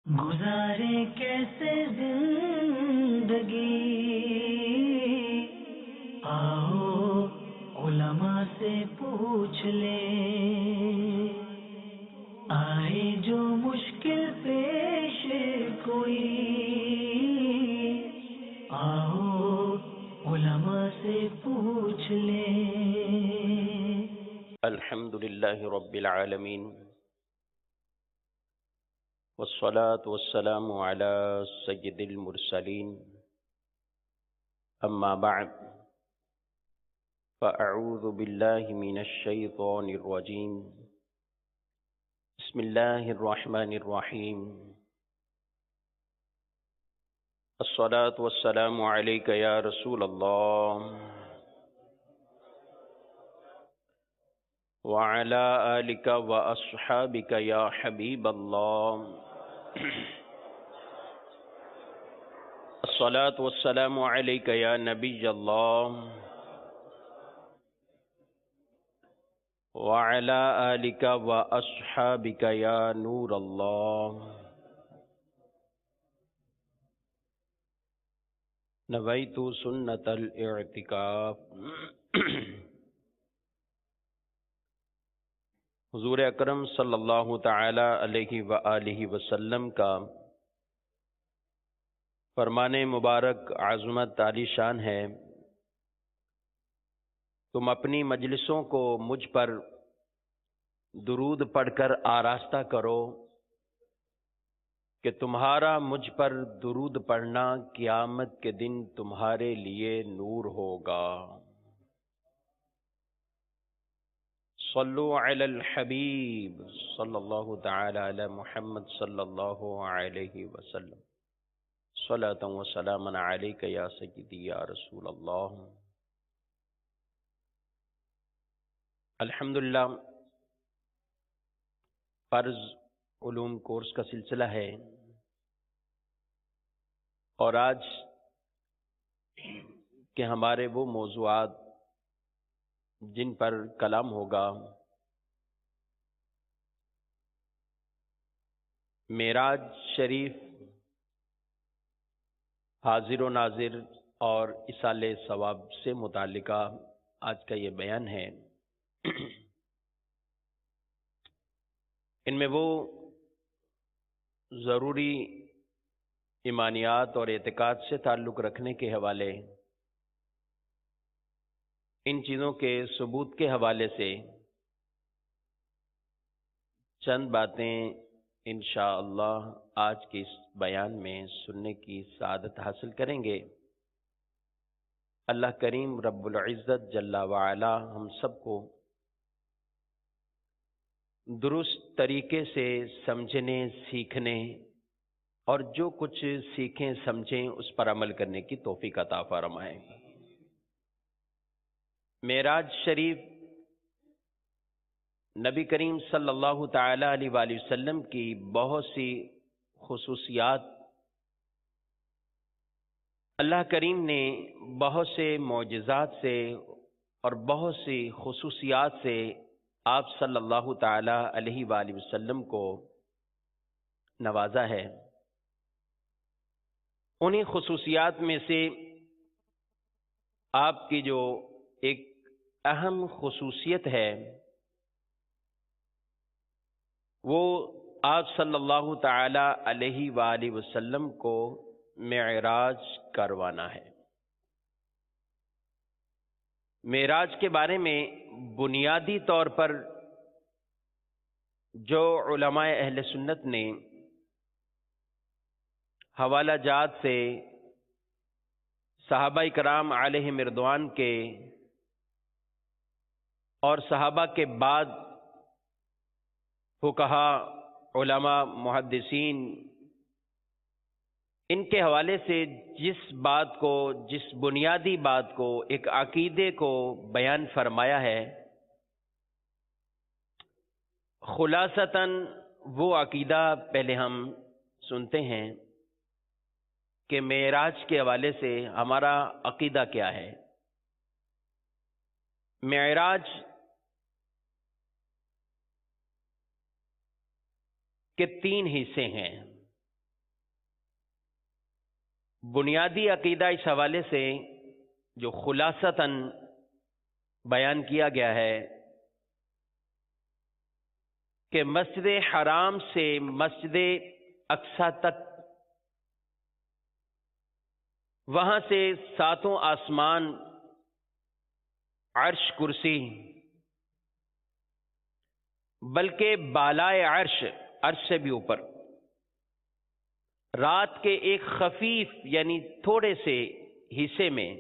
گزارے کیسے زندگی، آؤ علماء سے پوچھ لیں، آئے جو مشکل پیش کوئی، آؤ علماء سے پوچھ لیں۔ الحمد للہ رب العالمین والصلاة والسلام على سید المرسلین، اما بعد فاعوذ باللہ من الشیطان الرجیم، بسم اللہ الرحمن الرحیم، الصلاة والسلام علیک یا رسول اللہ وعلى آلك وأصحابك يا حبيب الله، الصلاة والسلام عليك يا نبي الله وعلى آلك وأصحابك يا نور الله، نويت سنة الاعتكاف۔ حضور اکرم صلی اللہ تعالی علیہ وآلہ وسلم کا فرمان مبارک عظمت عالی شان ہے، تم اپنی مجلسوں کو مجھ پر درود پڑھ کر آراستہ کرو کہ تمہارا مجھ پر درود پڑھنا قیامت کے دن تمہارے لیے نور ہوگا۔ صلو علی الحبیب صلی اللہ تعالی علی محمد صلی اللہ علیہ وسلم، صلاۃ و سلاما علیک یا سیدی یا رسول اللہ۔ الحمدللہ فرض علوم کورس کا سلسلہ ہے، اور آج کے ہمارے وہ موضوعات جن پر کلام ہوگا، معراج شریف، حاضر و ناظر اور ایصال ثواب سے متعلقہ آج کا یہ بیان ہے۔ ان میں وہ ضروری ایمانیات اور اعتقاد سے تعلق رکھنے کے حوالے، ان چیزوں کے ثبوت کے حوالے سے چند باتیں انشاءاللہ آج کے اس بیان میں سننے کی سعادت حاصل کریں گے۔ اللہ کریم رب العزت جل وعلا ہم سب کو درست طریقے سے سمجھنے، سیکھنے اور جو کچھ سیکھیں سمجھیں اس پر عمل کرنے کی توفیق عطا فرمائے۔ معراج شریف نبی کریم صلی اللہ تعالی علیہ وآلہ وسلم کی بہت سی خصوصیات، اللہ کریم نے بہت سے معجزات سے اور بہت سی خصوصیات سے آپ صلی اللہ تعالی علیہ وآلہ وسلم کو نوازا ہے۔ انہی خصوصیات میں سے آپ کی جو ایک اہم خصوصیت ہے وہ آپ صلی اللہ تعالی علیہ وآلہ وسلم کو معراج کروانا ہے۔ معراج کے بارے میں بنیادی طور پر جو علماء اہل سنت نے حوالہ جات سے صحابہ کرام علیہم رضوان کے اور صحابہ کے بعد فقہا، علماء، محدثین، ان کے حوالے سے جس بات کو، جس بنیادی بات کو، ایک عقیدے کو بیان فرمایا ہے، خلاصتاً وہ عقیدہ پہلے ہم سنتے ہیں کہ معراج کے حوالے سے ہمارا عقیدہ کیا ہے۔ معراج کے تین حصے ہیں۔ بنیادی عقیدہ اس حوالے سے جو خلاصتاً بیان کیا گیا ہے کہ مسجد حرام سے مسجد اقصی تک، وہاں سے ساتوں آسمان، عرش، کرسی، بلکہ بالائے عرش، عرش سے بھی اوپر، رات کے ایک خفیف یعنی تھوڑے سے حصے میں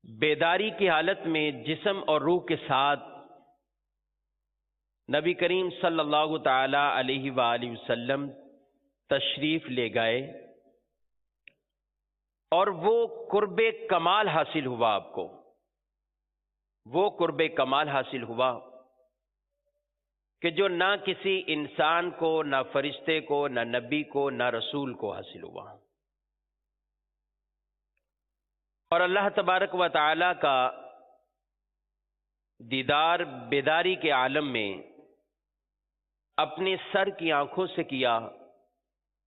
بیداری کی حالت میں جسم اور روح کے ساتھ نبی کریم صلی اللہ تعالی علیہ وآلہ وسلم تشریف لے گئے، اور وہ قرب کمال حاصل ہوا آپ کو، وہ قرب کمال حاصل ہوا کہ جو نہ کسی انسان کو، نہ فرشتے کو، نہ نبی کو، نہ رسول کو حاصل ہوا۔ اور اللہ تبارک و تعالی کا دیدار بیداری کے عالم میں اپنے سر کی آنکھوں سے کیا،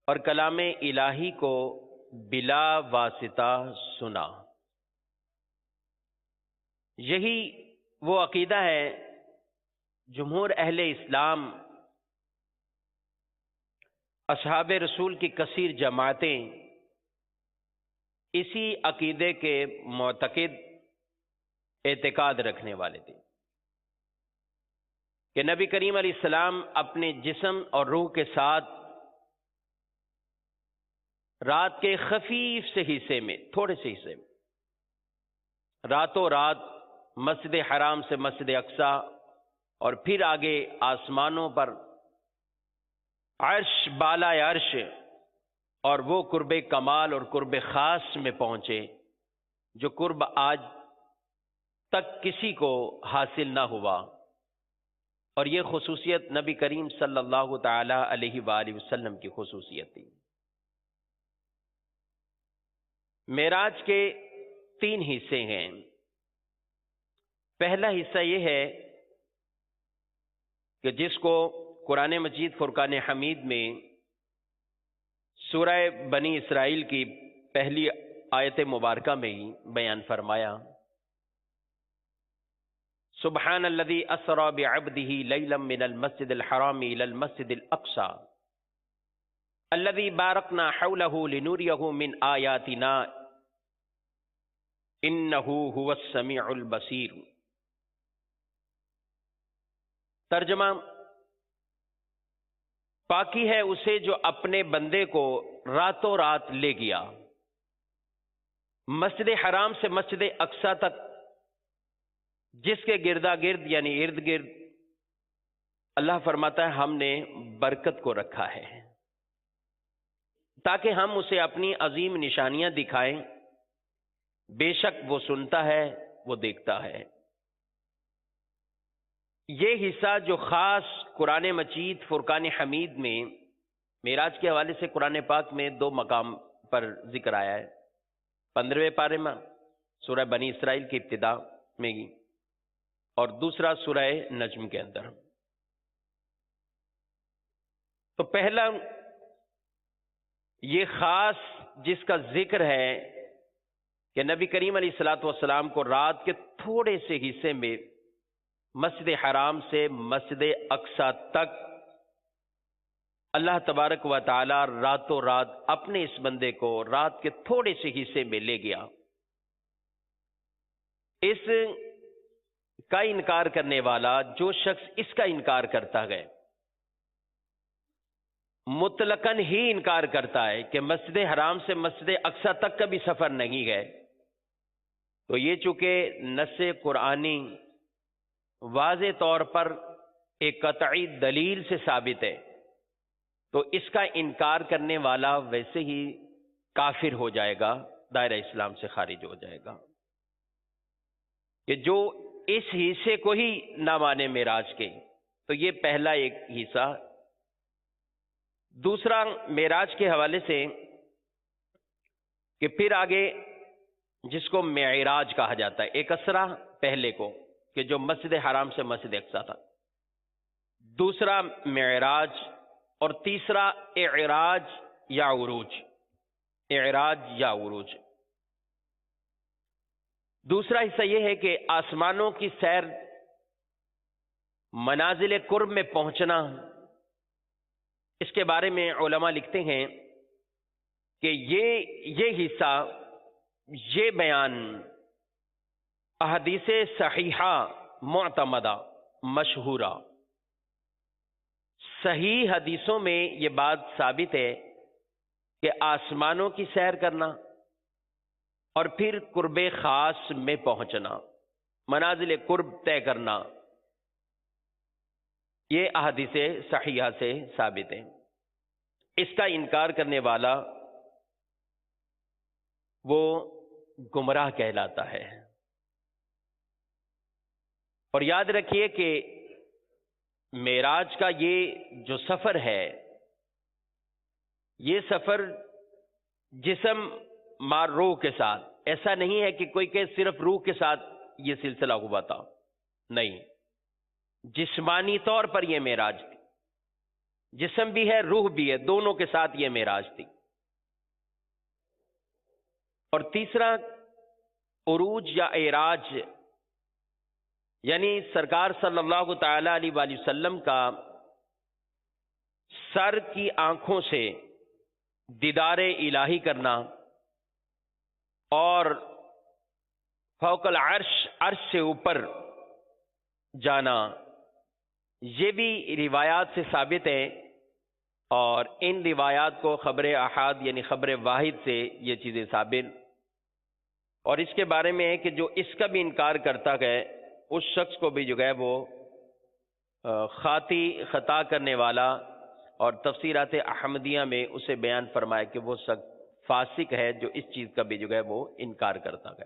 اور کلام الہی کو بلا واسطہ سنا۔ یہی وہ عقیدہ ہے جمہور اہل اسلام، اصحاب رسول کی کثیر جماعتیں اسی عقیدے کے معتقد، اعتقاد رکھنے والے تھے کہ نبی کریم علیہ السلام اپنے جسم اور روح کے ساتھ رات کے خفیف سے حصے میں، تھوڑے سے حصے میں، راتوں رات مسجد حرام سے مسجد اقصی اور پھر آگے آسمانوں پر عرش، بالا عرش، اور وہ قرب کمال اور قرب خاص میں پہنچے جو قرب آج تک کسی کو حاصل نہ ہوا۔ اور یہ خصوصیت نبی کریم صلی اللہ تعالی علیہ وآلہ وسلم کی خصوصیت تھی۔ معراج کے 3 حصے ہیں۔ پہلا حصہ یہ ہے کہ جس کو قرآن مجید فرقان حمید میں سورہ بنی اسرائیل کی پہلی آیت مبارکہ میں ہی بیان فرمایا، سبحان الذی اسری بعبدہ لیلا من المسجد الحرام الی المسجد الاقصی الذی بارکنا حولہ لنریہ من آیاتنا انہ هو السمیع البصیر۔ ترجمہ: پاکی ہے اسے جو اپنے بندے کو راتوں رات لے گیا مسجد حرام سے مسجد اقصی تک، جس کے گردا گرد یعنی ارد گرد اللہ فرماتا ہے ہم نے برکت کو رکھا ہے تاکہ ہم اسے اپنی عظیم نشانیاں دکھائیں۔ بے شک وہ سنتا ہے، وہ دیکھتا ہے۔ یہ حصہ جو خاص قرآن مجید فرقان حمید میں معراج کے حوالے سے قرآن پاک میں 2 مقام پر ذکر آیا ہے، 15ویں پارے میں سورہ بنی اسرائیل کی ابتدا میں ہی، اور دوسرا سورہ نجم کے اندر۔ تو پہلا یہ خاص جس کا ذکر ہے کہ نبی کریم علیہ الصلوۃ والسلام کو رات کے تھوڑے سے حصے میں مسجد حرام سے مسجد اقصی تک اللہ تبارک و تعالی راتوں رات اپنے اس بندے کو رات کے تھوڑے سے حصے میں لے گیا۔ اس کا انکار کرنے والا جو شخص اس کا انکار کرتا ہے مطلقاً ہی انکار کرتا ہے کہ مسجد حرام سے مسجد اقصی تک کا بھی سفر نہیں ہے، تو یہ چونکہ نص قرآنی واضح طور پر ایک قطعی دلیل سے ثابت ہے، تو اس کا انکار کرنے والا ویسے ہی کافر ہو جائے گا، دائرہ اسلام سے خارج ہو جائے گا، کہ جو اس حصے کو ہی نہ مانے معراج کے۔ تو یہ پہلا ایک حصہ۔ دوسرا معراج کے حوالے سے کہ پھر آگے جس کو معراج کہا جاتا ہے، ایک اسرا پہلے کو کہ جو مسجد حرام سے مسجد اقصی تھا، دوسرا معراج، اور تیسرا اعراج یا عروج۔ اعراج یا عروج۔ دوسرا حصہ یہ ہے کہ آسمانوں کی سیر، منازل قرب میں پہنچنا، اس کے بارے میں علماء لکھتے ہیں کہ یہ حصہ، یہ بیان احادیث صحیحہ معتمدہ مشہورہ صحیح حدیثوں میں یہ بات ثابت ہے کہ آسمانوں کی سیر کرنا اور پھر قرب خاص میں پہنچنا، منازل قرب طے کرنا، یہ احادیث صحیحہ سے ثابت ہے۔ اس کا انکار کرنے والا وہ گمراہ کہلاتا ہے۔ اور یاد رکھیے کہ معراج کا یہ جو سفر ہے، یہ سفر جسم مار روح کے ساتھ، ایسا نہیں ہے کہ کوئی کہ صرف روح کے ساتھ یہ سلسلہ ہوا تھا، نہیں، جسمانی طور پر یہ معراج تھی، جسم بھی ہے روح بھی ہے، دونوں کے ساتھ یہ معراج تھی۔ اور تیسرا عروج یا اعراج، یعنی سرکار صلی اللہ تعالی علیہ وآلہ وسلم کا سر کی آنکھوں سے دیدار الہی کرنا اور فوق العرش، عرش سے اوپر جانا، یہ بھی روایات سے ثابت ہے، اور ان روایات کو خبر احاد یعنی خبر واحد سے یہ چیزیں ثابت۔ اور اس کے بارے میں ہے کہ جو اس کا بھی انکار کرتا ہے اس شخص کو بھی جو ہے وہ خاطی، خطا کرنے والا، اور تفسیرات احمدیہ میں اسے بیان فرمایا کہ وہ شخص فاسق ہے جو اس چیز کا بھی جو ہے وہ انکار کرتا ہے۔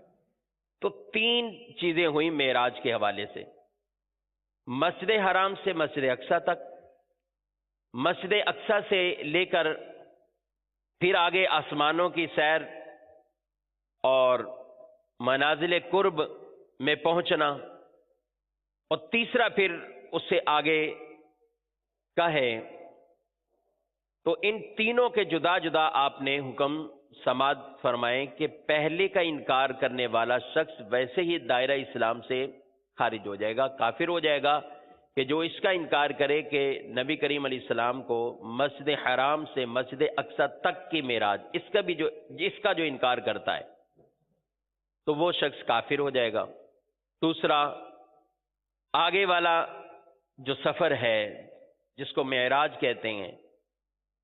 تو تین چیزیں ہوئیں معراج کے حوالے سے، مسجد حرام سے مسجد اقصی تک، مسجد اقصی سے لے کر پھر آگے آسمانوں کی سیر اور منازل قرب میں پہنچنا، اور تیسرا پھر اس سے آگے کا ہے۔ تو ان تینوں کے جدا جدا آپ نے حکم سماعت فرمائے کہ پہلے کا انکار کرنے والا شخص ویسے ہی دائرہ اسلام سے خارج ہو جائے گا، کافر ہو جائے گا، کہ جو اس کا انکار کرے کہ نبی کریم علیہ السلام کو مسجد حرام سے مسجد اقصی تک کی معراج، اس کا جو انکار کرتا ہے تو وہ شخص کافر ہو جائے گا۔ دوسرا، آگے والا جو سفر ہے جس کو معراج کہتے ہیں،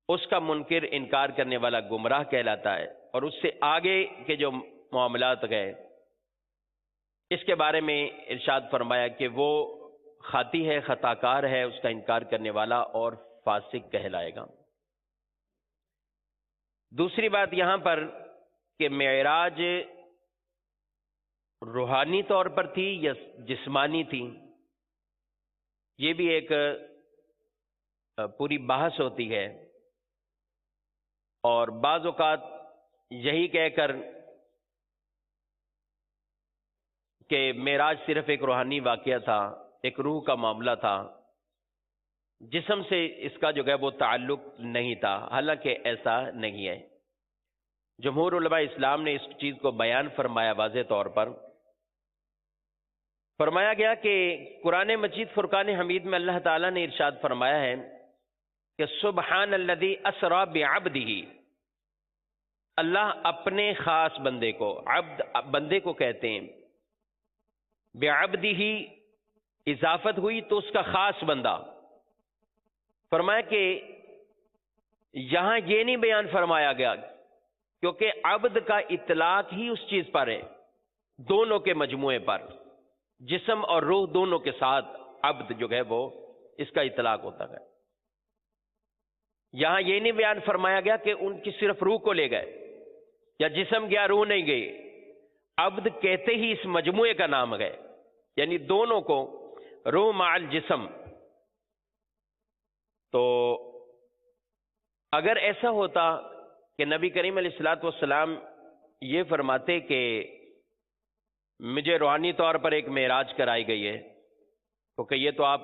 اس کا منکر، انکار کرنے والا گمراہ کہلاتا ہے، اور اس سے آگے کے جو معاملات گئے اس کے بارے میں ارشاد فرمایا کہ وہ خاطی ہے، خطا کار ہے، اس کا انکار کرنے والا اور فاسق کہلائے گا۔ دوسری بات یہاں پر کہ معراج روحانی طور پر تھی یا جسمانی تھی، یہ بھی ایک پوری بحث ہوتی ہے، اور بعض اوقات یہی کہہ کر کہ معراج صرف ایک روحانی واقعہ تھا، ایک روح کا معاملہ تھا، جسم سے اس کا جو ہے وہ تعلق نہیں تھا، حالانکہ ایسا نہیں ہے۔ جمہور علماء اسلام نے اس چیز کو بیان فرمایا واضح طور پر۔ فرمایا گیا کہ قرآن مجید فرقان حمید میں اللہ تعالیٰ نے ارشاد فرمایا ہے کہ سبحان الذی اسری بعبدہ، اللہ اپنے خاص بندے کو، عبد بندے کو کہتے ہیں، بعبدہ اضافت ہوئی تو اس کا خاص بندہ۔ فرمایا کہ یہاں یہ نہیں بیان فرمایا گیا کیونکہ عبد کا اطلاق ہی اس چیز پر ہے، دونوں کے مجموعے پر، جسم اور روح دونوں کے ساتھ عبد جو ہے وہ اس کا اطلاق ہوتا ہے۔ یہاں یہ نہیں بیان فرمایا گیا کہ ان کی صرف روح کو لے گئے یا جسم گیا روح نہیں گئی، عبد کہتے ہی اس مجموعے کا نام ہے، یعنی دونوں کو، روح مع الجسم۔ تو اگر ایسا ہوتا کہ نبی کریم علیہ الصلوۃ والسلام یہ فرماتے کہ مجھے روحانی طور پر ایک معراج کرائی گئی ہے، کیونکہ یہ تو آپ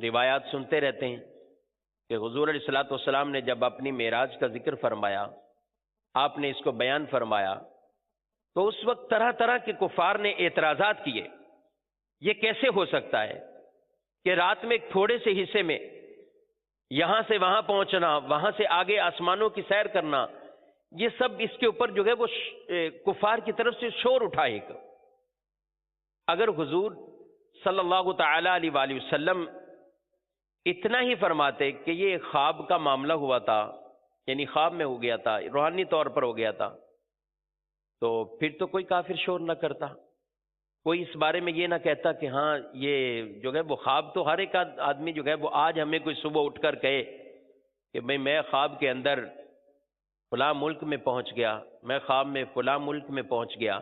روایات سنتے رہتے ہیں کہ حضور علیہ الصلوۃ والسلام نے جب اپنی معراج کا ذکر فرمایا آپ نے اس کو بیان فرمایا تو اس وقت طرح طرح کے کفار نے اعتراضات کیے، یہ کیسے ہو سکتا ہے کہ رات میں ایک تھوڑے سے حصے میں یہاں سے وہاں پہنچنا، وہاں سے آگے آسمانوں کی سیر کرنا، یہ سب اس کے اوپر جو ہے وہ کفار کی طرف سے شور اٹھا ایک۔ اگر حضور صلی اللہ تعالی علیہ وآلہ وسلم اتنا ہی فرماتے کہ یہ خواب کا معاملہ ہوا تھا، یعنی خواب میں ہو گیا تھا، روحانی طور پر ہو گیا تھا، تو پھر تو کوئی کافر شور نہ کرتا، کوئی اس بارے میں یہ نہ کہتا کہ ہاں یہ جو ہے وہ خواب تو ہر ایک آدمی جو ہے وہ آج ہمیں کوئی صبح اٹھ کر کہے کہ بھئی میں خواب کے اندر فلاں ملک میں پہنچ گیا، میں خواب میں فلاں ملک میں پہنچ گیا،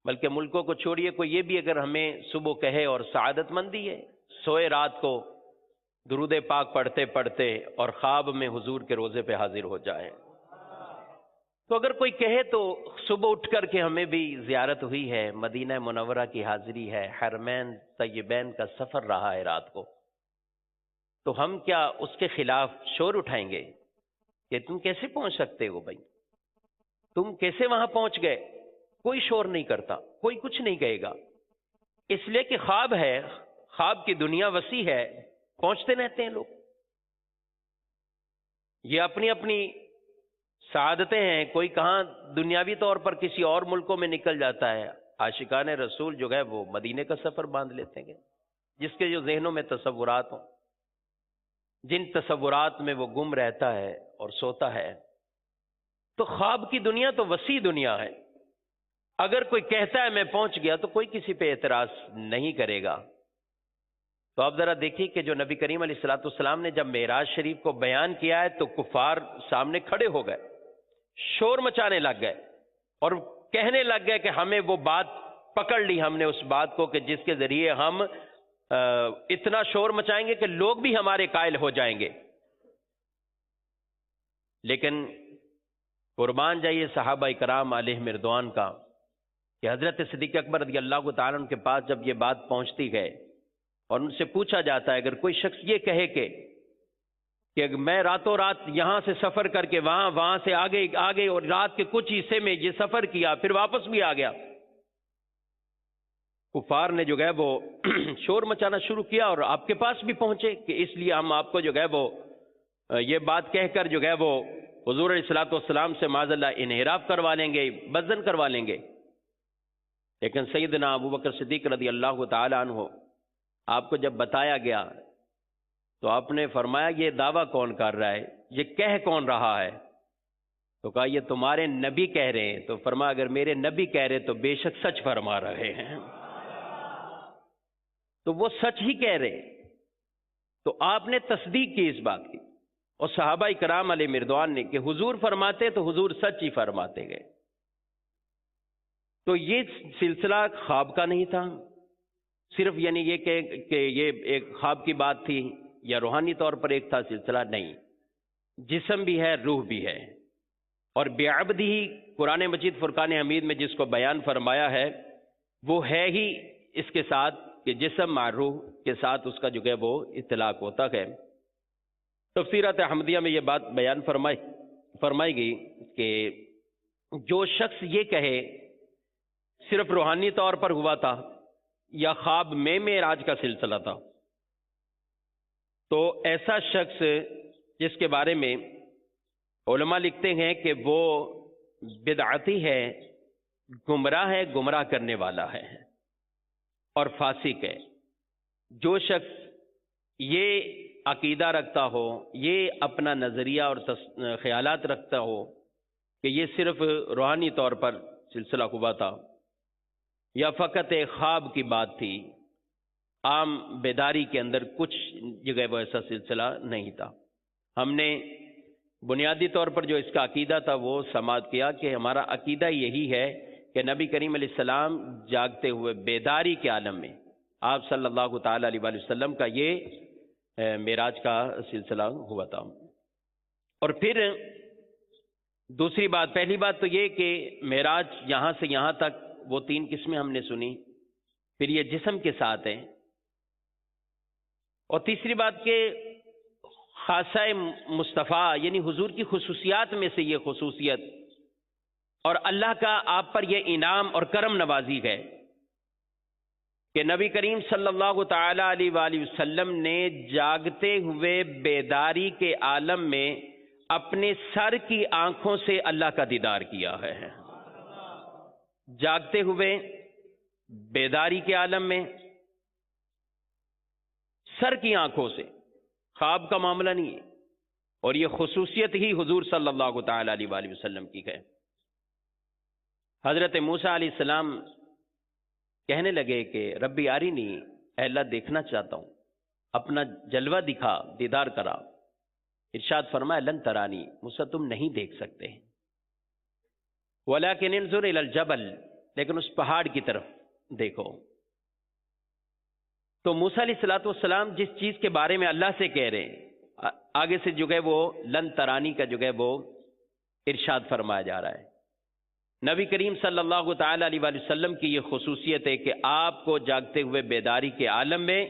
بلکہ ملکوں کو چھوڑیے، کوئی یہ بھی اگر ہمیں صبح کہے اور سعادت مندی ہے، سوئے رات کو درود پاک پڑھتے پڑھتے اور خواب میں حضور کے روضے پہ حاضر ہو جائے، تو اگر کوئی کہے تو صبح اٹھ کر کے ہمیں بھی زیارت ہوئی ہے، مدینہ منورہ کی حاضری ہے، حرمین طیبین کا سفر رہا ہے رات کو، تو ہم کیا اس کے خلاف شور اٹھائیں گے کہ تم کیسے پہنچ سکتے ہو بھائی، تم کیسے وہاں پہنچ گئے؟ کوئی شور نہیں کرتا، کوئی کچھ نہیں کہے گا، اس لیے کہ خواب ہے، خواب کی دنیا وسیع ہے، پہنچتے رہتے ہیں لوگ، یہ اپنی اپنی سعادتیں ہیں، کوئی کہاں دنیاوی طور پر کسی اور ملکوں میں نکل جاتا ہے، عاشقان رسول جو ہے وہ مدینے کا سفر باندھ لیتے ہیں، جس کے جو ذہنوں میں تصورات ہوں، جن تصورات میں وہ گم رہتا ہے اور سوتا ہے، تو خواب کی دنیا تو وسیع دنیا ہے، اگر کوئی کہتا ہے میں پہنچ گیا تو کوئی کسی پہ اعتراض نہیں کرے گا۔ تو آپ ذرا دیکھیے کہ جو نبی کریم علیہ الصلوۃ والسلام نے جب معراج شریف کو بیان کیا ہے تو کفار سامنے کھڑے ہو گئے، شور مچانے لگ گئے اور کہنے لگ گئے کہ ہمیں وہ بات پکڑ لی، ہم نے اس بات کو کہ جس کے ذریعے ہم اتنا شور مچائیں گے کہ لوگ بھی ہمارے قائل ہو جائیں گے۔ لیکن قربان جائیے صحابہ کرام علیہم رضوان کا کہ حضرت صدیق اکبر رضی اللہ تعالیٰ عنہ کے پاس جب یہ بات پہنچتی ہے اور ان سے پوچھا جاتا ہے اگر کوئی شخص یہ کہے کہ میں راتوں رات یہاں سے سفر کر کے وہاں سے آگے اور رات کے کچھ حصے میں یہ سفر کیا پھر واپس بھی آ گیا، کفار نے جو ہے وہ شور مچانا شروع کیا اور آپ کے پاس بھی پہنچے کہ اس لیے ہم آپ کو جو ہے وہ یہ بات کہہ کر جو ہے وہ حضور علیہ الصلوۃ والسلام سے معاذ اللہ انحراف کروا لیں گے، بدزن کروا لیں گے۔ لیکن سیدنا ابو بکر صدیق رضی اللہ تعالی عنہ آپ کو جب بتایا گیا تو آپ نے فرمایا یہ دعویٰ کون کر رہا ہے، یہ کہہ کون رہا ہے؟ تو کہا یہ تمہارے نبی کہہ رہے ہیں۔ تو فرمایا اگر میرے نبی کہہ رہے تو بے شک سچ فرما رہے ہیں، تو وہ سچ ہی کہہ رہے ہیں۔ تو آپ نے تصدیق کی اس بات کی، اور صحابہ کرام علیہ رضوان نے کہ حضور فرماتے تو حضور سچ ہی فرماتے گئے۔ تو یہ سلسلہ خواب کا نہیں تھا، صرف یعنی یہ کہ یہ ایک خواب کی بات تھی یا روحانی طور پر ایک تھا سلسلہ، نہیں، جسم بھی ہے، روح بھی ہے، اور بعبدہ قرآن مجید فرقان حمید میں جس کو بیان فرمایا ہے وہ ہے ہی اس کے ساتھ کہ جسم مع روح کے ساتھ اس کا جو ہے وہ اطلاق ہوتا ہے۔ تفسیرات احمدیہ میں یہ بات بیان فرمائی گئی کہ جو شخص یہ کہے صرف روحانی طور پر ہوا تھا یا خواب میں معراج کا سلسلہ تھا، تو ایسا شخص جس کے بارے میں علماء لکھتے ہیں کہ وہ بدعتی ہے، گمراہ ہے، گمراہ کرنے والا ہے اور فاسق ہے۔ جو شخص یہ عقیدہ رکھتا ہو، یہ اپنا نظریہ اور خیالات رکھتا ہو کہ یہ صرف روحانی طور پر سلسلہ ہوا تھا یا فقط ایک خواب کی بات تھی، عام بیداری کے اندر کچھ جگہ وہ ایسا سلسلہ نہیں تھا، ہم نے بنیادی طور پر جو اس کا عقیدہ تھا وہ سماعت کیا کہ ہمارا عقیدہ یہی ہے کہ نبی کریم علیہ السلام جاگتے ہوئے بیداری کے عالم میں آپ صلی اللہ تعالی علیہ وآلہ وسلم کا یہ معراج کا سلسلہ ہوا تھا۔ اور پھر دوسری بات، پہلی بات تو یہ کہ معراج یہاں سے یہاں تک وہ 3 قسمیں ہم نے سنی، پھر یہ جسم کے ساتھ ہے، اور تیسری بات کہ خاصہ مصطفیٰ یعنی حضور کی خصوصیات میں سے یہ خصوصیت، اور اللہ کا آپ پر یہ انعام اور کرم نوازی ہے کہ نبی کریم صلی اللہ تعالی علیہ وآلہ وسلم نے جاگتے ہوئے بیداری کے عالم میں اپنے سر کی آنکھوں سے اللہ کا دیدار کیا ہے۔ جاگتے ہوئے بیداری کے عالم میں سر کی آنکھوں سے، خواب کا معاملہ نہیں ہے، اور یہ خصوصیت ہی حضور صلی اللہ تعالی علیہ وآلہ وسلم کی ہے۔ حضرت موسیٰ علیہ السلام کہنے لگے کہ ربی آرینی، اے اللہ دیکھنا چاہتا ہوں، اپنا جلوہ دکھا، دیدار کرا۔ ارشاد فرمایا لن ترانی، موسیٰ تم نہیں دیکھ سکتے، ولیکن انظر الی الجبل، لیکن اس پہاڑ کی طرف دیکھو۔ تو موسیٰ علیہ السلام جس چیز کے بارے میں اللہ سے کہہ رہے ہیں، آگے سے جو ہے وہ لن ترانی کا جو ہے وہ ارشاد فرمایا جا رہا ہے۔ نبی کریم صلی اللہ تعالی علیہ وآلہ وسلم کی یہ خصوصیت ہے کہ آپ کو جاگتے ہوئے بیداری کے عالم میں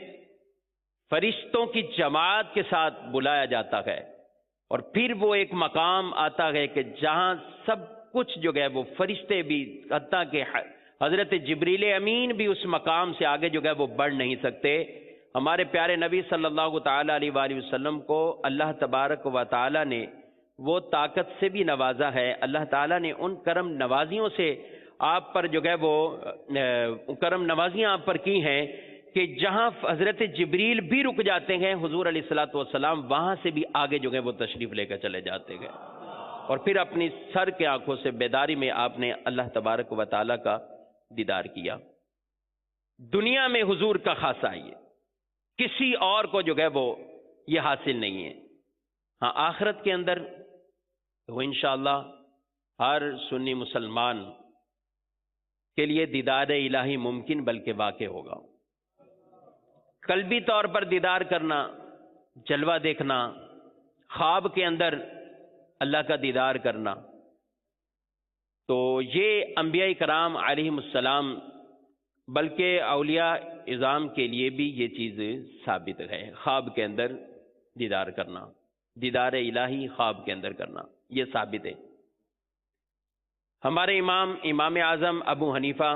فرشتوں کی جماعت کے ساتھ بلایا جاتا ہے، اور پھر وہ ایک مقام آتا ہے کہ جہاں سب کچھ جو ہے وہ فرشتے بھی، حتیٰ کہ حضرت جبریل امین بھی اس مقام سے آگے جو ہے وہ بڑھ نہیں سکتے۔ ہمارے پیارے نبی صلی اللہ تعالی علیہ وآلہ وسلم کو اللہ تبارک و تعالی نے وہ طاقت سے بھی نوازا ہے، اللہ تعالیٰ نے ان کرم نوازیوں سے آپ پر جو ہے وہ کرم نوازیاں آپ پر کی ہیں کہ جہاں حضرت جبریل بھی رک جاتے ہیں، حضور علیہ الصلوۃ والسلام وہاں سے بھی آگے جو ہے وہ تشریف لے کر چلے جاتے ہیں، اور پھر اپنی سر کے آنکھوں سے بیداری میں آپ نے اللہ تبارک و تعالیٰ کا دیدار کیا۔ دنیا میں حضور کا خاصہ یہ، کسی اور کو جو ہے وہ یہ حاصل نہیں ہے۔ ہاں آخرت کے اندر وہ انشاءاللہ ہر سنی مسلمان کے لیے دیدار الہی ممکن بلکہ واقع ہوگا۔ قلبی طور پر دیدار کرنا، جلوہ دیکھنا، خواب کے اندر اللہ کا دیدار کرنا، تو یہ انبیاء کرام علیہم السلام بلکہ اولیاء اعظام کے لیے بھی یہ چیز ثابت ہے، خواب کے اندر دیدار کرنا، دیدار الہی خواب کے اندر کرنا، یہ ثابت ہے۔ ہمارے امام اعظم ابو حنیفہ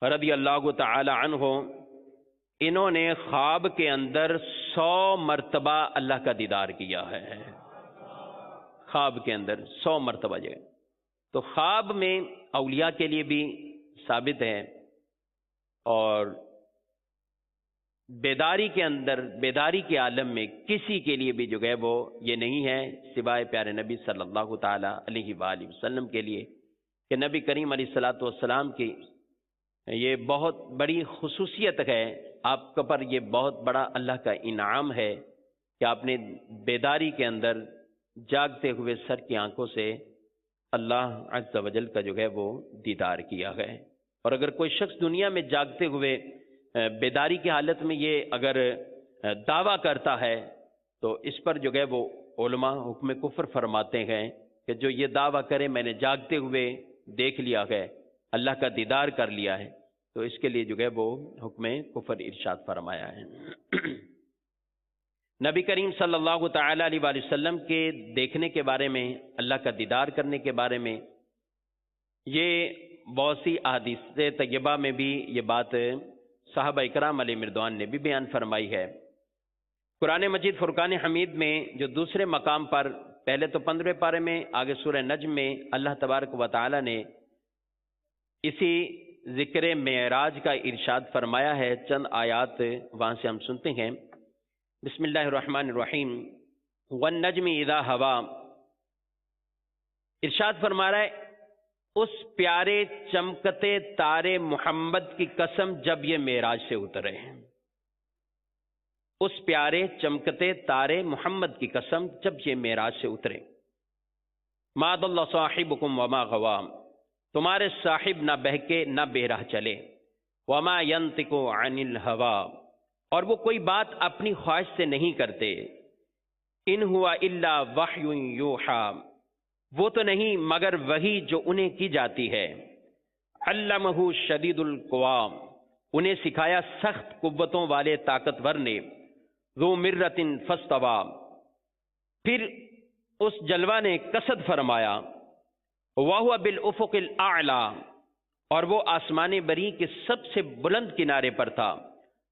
رضی اللہ تعالی عنہ، انہوں نے خواب کے اندر 100 مرتبہ اللہ کا دیدار کیا ہے، خواب کے اندر 100 مرتبہ جو ہے۔ تو خواب میں اولیاء کے لیے بھی ثابت ہے، اور بیداری کے اندر، بیداری کے عالم میں کسی کے لیے بھی جو ہے وہ یہ نہیں ہے سوائے پیارے نبی صلی اللہ تعالی علیہ وآلہ وسلم کے لیے، کہ نبی کریم علیہ الصلوۃ والسلام کی یہ بہت بڑی خصوصیت ہے، آپ پر یہ بہت بڑا اللہ کا انعام ہے کہ آپ نے بیداری کے اندر جاگتے ہوئے سر کی آنکھوں سے اللہ عز و جل کا جو ہے وہ دیدار کیا ہے۔ اور اگر کوئی شخص دنیا میں جاگتے ہوئے بیداری کی حالت میں یہ اگر دعویٰ کرتا ہے تو اس پر جو ہے وہ علماء حکم کفر فرماتے ہیں کہ جو یہ دعویٰ کرے میں نے جاگتے ہوئے دیکھ لیا ہے، اللہ کا دیدار کر لیا ہے، تو اس کے لیے جو ہے وہ حکم کفر ارشاد فرمایا ہے۔ نبی کریم صلی اللہ تعالی علیہ وآلہ وسلم کے دیکھنے کے بارے میں، اللہ کا دیدار کرنے کے بارے میں، یہ بہت سی احادیث طیبہ میں بھی یہ بات صحابہ اکرام علیہ مردوان نے بھی بیان فرمائی ہے۔ قرآن مجید فرقان حمید میں جو دوسرے مقام پر، پہلے تو 15ویں پارے میں، آگے سورہ نجم میں اللہ تبارک و تعالی نے اسی ذکر معراج کا ارشاد فرمایا ہے۔ چند آیات وہاں سے ہم سنتے ہیں۔ بسم اللہ الرحمن الرحیم، والنجم اذا ہوا، ارشاد فرما رہا ہے اس پیارے چمکتے تارے محمد کی قسم جب یہ معراج سے اترے، اس پیارے چمکتے تارے محمد کی قسم جب یہ معراج سے اترے۔ ما ضل صاحبکم وما غوا، تمہارے صاحب نہ بہکے نہ بے راہ چلے، وما ینطق عن الہوا، اور وہ کوئی بات اپنی خواہش سے نہیں کرتے، ان ہوا الا وحی یوحا، وہ تو نہیں مگر وہی جو انہیں کی جاتی ہے۔ علمہ شدید القوا، انہیں سکھایا سخت قوتوں والے طاقتور نے۔ ذو مرۃ فاستوی، پھر اس جلوہ نے قصد فرمایا وَهُوَ بِالْأُفُقِ الْأَعْلَى، اور وہ آسمان بری کے سب سے بلند کنارے پر تھا.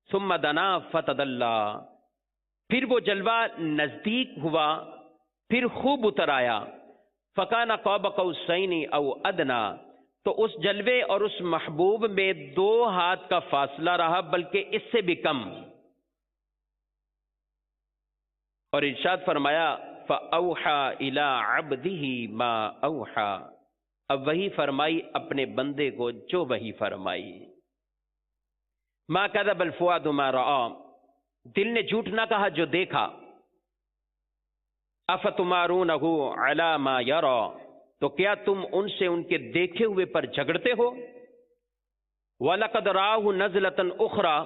ثُمَّ دَنَا فَتَدَلَّى، پھر وہ جلوہ نزدیک ہوا، پھر خوب اتر آیا. فَكَانَ قَابَ قَوْسَيْنِ أَوْ أَدْنَى، تو اس جلوے اور اس محبوب میں 2 ہاتھ کا فاصلہ رہا، بلکہ اس سے بھی کم. اور ارشاد فرمایا فَأَوْحَى إِلَىٰ عَبْدِهِ مَا أَوْحَى، اب وہی فرمائی اپنے بندے کو جو وہی فرمائی. مَا كَذَبَ الْفُؤَادُ مَا رَأَىٰ، دل نے جھوٹ نہ کہا جو دیکھا. أَفَتُمَارُونَهُ عَلَىٰ مَا يَرَىٰ، تو کیا تم ان سے ان کے دیکھے ہوئے پر جھگڑتے ہو. وَلَقَدْ رَآهُ نَزْلَةً أُخْرَىٰ،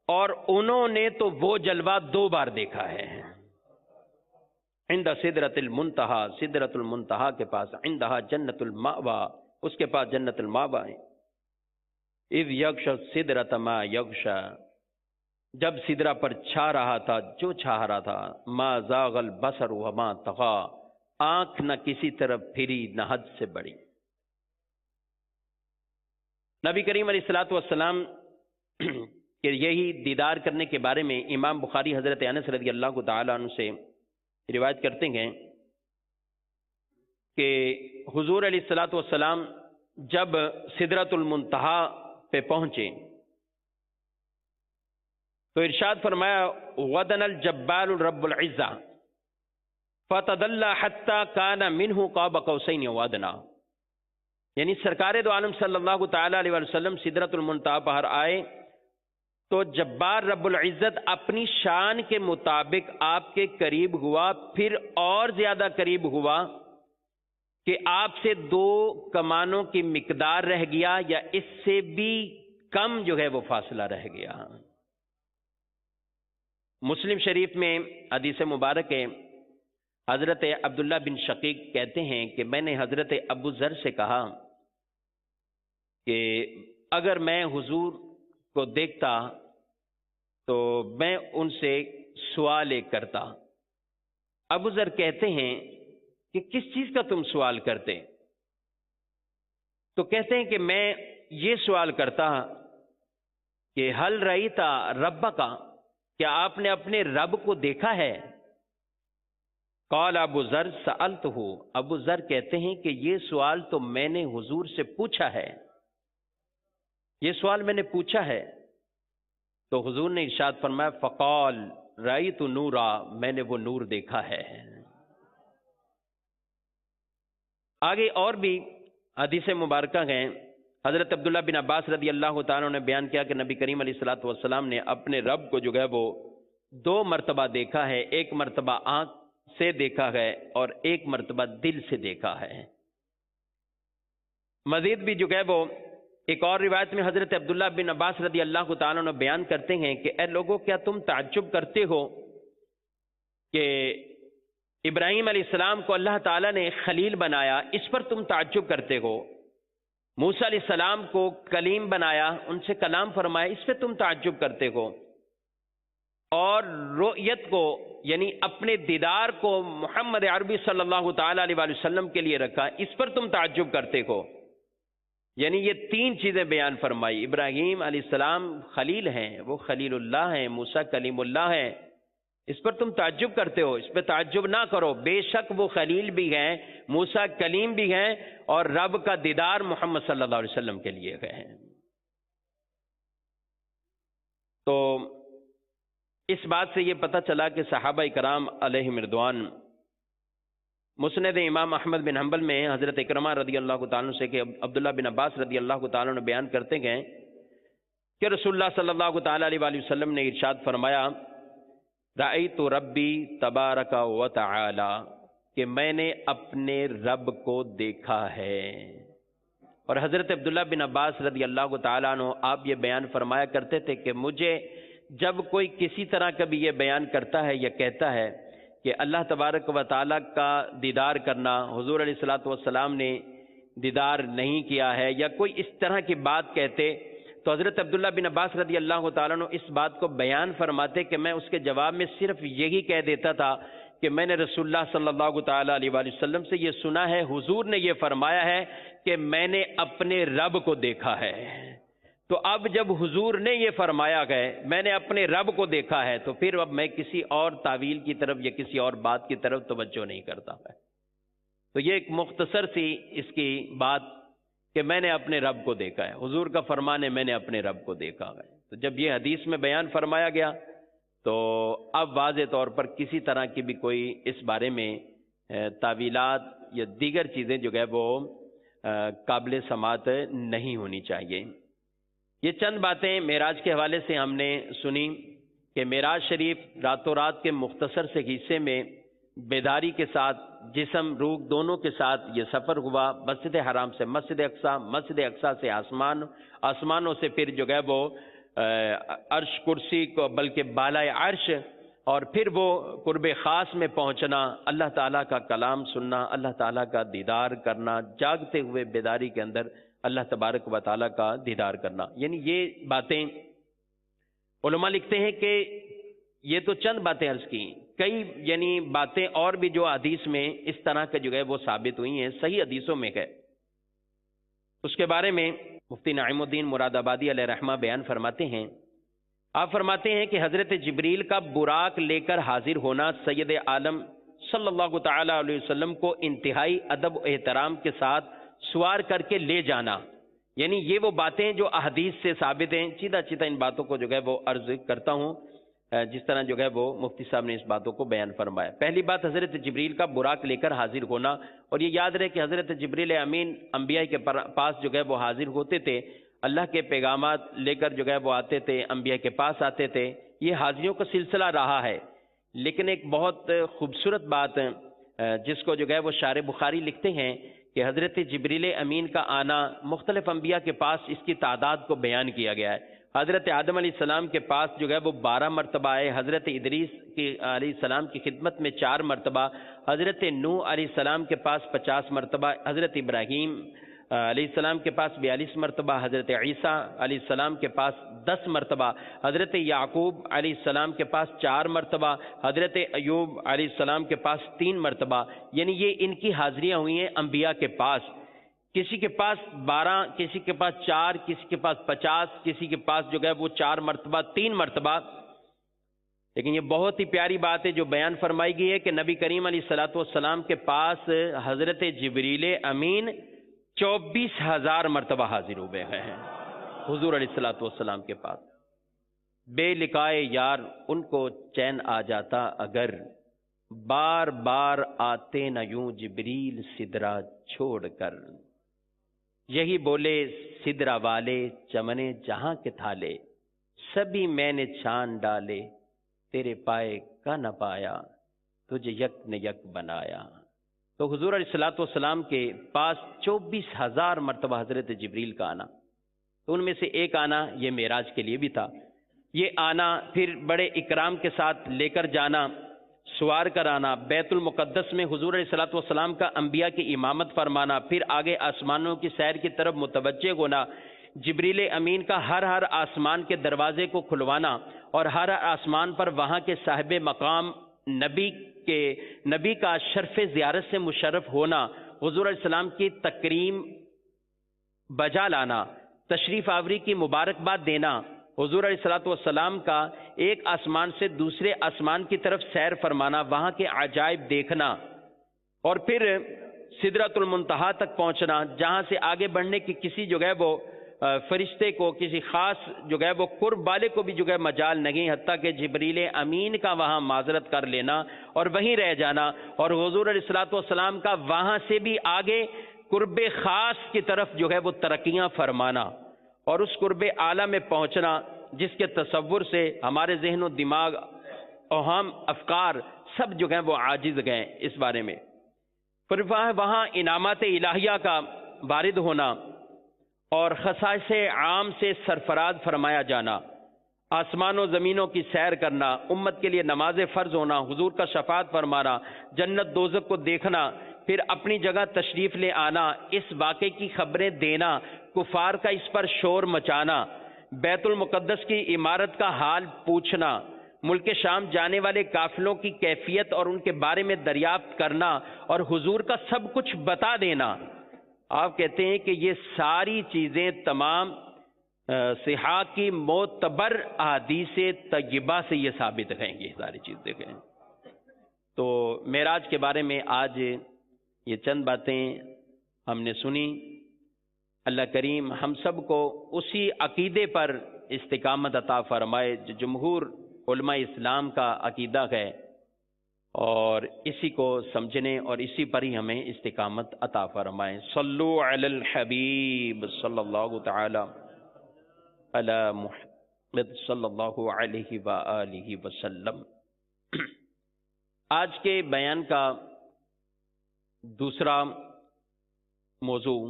اور انہوں نے تو وہ جلوہ 2 بار دیکھا ہے. عند سدرۃ المنتہا، سدرۃ المنتہا کے پاس. عندہا جنت المأویٰ، اس کے پاس جنت المأویٰ ہے. اذ یغشی السدرۃ ما یغشی، جب سدرہ پر چھا رہا تھا جو چھا رہا تھا. ما زاغ البصر وما طغی، آنکھ نہ کسی طرف پھری نہ حد سے بڑی. نبی کریم علیہ الصلوۃ والسلام کہ یہی دیدار کرنے کے بارے میں امام بخاری حضرت انس رضی اللہ تعالیٰ عنہ سے روایت کرتے ہیں کہ حضور علیہ الصلوۃ والسلام جب سدرۃ المنتہا پہ پہنچے تو ارشاد فرمایا وَدَنَ الْجَبَّارُ رَبُّ الْعِزَّةِ فَتَدَلَّى حَتَّى كَانَ مِنْهُ قَابَ قَوْسَيْنِ أَوْ أَدْنَىٰ، یعنی سرکار دو عالم صلی اللہ تعالیٰ علیہ وسلم سدرۃ المنتہا پر آئے تو جبار رب العزت اپنی شان کے مطابق آپ کے قریب ہوا، پھر اور زیادہ قریب ہوا کہ آپ سے 2 کمانوں کی مقدار رہ گیا یا اس سے بھی کم جو ہے وہ فاصلہ رہ گیا. مسلم شریف میں حدیث مبارک ہے، حضرت عبداللہ بن شقیق کہتے ہیں کہ میں نے حضرت ابو ذر سے کہا کہ اگر میں حضور کو دیکھتا تو میں ان سے سوال کرتا. ابو ذر کہتے ہیں کہ کس چیز کا تم سوال کرتے؟ تو کہتے ہیں کہ میں یہ سوال کرتا کہ حل رأیتا ربک، کیا آپ نے اپنے رب کو دیکھا ہے؟ قال ابو ذر سألتہ، ابو ذر کہتے ہیں کہ یہ سوال تو میں نے حضور سے پوچھا ہے، یہ سوال میں نے پوچھا ہے. تو حضور نے ارشاد فرمایا فقال رأیت نورا، میں نے وہ نور دیکھا ہے. آگے اور بھی حدیث مبارکہ ہیں. حضرت عبداللہ بن عباس رضی اللہ تعالیٰ نے بیان کیا کہ نبی کریم علیہ الصلوۃ والسلام نے اپنے رب کو جو ہے وہ 2 مرتبہ دیکھا ہے، ایک مرتبہ آنکھ سے دیکھا ہے اور ایک مرتبہ دل سے دیکھا ہے. مزید بھی جو ہے وہ ایک اور روایت میں حضرت عبداللہ بن عباس رضی اللہ تعالیٰ عنہ بیان کرتے ہیں کہ اے لوگوں، کیا تم تعجب کرتے ہو کہ ابراہیم علیہ السلام کو اللہ تعالیٰ نے خلیل بنایا، اس پر تم تعجب کرتے ہو. موسیٰ علیہ السلام کو کلیم بنایا، ان سے کلام فرمایا، اس پہ تم تعجب کرتے ہو. اور رؤیت کو یعنی اپنے دیدار کو محمد عربی صلی اللہ تعالیٰ علیہ وسلم کے لیے رکھا، اس پر تم تعجب کرتے ہو. یعنی یہ 3 چیزیں بیان فرمائی. ابراہیم علیہ السلام خلیل ہیں، وہ خلیل اللہ ہیں، موسیٰ کلیم اللہ ہیں، اس پر تم تعجب کرتے ہو. اس پہ تعجب نہ کرو، بے شک وہ خلیل بھی ہیں، موسیٰ کلیم بھی ہیں، اور رب کا دیدار محمد صلی اللہ علیہ وسلم کے لیے گئے ہیں. تو اس بات سے یہ پتہ چلا کہ صحابہ کرام علیہم رضوان، مسند امام احمد بن حنبل میں حضرت اکرمہ رضی اللہ تعالیٰ سے کہ عبداللہ بن عباس رضی اللہ تعالیٰ نے بیان کرتے ہیں کہ رسول اللہ صلی اللہ تعالیٰ علیہ وسلم نے ارشاد فرمایا رأیت ربی تبارک و تعالی، کہ میں نے اپنے رب کو دیکھا ہے. اور حضرت عبداللہ بن عباس رضی اللہ تعالیٰ عنہ آپ یہ بیان فرمایا کرتے تھے کہ مجھے جب کوئی کسی طرح کا بھی یہ بیان کرتا ہے یا کہتا ہے کہ اللہ تبارک و تعالیٰ کا دیدار کرنا، حضور علیہ الصلوۃ والسلام نے دیدار نہیں کیا ہے، یا کوئی اس طرح کی بات کہتے، تو حضرت عبداللہ بن عباس رضی اللہ تعالیٰ عنہ اس بات کو بیان فرماتے کہ میں اس کے جواب میں صرف یہی کہہ دیتا تھا کہ میں نے رسول اللہ صلی اللہ تعالیٰ علیہ وآلہ وسلم سے یہ سنا ہے، حضور نے یہ فرمایا ہے کہ میں نے اپنے رب کو دیکھا ہے۔ تو اب جب حضور نے یہ فرمایا گئے میں نے اپنے رب کو دیکھا ہے، تو پھر اب میں کسی اور تعویل کی طرف یا کسی اور بات کی طرف توجہ نہیں کرتا ہے۔ تو یہ ایک مختصر سی اس کی بات کہ میں نے اپنے رب کو دیکھا ہے، حضور کا فرمان ہے میں نے اپنے رب کو دیکھا ہے۔ تو جب یہ حدیث میں بیان فرمایا گیا تو اب واضح طور پر کسی طرح کی بھی کوئی اس بارے میں تعویلات یا دیگر چیزیں جو ہے وہ قابل سماعت نہیں ہونی چاہیے۔ یہ چند باتیں معراج کے حوالے سے ہم نے سنی کہ معراج شریف راتوں رات کے مختصر سے حصے میں بیداری کے ساتھ جسم روح دونوں کے ساتھ یہ سفر ہوا، مسجد حرام سے مسجد اقصیٰ، مسجد اقصیٰ سے آسمانوں سے پھر جو ہے وہ عرش کرسی کو بلکہ بالائے عرش، اور پھر وہ قرب خاص میں پہنچنا، اللہ تعالیٰ کا کلام سننا، اللہ تعالیٰ کا دیدار کرنا، جاگتے ہوئے بیداری کے اندر اللہ تبارک و تعالیٰ کا دیدار کرنا۔ یعنی یہ باتیں علماء لکھتے ہیں کہ یہ تو چند باتیں عرض کی، کئی یعنی باتیں اور بھی جو حدیث میں اس طرح کے جو ہے وہ ثابت ہوئی ہیں، صحیح حدیثوں میں ہے۔ اس کے بارے میں مفتی نعیم الدین مراد آبادی علیہ رحمہ بیان فرماتے ہیں، آپ فرماتے ہیں کہ حضرت جبریل کا براق لے کر حاضر ہونا سید عالم صلی اللہ تعالی علیہ وسلم کو انتہائی ادب و احترام کے ساتھ سوار کر کے لے جانا، یعنی یہ وہ باتیں جو احادیث سے ثابت ہیں۔ سیدھا سیدھا ان باتوں کو جو ہے وہ عرض کرتا ہوں جس طرح جو ہے وہ مفتی صاحب نے اس باتوں کو بیان فرمایا۔ پہلی بات حضرت جبریل کا براق لے کر حاضر ہونا، اور یہ یاد رہے کہ حضرت جبریل امین انبیاء کے پاس جو ہے وہ حاضر ہوتے تھے، اللہ کے پیغامات لے کر جو ہے وہ آتے تھے، انبیاء کے پاس آتے تھے، یہ حاضریوں کا سلسلہ رہا ہے۔ لیکن ایک بہت خوبصورت بات جس کو جو ہے وہ شارح بخاری لکھتے ہیں کہ حضرت جبریل امین کا آنا مختلف انبیاء کے پاس اس کی تعداد کو بیان کیا گیا ہے۔ حضرت آدم علیہ السلام کے پاس جو ہے وہ 12 مرتبہ آئے، حضرت ادریس علیہ السلام کی خدمت میں 4 مرتبہ، حضرت نوح علیہ السلام کے پاس 50 مرتبہ، حضرت ابراہیم علیہ السلام کے پاس 42 مرتبہ، حضرت عیسیٰ علیہ السلام کے پاس 10 مرتبہ، حضرت یعقوب علیہ السلام کے پاس 4 مرتبہ، حضرت ایوب علیہ السلام کے پاس 3 مرتبہ، یعنی یہ ان کی حاضریاں ہوئی ہیں انبیاء کے پاس۔ کسی کے پاس 12، کسی کے پاس 4، کسی کے پاس 50، کسی کے پاس جو ہے وہ 4 مرتبہ، 3 مرتبہ۔ لیکن یہ بہت ہی پیاری بات ہے جو بیان فرمائی گئی ہے کہ نبی کریم علیہ الصلوۃ والسلام کے پاس حضرت جبریل امین 24,000 مرتبہ حاضر ہوئے ہیں حضور علیہ الصلوۃ والسلام کے پاس۔ بے لقائے یار ان کو چین آ جاتا اگر، بار بار آتے نہ یوں جبریل سدرا چھوڑ کر، یہی بولے سدرا والے چمنے جہاں کے تھالے، سبھی میں نے چھان ڈالے تیرے پائے کا نہ پایا، تجھے یک نے یک بنایا۔ تو حضور علیہ الصلوۃ والسلام کے پاس 24,000 مرتبہ حضرت جبریل کا آنا، تو ان میں سے ایک آنا یہ معراج کے لیے بھی تھا۔ یہ آنا پھر بڑے اکرام کے ساتھ لے کر جانا، سوار کرانا، بیت المقدس میں حضور علیہ الصلوۃ والسلام کا انبیاء کی امامت فرمانا، پھر آگے آسمانوں کی سیر کی طرف متوجہ ہونا، جبریل امین کا ہر آسمان کے دروازے کو کھلوانا، اور ہر آسمان پر وہاں کے صاحب مقام نبی کا شرف زیارت سے مشرف ہونا، حضور علیہ السلام کی تکریم بجا لانا، تشریف آوری کی مبارکباد دینا، حضور علیہ الصلوۃ والسلام کا ایک آسمان سے دوسرے آسمان کی طرف سیر فرمانا، وہاں کے عجائب دیکھنا، اور پھر سدرۃ المنتہا تک پہنچنا، جہاں سے آگے بڑھنے کی کسی جو ہے وہ فرشتے کو، کسی خاص جو ہے وہ قرب والے کو بھی جو ہے مجال نہیں، حتیٰ کہ جبریل امین کا وہاں معذرت کر لینا اور وہیں رہ جانا، اور حضور علیہ الصلوۃ والسلام کا وہاں سے بھی آگے قرب خاص کی طرف جو ہے وہ ترقیاں فرمانا، اور اس قرب اعلیٰ میں پہنچنا جس کے تصور سے ہمارے ذہن و دماغ اوہام افکار سب جو ہیں وہ عاجز گئے اس بارے میں۔ پھر وہاں انعامات الہیہ کا وارد ہونا اور خصائص عام سے سرفراز فرمایا جانا، آسمان و زمینوں کی سیر کرنا، امت کے لیے نماز فرض ہونا، حضور کا شفاعت فرمانا، جنت دوزخ کو دیکھنا، پھر اپنی جگہ تشریف لے آنا، اس واقعے کی خبریں دینا، کفار کا اس پر شور مچانا، بیت المقدس کی عمارت کا حال پوچھنا، ملک شام جانے والے قافلوں کی کیفیت اور ان کے بارے میں دریافت کرنا اور حضور کا سب کچھ بتا دینا. آپ کہتے ہیں کہ یہ ساری چیزیں تمام صحاح کی معتبر احادیث طیبہ سے یہ ثابت ہیں. یہ ساری چیزیں ہیں. تو معراج کے بارے میں آج یہ چند باتیں ہم نے سنی. اللہ کریم ہم سب کو اسی عقیدے پر استقامت عطا فرمائے جو جمہور علماء اسلام کا عقیدہ ہے، اور اسی کو سمجھنے اور اسی پر ہی ہمیں استقامت عطا فرمائے. صلو علی الحبیب صلی اللہ تعالی علی محمد صلی اللہ علیہ وآلہ وسلم. آج کے بیان کا دوسرا موضوع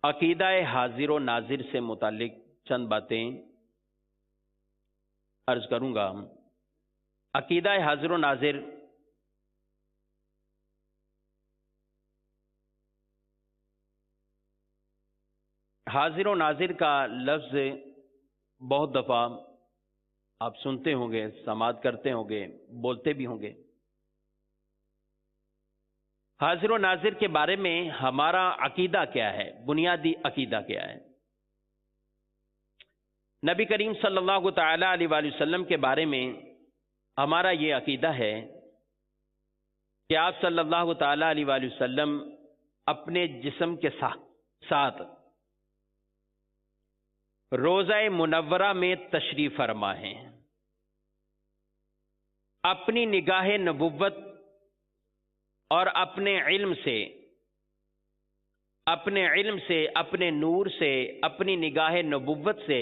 عقیدہ حاضر و ناظر سے متعلق چند باتیں عرض کروں گا. عقیدہ حاضر و ناظر حاضر و ناظر کا لفظ بہت دفعہ آپ سنتے ہوں گے، سماعت کرتے ہوں گے، بولتے بھی ہوں گے. حاضر و ناظر کے بارے میں ہمارا عقیدہ کیا ہے؟ بنیادی عقیدہ کیا ہے؟ نبی کریم صلی اللہ تعالی علیہ وآلہ وسلم کے بارے میں ہمارا یہ عقیدہ ہے کہ آپ صلی اللہ تعالی علیہ وآلہ وسلم اپنے جسم کے ساتھ روضہ منورہ میں تشریف فرما ہیں. اپنی نگاہ نبوت اور اپنے علم سے اپنے نور سے اپنی نگاہ نبوت سے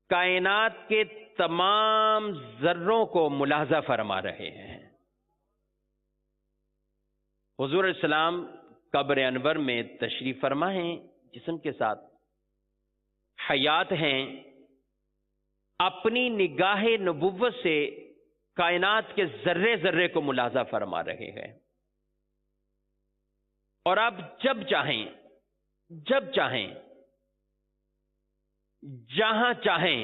کائنات کے تمام ذروں کو ملاحظہ فرما رہے ہیں. حضور علیہ السلام قبر انور میں تشریف فرما ہیں، جسم کے ساتھ حیات ہیں. اپنی نگاہ نبوت سے کائنات کے ذرے ذرے کو ملاحظہ فرما رہے ہیں. اور آپ جب چاہیں جہاں چاہیں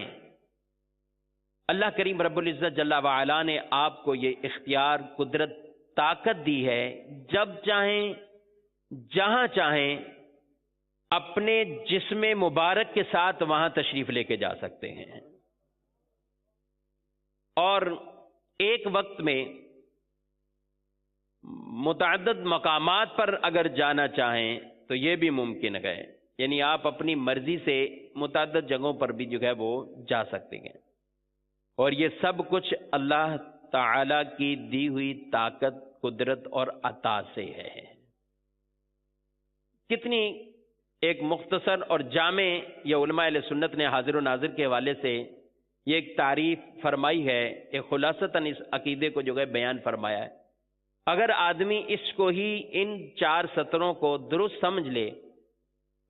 اللہ کریم رب العزت جل وعلا نے آپ کو یہ اختیار، قدرت، طاقت دی ہے. جب چاہیں جہاں چاہیں اپنے جسم مبارک کے ساتھ وہاں تشریف لے کے جا سکتے ہیں. اور ایک وقت میں متعدد مقامات پر اگر جانا چاہیں تو یہ بھی ممکن ہے. یعنی آپ اپنی مرضی سے متعدد جگہوں پر بھی جو ہے وہ جا سکتے ہیں. اور یہ سب کچھ اللہ تعالی کی دی ہوئی طاقت، قدرت اور عطا سے ہے. کتنی ایک مختصر اور جامع یہ علماء اہل سنت نے حاضر و ناظر کے حوالے سے یہ ایک تعریف فرمائی ہے، ایک خلاصتاً اس عقیدے کو جو ہے بیان فرمایا ہے. اگر آدمی اس کو ہی ان 4 سطروں کو درست سمجھ لے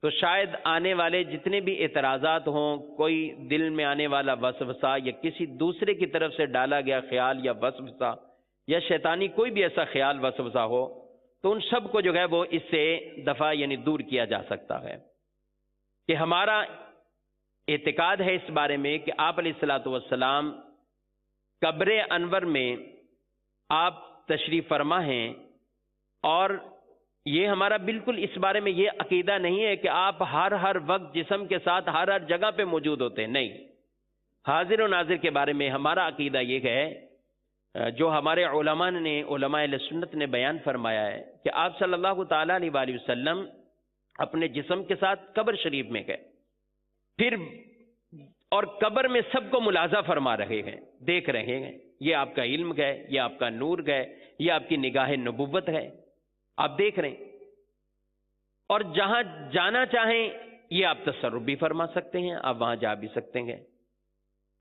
تو شاید آنے والے جتنے بھی اعتراضات ہوں، کوئی دل میں آنے والا وسوسہ یا کسی دوسرے کی طرف سے ڈالا گیا خیال یا وسوسہ یا شیطانی کوئی بھی ایسا خیال وسوسہ ہو، تو ان سب کو جو ہے وہ اس سے دفع یعنی دور کیا جا سکتا ہے. کہ ہمارا اعتقاد ہے اس بارے میں کہ آپ علیہ الصلوۃ والسلام قبر انور میں آپ تشریف فرما ہیں. اور یہ ہمارا بالکل اس بارے میں یہ عقیدہ نہیں ہے کہ آپ ہر وقت جسم کے ساتھ ہر جگہ پہ موجود ہوتے ہیں. نہیں، حاضر و ناظر کے بارے میں ہمارا عقیدہ یہ ہے جو ہمارے علماء اہل سنت نے بیان فرمایا ہے کہ آپ صلی اللہ تعالی علیہ وآلہ وسلم اپنے جسم کے ساتھ قبر شریف میں گئے، پھر اور قبر میں سب کو ملاحظہ فرما رہے ہیں، دیکھ رہے ہیں. یہ آپ کا علم ہے، یہ آپ کا نور ہے، یہ آپ کی نگاہ نبوت ہے، آپ دیکھ رہے ہیں. اور جہاں جانا چاہیں یہ آپ تصرف بھی فرما سکتے ہیں، آپ وہاں جا بھی سکتے ہیں.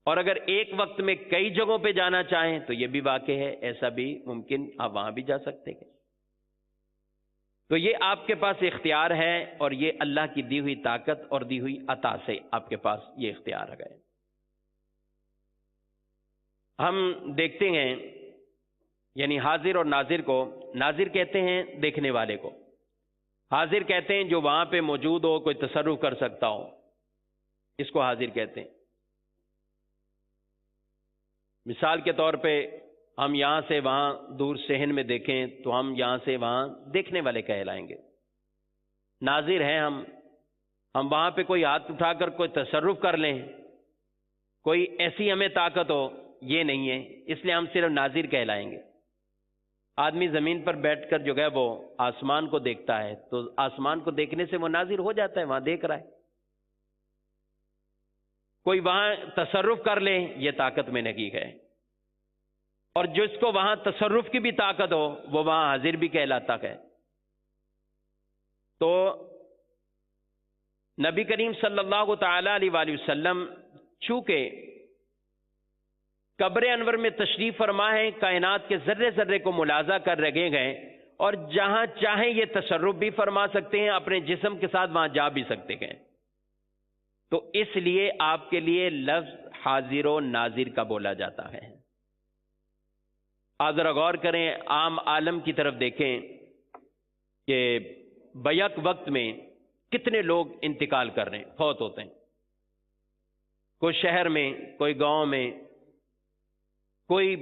اور اگر ایک وقت میں کئی جگہوں پہ جانا چاہیں تو یہ بھی واقع ہے، ایسا بھی ممکن، آپ وہاں بھی جا سکتے ہیں. تو یہ آپ کے پاس اختیار ہے، اور یہ اللہ کی دی ہوئی طاقت اور دی ہوئی عطا سے آپ کے پاس یہ اختیار ہے. ہم دیکھتے ہیں یعنی حاضر اور ناظر کو، ناظر کہتے ہیں دیکھنے والے کو، حاضر کہتے ہیں جو وہاں پہ موجود ہو، کوئی تصرف کر سکتا ہو، اس کو حاضر کہتے ہیں. مثال کے طور پہ ہم یہاں سے وہاں دور صحن میں دیکھیں تو ہم یہاں سے وہاں دیکھنے والے کہلائیں گے، ناظر ہیں ہم وہاں پہ کوئی ہاتھ اٹھا کر کوئی تصرف کر لیں، کوئی ایسی ہمیں طاقت ہو، یہ نہیں ہے، اس لیے ہم صرف ناظر کہلائیں گے۔ آدمی زمین پر بیٹھ کر جو ہے وہ آسمان کو دیکھتا ہے تو آسمان کو دیکھنے سے وہ ناظر ہو جاتا ہے، وہاں دیکھ رہا ہے۔ کوئی وہاں تصرف کر لے، یہ طاقت میں نہیں ہے، اور جس کو وہاں تصرف کی بھی طاقت ہو وہ وہاں حاضر بھی کہلاتا ہے۔ تو نبی کریم صلی اللہ تعالی علیہ وآلہ وسلم چونکہ قبر انور میں تشریف فرما ہے، کائنات کے ذرے ذرے کو ملاحظہ کر رہے گئے اور جہاں چاہیں یہ تصرف بھی فرما سکتے ہیں، اپنے جسم کے ساتھ وہاں جا بھی سکتے ہیں، تو اس لیے آپ کے لیے لفظ حاضر و ناظر کا بولا جاتا ہے۔ آپ ذرا غور کریں، عام عالم کی طرف دیکھیں کہ بیک وقت میں کتنے لوگ انتقال کر رہے ہیں، فوت ہوتے ہیں، کوئی شہر میں، کوئی گاؤں میں، کوئی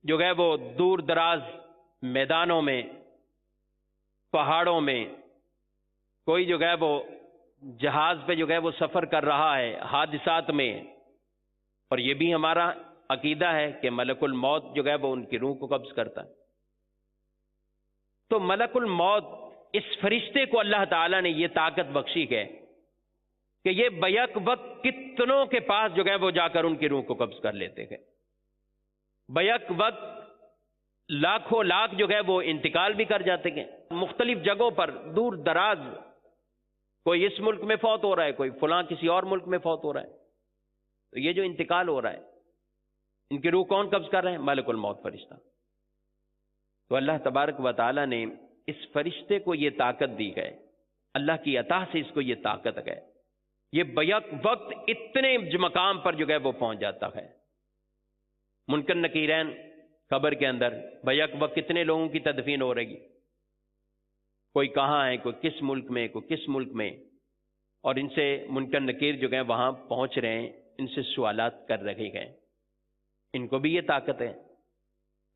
جو ہے وہ دور دراز میدانوں میں، پہاڑوں میں، کوئی جو ہے وہ جہاز پہ جو ہے وہ سفر کر رہا ہے، حادثات میں۔ اور یہ بھی ہمارا عقیدہ ہے کہ ملک الموت جو ہے وہ ان کی روح کو قبض کرتا ہے۔ تو ملک الموت، اس فرشتے کو اللہ تعالیٰ نے یہ طاقت بخشی ہے کہ یہ بیک وقت کتنوں کے پاس جو ہے وہ جا کر ان کی روح کو قبض کر لیتے ہیں۔ بیک وقت لاکھوں لاکھ جو ہے وہ انتقال بھی کر جاتے ہیں مختلف جگہوں پر، دور دراز، کوئی اس ملک میں فوت ہو رہا ہے، کوئی فلاں کسی اور ملک میں فوت ہو رہا ہے۔ تو یہ جو انتقال ہو رہا ہے، ان کی روح کون قبض کر رہے ہیں؟ ملک الموت، فرشتہ۔ تو اللہ تبارک و تعالی نے اس فرشتے کو یہ طاقت دی ہے، اللہ کی عطا سے اس کو یہ طاقت ہے، یہ بیک وقت اتنے مقام پر جو ہے وہ پہنچ جاتا ہے۔ منکر نکیرین قبر کے اندر بیک وقت کتنے لوگوں کی تدفین ہو رہی، کوئی کہاں ہے، کوئی کس ملک میں، کوئی کس ملک میں، اور ان سے منکر نکیر جو ہیں وہاں پہنچ رہے ہیں، ان سے سوالات کر رہے ہیں، ان کو بھی یہ طاقت ہے۔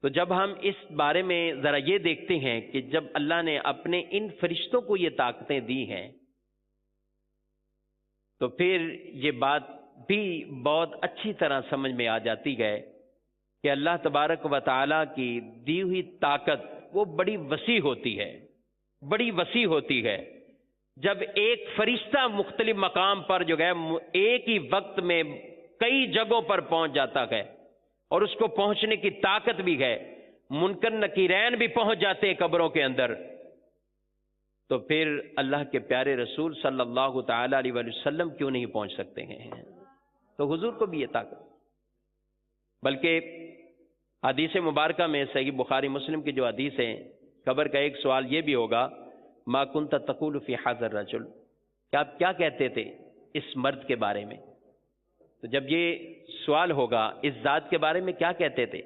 تو جب ہم اس بارے میں ذرا یہ دیکھتے ہیں کہ جب اللہ نے اپنے ان فرشتوں کو یہ طاقتیں دی ہیں، تو پھر یہ بات بھی بہت اچھی طرح سمجھ میں آ جاتی ہے کہ اللہ تبارک و تعالیٰ کی دی ہوئی طاقت وہ بڑی وسیع ہوتی ہے، بڑی وسیع ہوتی ہے۔ جب ایک فرشتہ مختلف مقام پر جو ہے ایک ہی وقت میں کئی جگہوں پر پہنچ جاتا ہے، اور اس کو پہنچنے کی طاقت بھی ہے، منکر نکیرین بھی پہنچ جاتے ہیں قبروں کے اندر، تو پھر اللہ کے پیارے رسول صلی اللہ تعالی علیہ وآلہ وسلم کیوں نہیں پہنچ سکتے ہیں؟ تو حضور کو بھی یہ طاقت۔ بلکہ حدیث مبارکہ میں صحیح بخاری مسلم کی جو حدیث ہے، قبر کا ایک سوال یہ بھی ہوگا، ما کنت تقول فی ھذا الرجل، کہ آپ کیا کہتے تھے اس مرد کے بارے میں؟ تو جب یہ سوال ہوگا اس ذات کے بارے میں کیا کہتے تھے،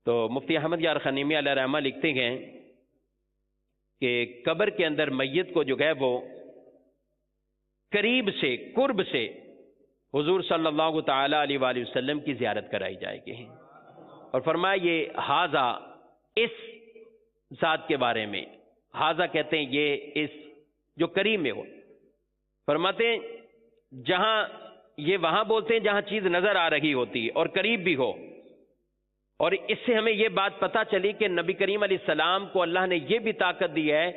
تو مفتی احمد یار خنیمی علیہ رحمہ لکھتے ہیں کہ قبر کے اندر میت کو جو ہے وہ قریب سے، قرب سے حضور صلی اللہ تعالی علیہ وآلہ وسلم کی زیارت کرائی جائے گی، اور فرمایا یہ ھذا، اس ذات کے بارے میں، ھذا کہتے ہیں یہ اس جو قریب میں ہو، فرماتے ہیں جہاں یہ وہاں بولتے ہیں جہاں چیز نظر آ رہی ہوتی ہے اور قریب بھی ہو۔ اور اس سے ہمیں یہ بات پتہ چلی کہ نبی کریم علیہ السلام کو اللہ نے یہ بھی طاقت دی ہے،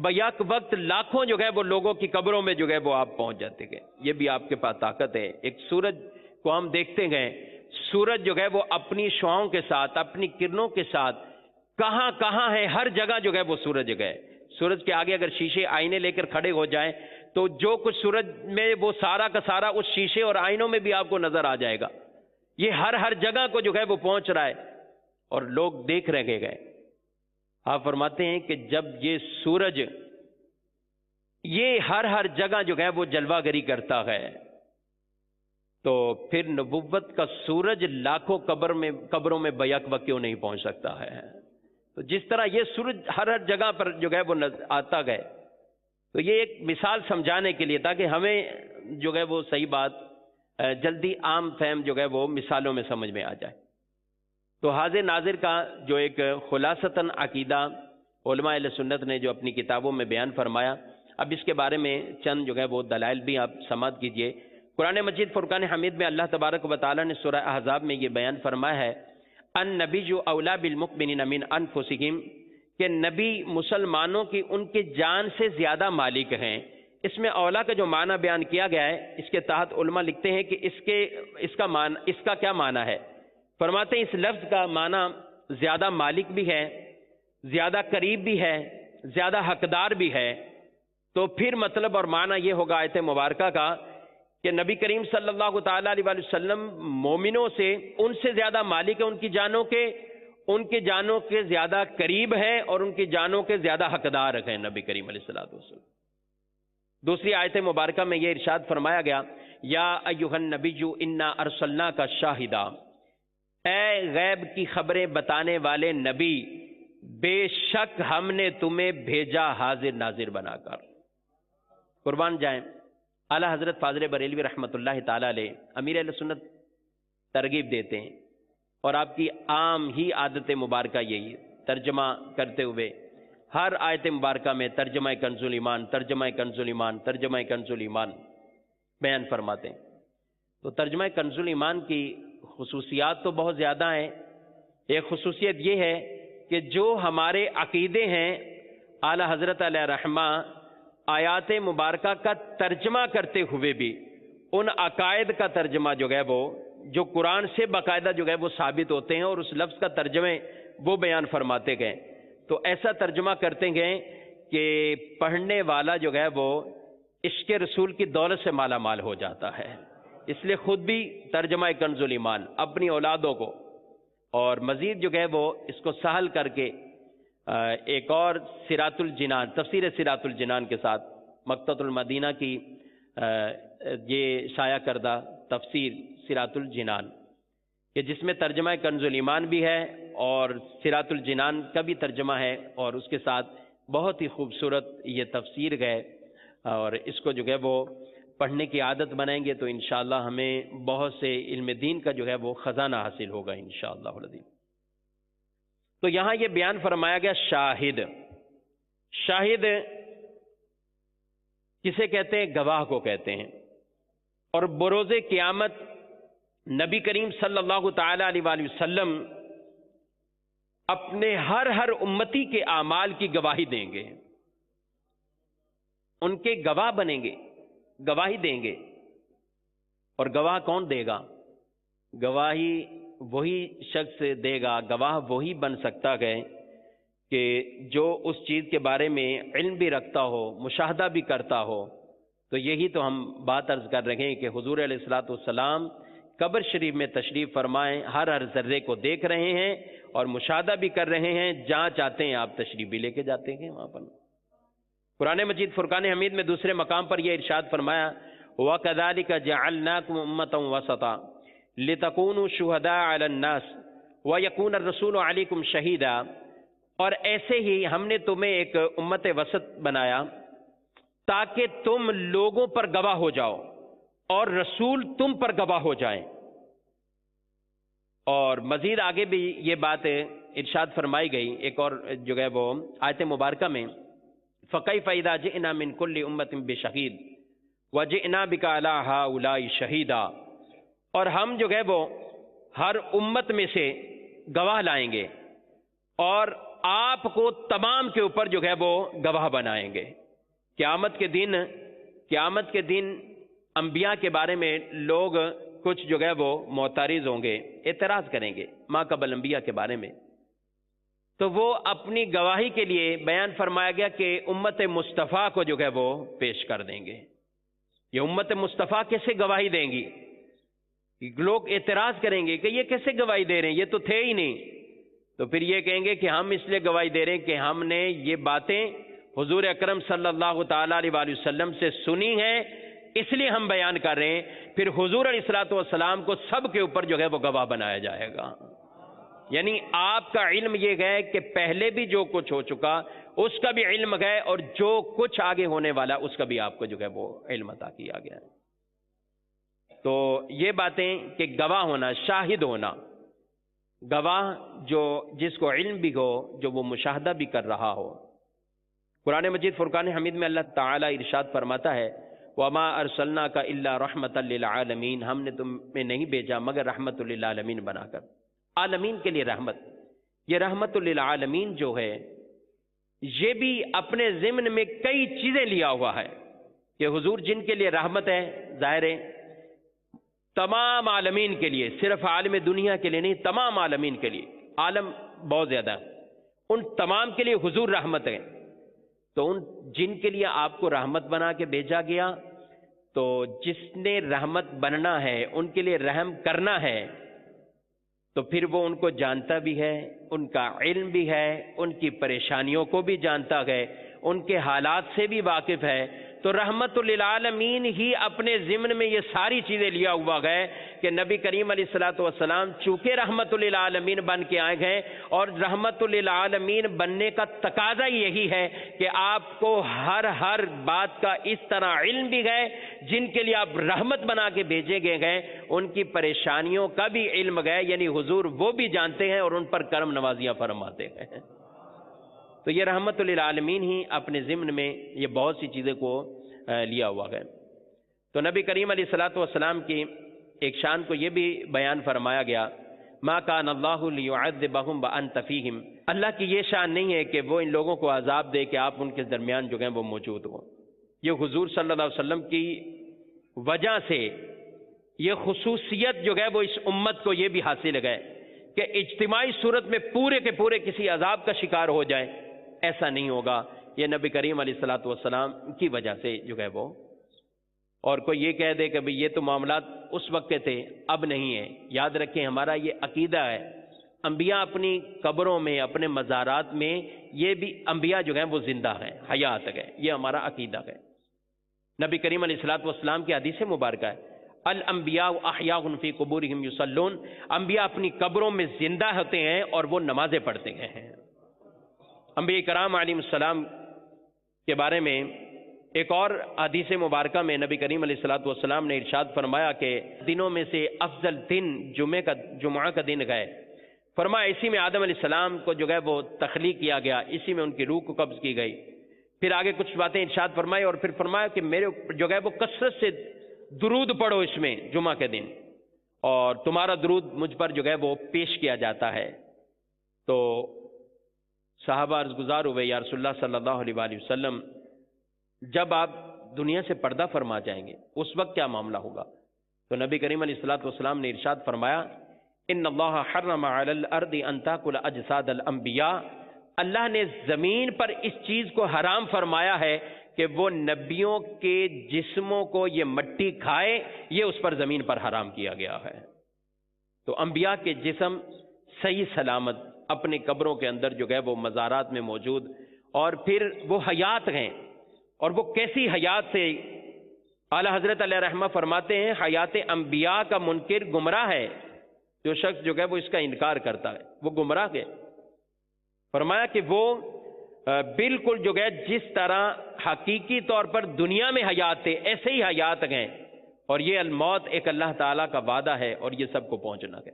بیک وقت لاکھوں جو ہے وہ لوگوں کی قبروں میں جو ہے وہ آپ پہنچ جاتے ہیں، یہ بھی آپ کے پاس طاقت ہے۔ ایک سورج کو ہم دیکھتے ہیں، سورج جو ہے وہ اپنی شعاؤں کے ساتھ، اپنی کرنوں کے ساتھ کہاں کہاں ہے، ہر جگہ جو ہے وہ سورج ہے۔ سورج کے آگے اگر شیشے آئینے لے کر کھڑے ہو جائیں تو جو کچھ سورج میں وہ سارا کا سارا اس شیشے اور آئینوں میں بھی آپ کو نظر آ جائے گا۔ یہ ہر جگہ کو جو ہے وہ پہنچ رہا ہے اور لوگ دیکھ رہے گئے۔ آپ فرماتے ہیں کہ جب یہ سورج یہ ہر جگہ جو ہے وہ جلوہ گری کرتا ہے، تو پھر نبوت کا سورج لاکھوں قبروں میں بیک وقت کیوں نہیں پہنچ سکتا ہے؟ تو جس طرح یہ سورج ہر جگہ پر جو ہے وہ آتا گئے، تو یہ ایک مثال سمجھانے کے لیے تاکہ ہمیں جو ہے وہ صحیح بات جلدی عام فہم جو ہے وہ مثالوں میں سمجھ میں آ جائے۔ تو حاضر ناظر کا جو ایک خلاصتاً عقیدہ علماء اہل سنت نے جو اپنی کتابوں میں بیان فرمایا، اب اس کے بارے میں چند جو ہے وہ دلائل بھی آپ سماعت کیجئے۔ قرآن مجید فرقان حمید میں اللہ تبارک و تعالیٰ نے سورہ احزاب میں یہ بیان فرمایا ہے، النبی اولیٰ بالمؤمنین من انفسہم، کہ نبی مسلمانوں کی ان کے جان سے زیادہ مالک ہیں۔ اس میں اولا کا جو معنی بیان کیا گیا ہے، اس کے تحت علماء لکھتے ہیں کہ اس کا کیا معنی ہے؟ فرماتے ہیں اس لفظ کا معنی زیادہ مالک بھی ہے، زیادہ قریب بھی ہے، زیادہ حقدار بھی ہے۔ تو پھر مطلب اور معنی یہ ہوگا آیت مبارکہ کا کہ نبی کریم صلی اللہ تعالیٰ علیہ وسلم مومنوں سے ان سے زیادہ مالک ہے، ان کی جانوں کے زیادہ قریب ہے اور ان کی جانوں کے زیادہ حقدار ہیں نبی کریم علیہ السلام۔ دوسری آیت مبارکہ میں یہ ارشاد فرمایا گیا، یا ایھا النبی انا ارسلناک شاہدا، اے غیب کی خبریں بتانے والے نبی، بے شک ہم نے تمہیں بھیجا حاضر ناظر بنا کر۔ قربان جائیں، اعلیٰ حضرت فاضل بریلوی رحمۃ اللہ تعالیٰ علیہ امیر اہل سنت ترغیب دیتے ہیں، اور آپ کی عام ہی عادت مبارکہ یہی ہے، ترجمہ کرتے ہوئے ہر آیت مبارکہ میں ترجمہ کنز الایمان، ترجمہ کنز الایمان، ترجمہ کنز الایمان بیان فرماتے ہیں۔ تو ترجمہ کنز الایمان کی خصوصیات تو بہت زیادہ ہیں۔ ایک خصوصیت یہ ہے کہ جو ہمارے عقیدے ہیں، اعلیٰ حضرت علیہ رحمہ آیات مبارکہ کا ترجمہ کرتے ہوئے بھی ان عقائد کا ترجمہ جو ہے وہ جو قرآن سے باقاعدہ جو ہے وہ ثابت ہوتے ہیں، اور اس لفظ کا ترجمے وہ بیان فرماتے گئے۔ تو ایسا ترجمہ کرتے گئے کہ پڑھنے والا جو ہے وہ عشق رسول کی دولت سے مالا مال ہو جاتا ہے۔ اس لیے خود بھی ترجمہ کنز الایمان اپنی اولادوں کو، اور مزید جو ہے وہ اس کو سہل کر کے ایک اور صراط الجنان، تفسیر صراط الجنان کے ساتھ مکتبۃ المدینہ کی یہ شائع کردہ تفسیر صراط الجنان، کہ جس میں ترجمہ کنز الایمان بھی ہے اور صراط الجنان کا بھی ترجمہ ہے، اور اس کے ساتھ بہت ہی خوبصورت یہ تفسیر ہے، اور اس کو جو ہے وہ پڑھنے کی عادت بنائیں گے تو انشاءاللہ ہمیں بہت سے علم دین کا جو ہے وہ خزانہ حاصل ہوگا انشاءاللہ العظیم۔ تو یہاں یہ بیان فرمایا گیا شاہد، شاہد کسے کہتے ہیں؟ گواہ کو کہتے ہیں۔ اور بروز قیامت نبی کریم صلی اللہ تعالی علیہ وآلہ وسلم اپنے ہر امتی کے اعمال کی گواہی دیں گے، ان کے گواہ بنیں گے، گواہی دیں گے۔ اور گواہ کون دے گا؟ گواہی وہی شخص دے گا، گواہ وہی بن سکتا ہے کہ جو اس چیز کے بارے میں علم بھی رکھتا ہو، مشاہدہ بھی کرتا ہو۔ تو یہی تو ہم بات عرض کر رہے ہیں کہ حضور علیہ الصلوۃ والسلام قبر شریف میں تشریف فرمائیں، ہر ذرے کو دیکھ رہے ہیں اور مشاہدہ بھی کر رہے ہیں، جہاں چاہتے ہیں آپ تشریف بھی لے کے جاتے ہیں وہاں پر۔ قرآن مجید فرقان حمید میں دوسرے مقام پر یہ ارشاد فرمایا، وَكَذَلِكَ جَعَلْنَاكُمْ أُمَّةً وَسَطًا لِتَكُونُوا شُهَدَاءَ عَلَى النَّاسِ وَيَكُونَ الرَّسُولُ عَلَيْكُمْ شَهِيدًا، اور ایسے ہی ہم نے تمہیں ایک امت وسط بنایا تاکہ تم لوگوں پر گواہ ہو جاؤ اور رسول تم پر گواہ ہو جائیں۔ اور مزید آگے بھی یہ بات ارشاد فرمائی گئی ایک اور جو ہے وہ آیت مبارکہ میں، فَكَيْفَ إِذَا جِئْنَا مِن كُلِّ أُمَّةٍ بِشَهِيدٍ وَجِئْنَا بِكَ عَلَىٰ هَٰؤُلَاءِ شَهِيدًا، اور ہم جو ہے وہ ہر امت میں سے گواہ لائیں گے اور آپ کو تمام کے اوپر جو ہے وہ گواہ بنائیں گے۔ قیامت کے دن انبیاء کے بارے میں لوگ کچھ جو ہے وہ معترض ہوں گے، اعتراض کریں گے ما قبل انبیاء کے بارے میں، تو وہ اپنی گواہی کے لیے بیان فرمایا گیا کہ امت مصطفیٰ کو جو ہے وہ پیش کر دیں گے۔ یہ امت مصطفیٰ کیسے گواہی دیں گی؟ لوگ اعتراض کریں گے کہ یہ کیسے گواہی دے رہے ہیں، یہ تو تھے ہی نہیں۔ تو پھر یہ کہیں گے کہ ہم اس لیے گواہی دے رہے ہیں کہ ہم نے یہ باتیں حضور اکرم صلی اللہ تعالیٰ علیہ وآلہ وسلم سے سنی ہیں، اس لیے ہم بیان کر رہے ہیں۔ پھر حضور علیہ الصلوۃ والسلام کو سب کے اوپر جو ہے وہ گواہ بنایا جائے گا۔ یعنی آپ کا علم یہ ہے کہ پہلے بھی جو کچھ ہو چکا اس کا بھی علم ہے، اور جو کچھ آگے ہونے والا اس کا بھی آپ کو جو ہے وہ علم عطا کیا گیا ہے۔ تو یہ باتیں کہ گواہ ہونا، شاہد ہونا، گواہ جو جس کو علم بھی ہو، جو وہ مشاہدہ بھی کر رہا ہو۔ قرآن مجید فرقان حمید میں اللہ تعالیٰ ارشاد فرماتا ہے وَمَا أَرْسَلْنَاكَ إِلَّا رَحْمَةً لِّلْعَالَمِينَ، ہم نے تمہیں نہیں بھیجا مگر رحمت للعالمین بنا کر، عالمین کے لیے رحمت۔ یہ رحمت للعالمین جو ہے یہ بھی اپنے ضمن میں کئی چیزیں لیا ہوا ہے کہ حضور جن کے لیے رحمت ہے، ظاہر ہے تمام عالمین کے لیے، صرف عالم دنیا کے لیے نہیں، تمام عالمین کے لیے، عالم بہت زیادہ ہے، ان تمام کے لیے حضور رحمت ہے۔ تو ان جن کے لیے آپ کو رحمت بنا کے بھیجا گیا، تو جس نے رحمت بننا ہے، ان کے لیے رحم کرنا ہے، تو پھر وہ ان کو جانتا بھی ہے، ان کا علم بھی ہے، ان کی پریشانیوں کو بھی جانتا ہے، ان کے حالات سے بھی واقف ہے۔ تو رحمت للعالمین ہی اپنے ضمن میں یہ ساری چیزیں لیا ہوا ہے کہ نبی کریم علیہ الصلوۃ والسلام چونکہ رحمت للعالمین بن کے آئے ہیں، اور رحمت للعالمین بننے کا تقاضا یہی ہے کہ آپ کو ہر بات کا اس طرح علم بھی ہے، جن کے لیے آپ رحمت بنا کے بھیجے گئے ہیں ان کی پریشانیوں کا بھی علم ہے، یعنی حضور وہ بھی جانتے ہیں اور ان پر کرم نوازیاں فرماتے ہیں۔ تو یہ رحمت للعالمین ہی اپنے ضمن میں یہ بہت سی چیزیں کو لیا ہوا ہے۔ تو نبی کریم علیہ الصلوۃ والسلام کی ایک شان کو یہ بھی بیان فرمایا گیا ما کان اللہ لیعذبہم وانت فیہم، اللہ کی یہ شان نہیں ہے کہ وہ ان لوگوں کو عذاب دے کہ آپ ان کے درمیان جو ہیں وہ موجود ہوں۔ یہ حضور صلی اللہ علیہ وسلم کی وجہ سے یہ خصوصیت جو ہے وہ اس امت کو یہ بھی حاصل ہے کہ اجتماعی صورت میں پورے کے پورے کسی عذاب کا شکار ہو جائے، ایسا نہیں ہوگا، یہ نبی کریم علیہ الصلوۃ والسلام کی وجہ سے جو ہے وہ۔ اور کوئی یہ کہہ دے کہ بھئی یہ تو معاملات اس وقت کے تھے، اب نہیں ہے، یاد رکھیں ہمارا یہ عقیدہ ہے، انبیاء اپنی قبروں میں، اپنے مزارات میں، یہ بھی انبیاء جو ہیں وہ زندہ ہیں، حیات ہیں، یہ ہمارا عقیدہ ہے۔ نبی کریم علیہ الصلوۃ والسلام کی حدیث مبارکہ ہے الانبیاء احیاء فی قبورہم یصلون، انبیاء اپنی قبروں میں زندہ ہوتے ہیں اور وہ نمازیں پڑھتے ہیں۔ انبیاء کرام علیہ السلام کے بارے میں ایک اور حدیث مبارکہ میں نبی کریم علیہ الصلوۃ والسلام نے ارشاد فرمایا کہ دنوں میں سے افضل دن جمعہ کا دن ہے، فرمایا اسی میں آدم علیہ السلام کو جو ہے وہ تخلیق کیا گیا، اسی میں ان کی روح کو قبض کی گئی۔ پھر آگے کچھ باتیں ارشاد فرمائی اور پھر فرمایا کہ میرے جو ہے وہ کثرت سے درود پڑھو اس میں جمعہ کے دن، اور تمہارا درود مجھ پر جو ہے وہ پیش کیا جاتا ہے۔ تو صحابہ عرض گزار ہوئے یا رسول اللہ صلی اللہ علیہ وآلہ وسلم جب آپ دنیا سے پردہ فرما جائیں گے اس وقت کیا معاملہ ہوگا؟ تو نبی کریم علیہ الصلوۃ والسلام نے ارشاد فرمایا ان اللہ حرم علی الارض ان تاکل اجساد الانبیاء، اللہ نے زمین پر اس چیز کو حرام فرمایا ہے کہ وہ نبیوں کے جسموں کو یہ مٹی کھائے، یہ اس پر زمین پر حرام کیا گیا ہے۔ تو انبیاء کے جسم صحیح سلامت اپنی قبروں کے اندر جو ہے وہ مزارات میں موجود، اور پھر وہ حیات ہیں، اور وہ کیسی حیات سے اعلی حضرت علیہ رحمہ فرماتے ہیں حیات انبیاء کا منکر گمراہ ہے، جو شخص جو ہے وہ اس کا انکار کرتا ہے وہ گمراہ ہے۔ فرمایا کہ وہ بالکل جو ہے جس طرح حقیقی طور پر دنیا میں حیات تھے ایسے ہی حیات ہیں، اور یہ الموت ایک اللہ تعالیٰ کا وعدہ ہے اور یہ سب کو پہنچنا ہے،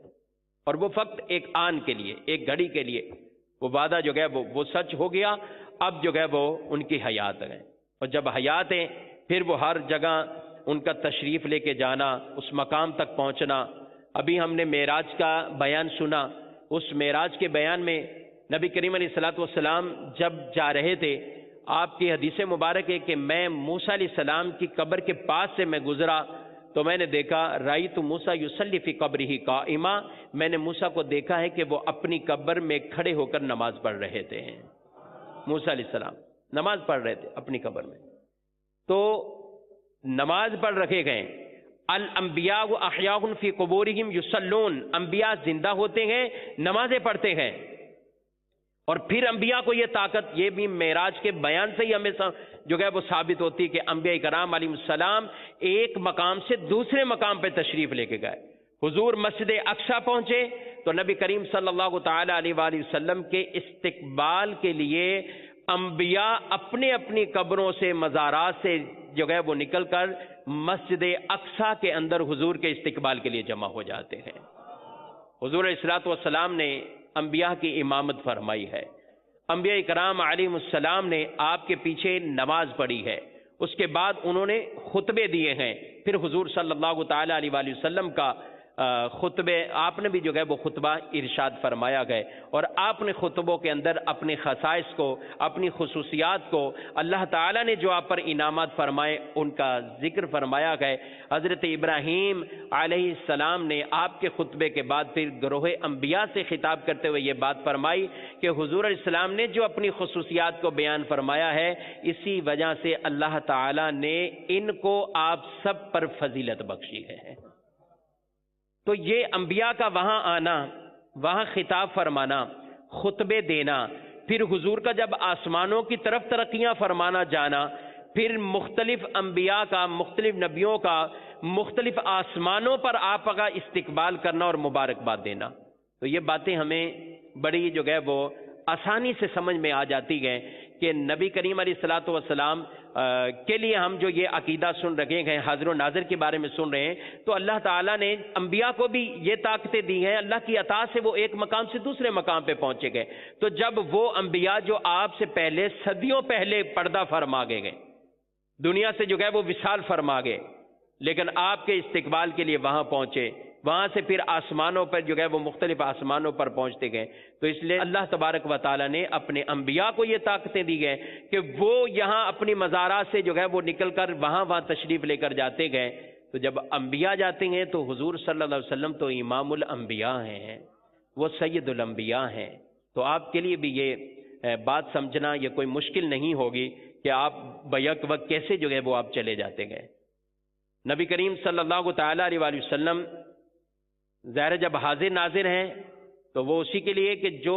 اور وہ فقط ایک آن کے لیے، ایک گھڑی کے لیے وہ وعدہ جو ہے وہ سچ ہو گیا، اب جو ہے وہ ان کی حیات ہے، اور جب حیات ہیں پھر وہ ہر جگہ ان کا تشریف لے کے جانا، اس مقام تک پہنچنا۔ ابھی ہم نے معراج کا بیان سنا، اس معراج کے بیان میں نبی کریم علیہ الصلوۃ والسلام جب جا رہے تھے، آپ کی حدیث مبارک ہے کہ میں موسیٰ علیہ السلام کی قبر کے پاس سے میں گزرا تو میں نے دیکھا رأیت موسیٰ یصلی فی قبرہ قائما، میں نے موسیٰ کو دیکھا ہے کہ وہ اپنی قبر میں کھڑے ہو کر نماز پڑھ رہے تھے۔ موسیٰ علیہ السلام نماز پڑھ رہے تھے اپنی قبر میں، تو نماز پڑھ رکھے گئے۔ الانبیاء احیاء فی قبورہم یصلون، انبیاء زندہ ہوتے ہیں، نمازیں پڑھتے ہیں، اور پھر انبیاء کو یہ طاقت، یہ بھی معراج کے بیان سے ہی ہمیں جو ہے وہ ثابت ہوتی کہ انبیاء کرام علیہ السلام ایک مقام سے دوسرے مقام پہ تشریف لے کے گئے۔ حضور مسجد اقصی پہنچے تو نبی کریم صلی اللہ تعالی علیہ وآلہ وسلم کے استقبال کے لیے انبیاء اپنے اپنی قبروں سے مزارات سے جو ہے وہ نکل کر مسجد اقصی کے اندر حضور کے استقبال کے لیے جمع ہو جاتے ہیں۔ حضور علیہ الصلوۃ والسلام نے انبیاء کی امامت فرمائی ہے، انبیاء کرام علیہم السلام نے آپ کے پیچھے نماز پڑھی ہے، اس کے بعد انہوں نے خطبے دیے ہیں، پھر حضور صلی اللہ تعالیٰ علیہ وآلہ وسلم کا خطبے آپ نے بھی جو ہے وہ خطبہ ارشاد فرمایا گئے، اور آپ نے خطبوں کے اندر اپنے خصائص کو، اپنی خصوصیات کو، اللہ تعالیٰ نے جو آپ پر انعامات فرمائے ان کا ذکر فرمایا گئے۔ حضرت ابراہیم علیہ السلام نے آپ کے خطبے کے بعد پھر گروہ انبیاء سے خطاب کرتے ہوئے یہ بات فرمائی کہ حضور علیہ السلام نے جو اپنی خصوصیات کو بیان فرمایا ہے، اسی وجہ سے اللہ تعالیٰ نے ان کو آپ سب پر فضیلت بخشی ہے۔ تو یہ انبیاء کا وہاں آنا، وہاں خطاب فرمانا، خطبے دینا، پھر حضور کا جب آسمانوں کی طرف ترقیاں فرمانا جانا، پھر مختلف انبیاء کا، مختلف نبیوں کا مختلف آسمانوں پر آپ کا استقبال کرنا اور مبارکباد دینا، تو یہ باتیں ہمیں بڑی جو ہے وہ آسانی سے سمجھ میں آ جاتی ہیں کہ نبی کریم علیہ الصلوۃ والسلام کے لیے ہم جو یہ عقیدہ سن رکھے ہیں، حاضر و ناظر کے بارے میں سن رہے ہیں، تو اللہ تعالیٰ نے انبیاء کو بھی یہ طاقتیں دی ہیں، اللہ کی عطا سے وہ ایک مقام سے دوسرے مقام پہ پہنچے گئے۔ تو جب وہ انبیاء جو آپ سے پہلے صدیوں پہلے پردہ فرما گئے، دنیا سے جو ہے وہ وصال فرما گئے، لیکن آپ کے استقبال کے لیے وہاں پہنچے، وہاں سے پھر آسمانوں پر جو ہے وہ مختلف آسمانوں پر پہنچتے گئے، تو اس لیے اللہ تبارک و تعالیٰ نے اپنے انبیاء کو یہ طاقتیں دی گئے کہ وہ یہاں اپنی مزارات سے جو ہے وہ نکل کر وہاں تشریف لے کر جاتے گئے۔ تو جب انبیاء جاتے ہیں تو حضور صلی اللہ علیہ وسلم تو امام الانبیاء ہیں، وہ سید الانبیاء ہیں، تو آپ کے لیے بھی یہ بات سمجھنا یہ کوئی مشکل نہیں ہوگی کہ آپ بیک وقت کیسے جو ہے وہ آپ چلے جاتے گئے۔ نبی کریم صلی اللہ تعالیٰ علیہ وآلہ وسلم ظاہر جب حاضر ناظر ہیں تو وہ اسی کے لیے کہ جو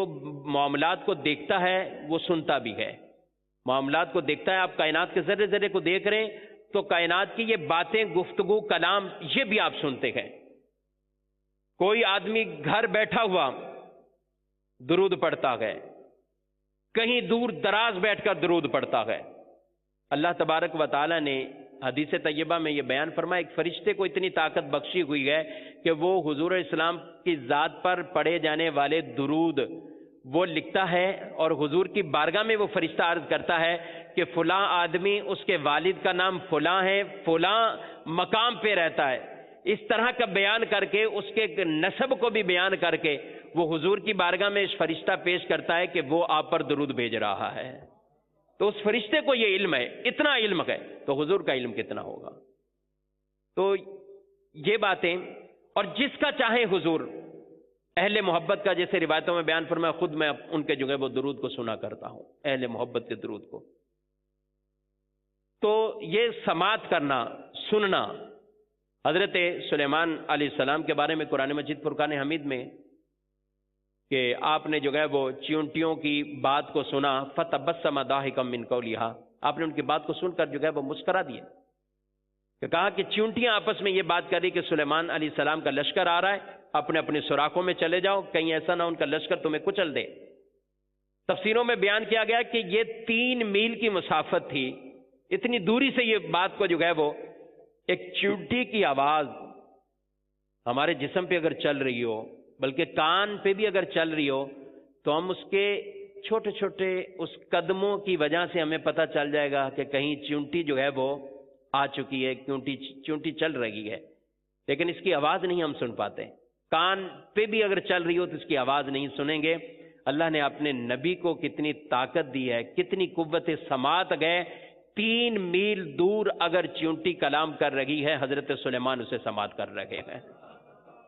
معاملات کو دیکھتا ہے وہ سنتا بھی ہے، معاملات کو دیکھتا ہے، آپ کائنات کے ذرے ذرے کو دیکھ رہے ہیں تو کائنات کی یہ باتیں، گفتگو، کلام، یہ بھی آپ سنتے ہیں۔ کوئی آدمی گھر بیٹھا ہوا درود پڑھتا ہے، کہیں دور دراز بیٹھ کر درود پڑھتا ہے۔ اللہ تبارک و تعالیٰ نے حدیث طیبہ میں یہ بیان فرمایا، ایک فرشتے کو اتنی طاقت بخشی ہوئی ہے کہ وہ حضور علیہ السلام کی ذات پر پڑھے جانے والے درود وہ لکھتا ہے، اور حضور کی بارگاہ میں وہ فرشتہ عرض کرتا ہے کہ فلاں آدمی، اس کے والد کا نام فلاں ہے، فلاں مقام پہ رہتا ہے، اس طرح کا بیان کر کے، اس کے نسب کو بھی بیان کر کے وہ حضور کی بارگاہ میں اس فرشتہ پیش کرتا ہے کہ وہ آپ پر درود بھیج رہا ہے۔ تو اس فرشتے کو یہ علم ہے، اتنا علم ہے، تو حضور کا علم کتنا ہوگا۔ تو یہ باتیں، اور جس کا چاہے حضور، اہل محبت کا جیسے روایتوں میں بیان فرمایا، خود میں ان کے جو ہے وہ درود کو سنا کرتا ہوں، اہل محبت کے درود کو۔ تو یہ سماعت کرنا، سننا، حضرت سلیمان علیہ السلام کے بارے میں قرآن مجید فرقان حمید میں کہ آپ نے جو ہے وہ چیونٹیوں کی بات کو سنا، فتبسم ضاحکا من قولها، آپ نے ان کی بات کو سن کر جو ہے وہ مسکرا دیا، کہ کہا کہ چیونٹیاں آپس میں یہ بات کر رہی کہ سلیمان علیہ السلام کا لشکر آ رہا ہے، اپنے اپنے سوراخوں میں چلے جاؤ، کہیں ایسا نہ ان کا لشکر تمہیں کچل دے۔ تفسیروں میں بیان کیا گیا کہ یہ 3 میل کی مسافت تھی، اتنی دوری سے یہ بات کو جو ہے وہ ایک چیونٹی کی آواز ہمارے جسم پہ اگر چل رہی ہو، بلکہ کان پہ بھی اگر چل رہی ہو، تو ہم اس کے چھوٹے چھوٹے اس قدموں کی وجہ سے ہمیں پتہ چل جائے گا کہ کہیں چیونٹی جو ہے وہ آ چکی ہے، چیونٹی چل رہی ہے، لیکن اس کی آواز نہیں ہم سن پاتے۔ کان پہ بھی اگر چل رہی ہو تو اس کی آواز نہیں سنیں گے۔ اللہ نے اپنے نبی کو کتنی طاقت دی ہے، کتنی قوت سماعت گئے، 3 میل دور اگر چیونٹی کلام کر رہی ہے، حضرت سلیمان اسے سماعت کر رہے ہیں۔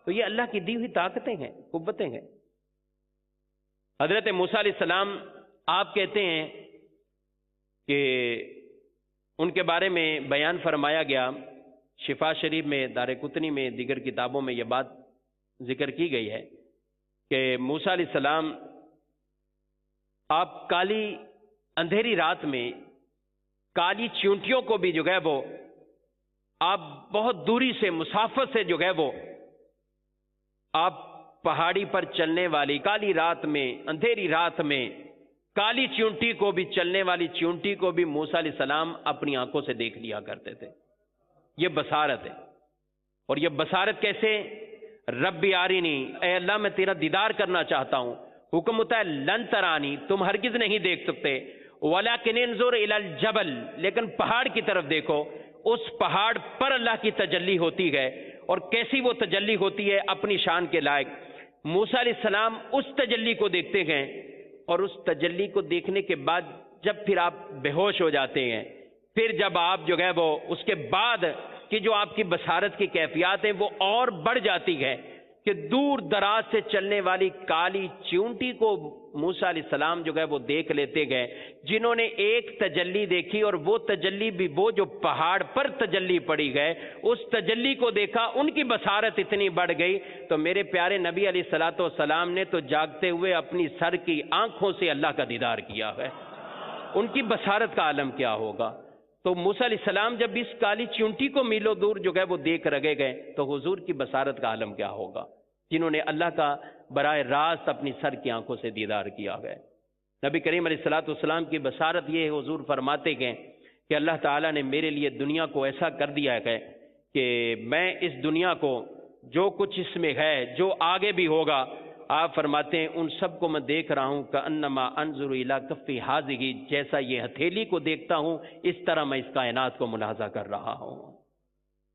تو یہ اللہ کی دی ہوئی طاقتیں ہیں، قوتیں ہیں۔ حضرت موسیٰ علیہ السلام، آپ کہتے ہیں کہ ان کے بارے میں بیان فرمایا گیا، شفا شریف میں، دارقطنی میں، دیگر کتابوں میں یہ بات ذکر کی گئی ہے کہ موسیٰ علیہ السلام آپ کالی اندھیری رات میں کالی چیونٹیوں کو بھی جو ہے وہ آپ بہت دوری سے، مسافت سے جو ہے وہ آپ پہاڑی پر چلنے والی کالی رات میں، اندھیری رات میں کالی چیونٹی کو بھی، چلنے والی چیونٹی کو بھی موسیٰ علیہ السلام اپنی آنکھوں سے دیکھ لیا کرتے تھے۔ یہ بصارت ہے۔ اور یہ بصارت کیسے؟ ربی آرینی، اے اللہ میں تیرا دیدار کرنا چاہتا ہوں۔ حکم ہوتا ہے لن ترانی، تم ہرگز نہیں دیکھ سکتے، ولیکن انظر الی الجبل، لیکن پہاڑ کی طرف دیکھو۔ اس پہاڑ پر اللہ کی تجلی ہوتی ہے، اور کیسی وہ تجلی ہوتی ہے اپنی شان کے لائق۔ موسیٰ علیہ السلام اس تجلی کو دیکھتے ہیں، اور اس تجلی کو دیکھنے کے بعد جب پھر آپ بے ہوش ہو جاتے ہیں، پھر جب آپ جو ہے وہ اس کے بعد کہ جو آپ کی بصارت کی کیفیات ہیں وہ اور بڑھ جاتی ہے کہ دور دراز سے چلنے والی کالی چیونٹی کو موسیٰ علیہ السلام جو ہے وہ دیکھ لیتے گئے، جنہوں نے ایک تجلی دیکھی، اور وہ تجلی بھی وہ جو پہاڑ پر تجلی پڑی گئے، اس تجلی کو دیکھا، ان کی بصارت اتنی بڑھ گئی۔ تو میرے پیارے نبی علیہ الصلوۃ والسلام نے تو جاگتے ہوئے اپنی سر کی آنکھوں سے اللہ کا دیدار کیا ہے، ان کی بصارت کا عالم کیا ہوگا۔ تو موسیٰ علیہ السلام جب اس کالی چیونٹی کو میلوں دور جو ہے وہ دیکھ رگے گئے، تو حضور کی بصارت کا عالم کیا ہوگا، جنہوں نے اللہ کا براہ راست اپنی سر کی آنکھوں سے دیدار کیا ہے۔ نبی کریم علیہ الصلوۃ والسلام کی بصارت یہ ہے، حضور فرماتے گئے کہ اللہ تعالیٰ نے میرے لیے دنیا کو ایسا کر دیا ہے کہ میں اس دنیا کو جو کچھ اس میں ہے، جو آگے بھی ہوگا، آپ فرماتے ہیں ان سب کو میں دیکھ رہا ہوں کأنما انظر الی کف ہذہ، جیسا یہ ہتھیلی کو دیکھتا ہوں اس طرح میں اس کائنات کو ملاحظہ کر رہا ہوں۔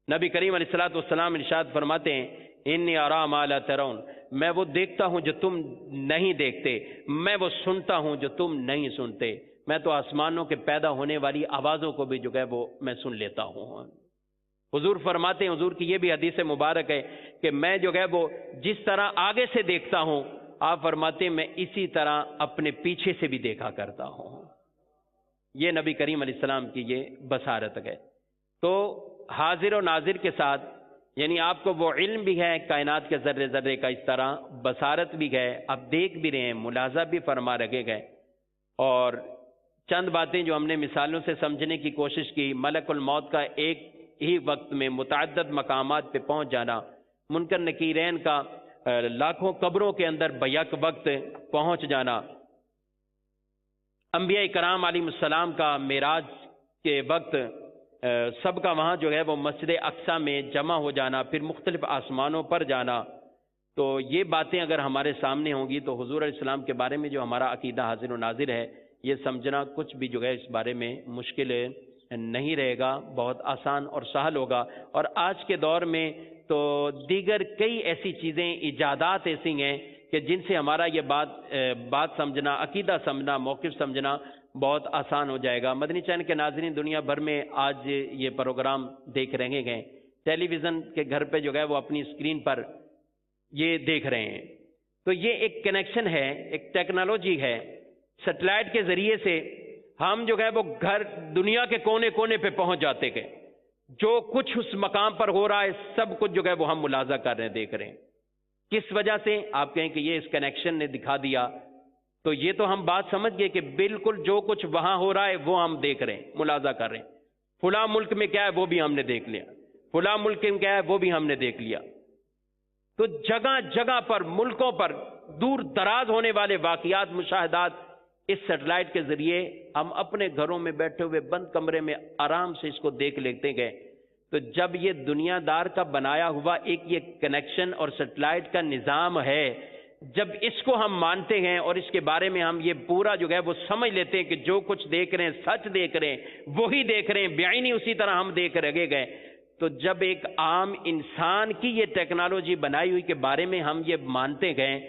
نبی کریم علیہ الصلوۃ والسلام ارشاد فرماتے ہیں انی اری ما لا ترون، میں وہ دیکھتا ہوں جو تم نہیں دیکھتے، میں وہ سنتا ہوں جو تم نہیں سنتے، میں تو آسمانوں کے پیدا ہونے والی آوازوں کو بھی جو ہے وہ میں سن لیتا ہوں۔ حضور فرماتے ہیں، حضور کی یہ بھی حدیث مبارک ہے کہ میں جو ہے وہ جس طرح آگے سے دیکھتا ہوں، آپ فرماتے ہیں میں اسی طرح اپنے پیچھے سے بھی دیکھا کرتا ہوں۔ یہ نبی کریم علیہ السلام کی یہ بصارت ہے۔ تو حاضر و ناظر کے ساتھ یعنی آپ کو وہ علم بھی ہے کائنات کے ذرے ذرے کا، اس طرح بصارت بھی ہے، آپ دیکھ بھی رہے ہیں، ملاحظہ بھی فرما رکھے گئے۔ اور چند باتیں جو ہم نے مثالوں سے سمجھنے کی کوشش کی، ملک الموت کا ایک ہی وقت میں متعدد مقامات پہ پہنچ جانا، منکر نکیرین کا لاکھوں قبروں کے اندر بیک وقت پہنچ جانا، انبیاء کرام علیہ السلام کا معراج کے وقت سب کا وہاں جو ہے وہ مسجد اقصی میں جمع ہو جانا، پھر مختلف آسمانوں پر جانا، تو یہ باتیں اگر ہمارے سامنے ہوں گی تو حضور علیہ السلام کے بارے میں جو ہمارا عقیدہ حاضر و ناظر ہے، یہ سمجھنا کچھ بھی جو ہے اس بارے میں مشکل نہیں رہے گا، بہت آسان اور سہل ہوگا۔ اور آج کے دور میں تو دیگر کئی ایسی چیزیں، ایجادات ایسی ہیں کہ جن سے ہمارا یہ بات سمجھنا، عقیدہ سمجھنا، موقف سمجھنا بہت آسان ہو جائے گا۔ مدنی چینل کے ناظرین دنیا بھر میں آج یہ پروگرام دیکھ رہے ہیں، ٹیلی ویژن کے گھر پہ جو ہے وہ اپنی اسکرین پر یہ دیکھ رہے ہیں، تو یہ ایک کنیکشن ہے، ایک ٹیکنالوجی ہے۔ سیٹلائٹ کے ذریعے سے ہم جو ہے وہ گھر دنیا کے کونے کونے پہ پہنچ جاتے گئے، جو کچھ اس مقام پر ہو رہا ہے سب کچھ جو ہے وہ ہم ملاحظہ کر رہے ہیں، دیکھ رہے ہیں۔ کس وجہ سے؟ آپ کہیں کہ یہ اس کنیکشن نے دکھا دیا، تو یہ تو ہم بات سمجھ گئے کہ بالکل جو کچھ وہاں ہو رہا ہے وہ ہم دیکھ رہے ہیں، ملاحظہ کر رہے ہیں۔ فلاں ملک میں کیا ہے وہ بھی ہم نے دیکھ لیا، فلاں ملک میں کیا ہے وہ بھی ہم نے دیکھ لیا۔ تو جگہ جگہ پر، ملکوں پر دور دراز ہونے والے واقعات، مشاہدات اس سیٹلائٹ کے ذریعے ہم اپنے گھروں میں بیٹھے ہوئے بند کمرے میں آرام سے اس کو دیکھ لیتے گئے۔ تو جب یہ دنیا دار کا بنایا ہوا ایک یہ کنیکشن اور سیٹلائٹ کا نظام ہے، جب اس کو ہم مانتے ہیں اور اس کے بارے میں ہم یہ پورا جو ہے وہ سمجھ لیتے ہیں کہ جو کچھ دیکھ رہے ہیں سچ دیکھ رہے ہیں، وہی دیکھ رہے ہیں، بعینی اسی طرح ہم دیکھ رہے گئے، تو جب ایک عام انسان کی یہ ٹیکنالوجی بنائی ہوئی کے بارے میں ہم یہ مانتے گئے،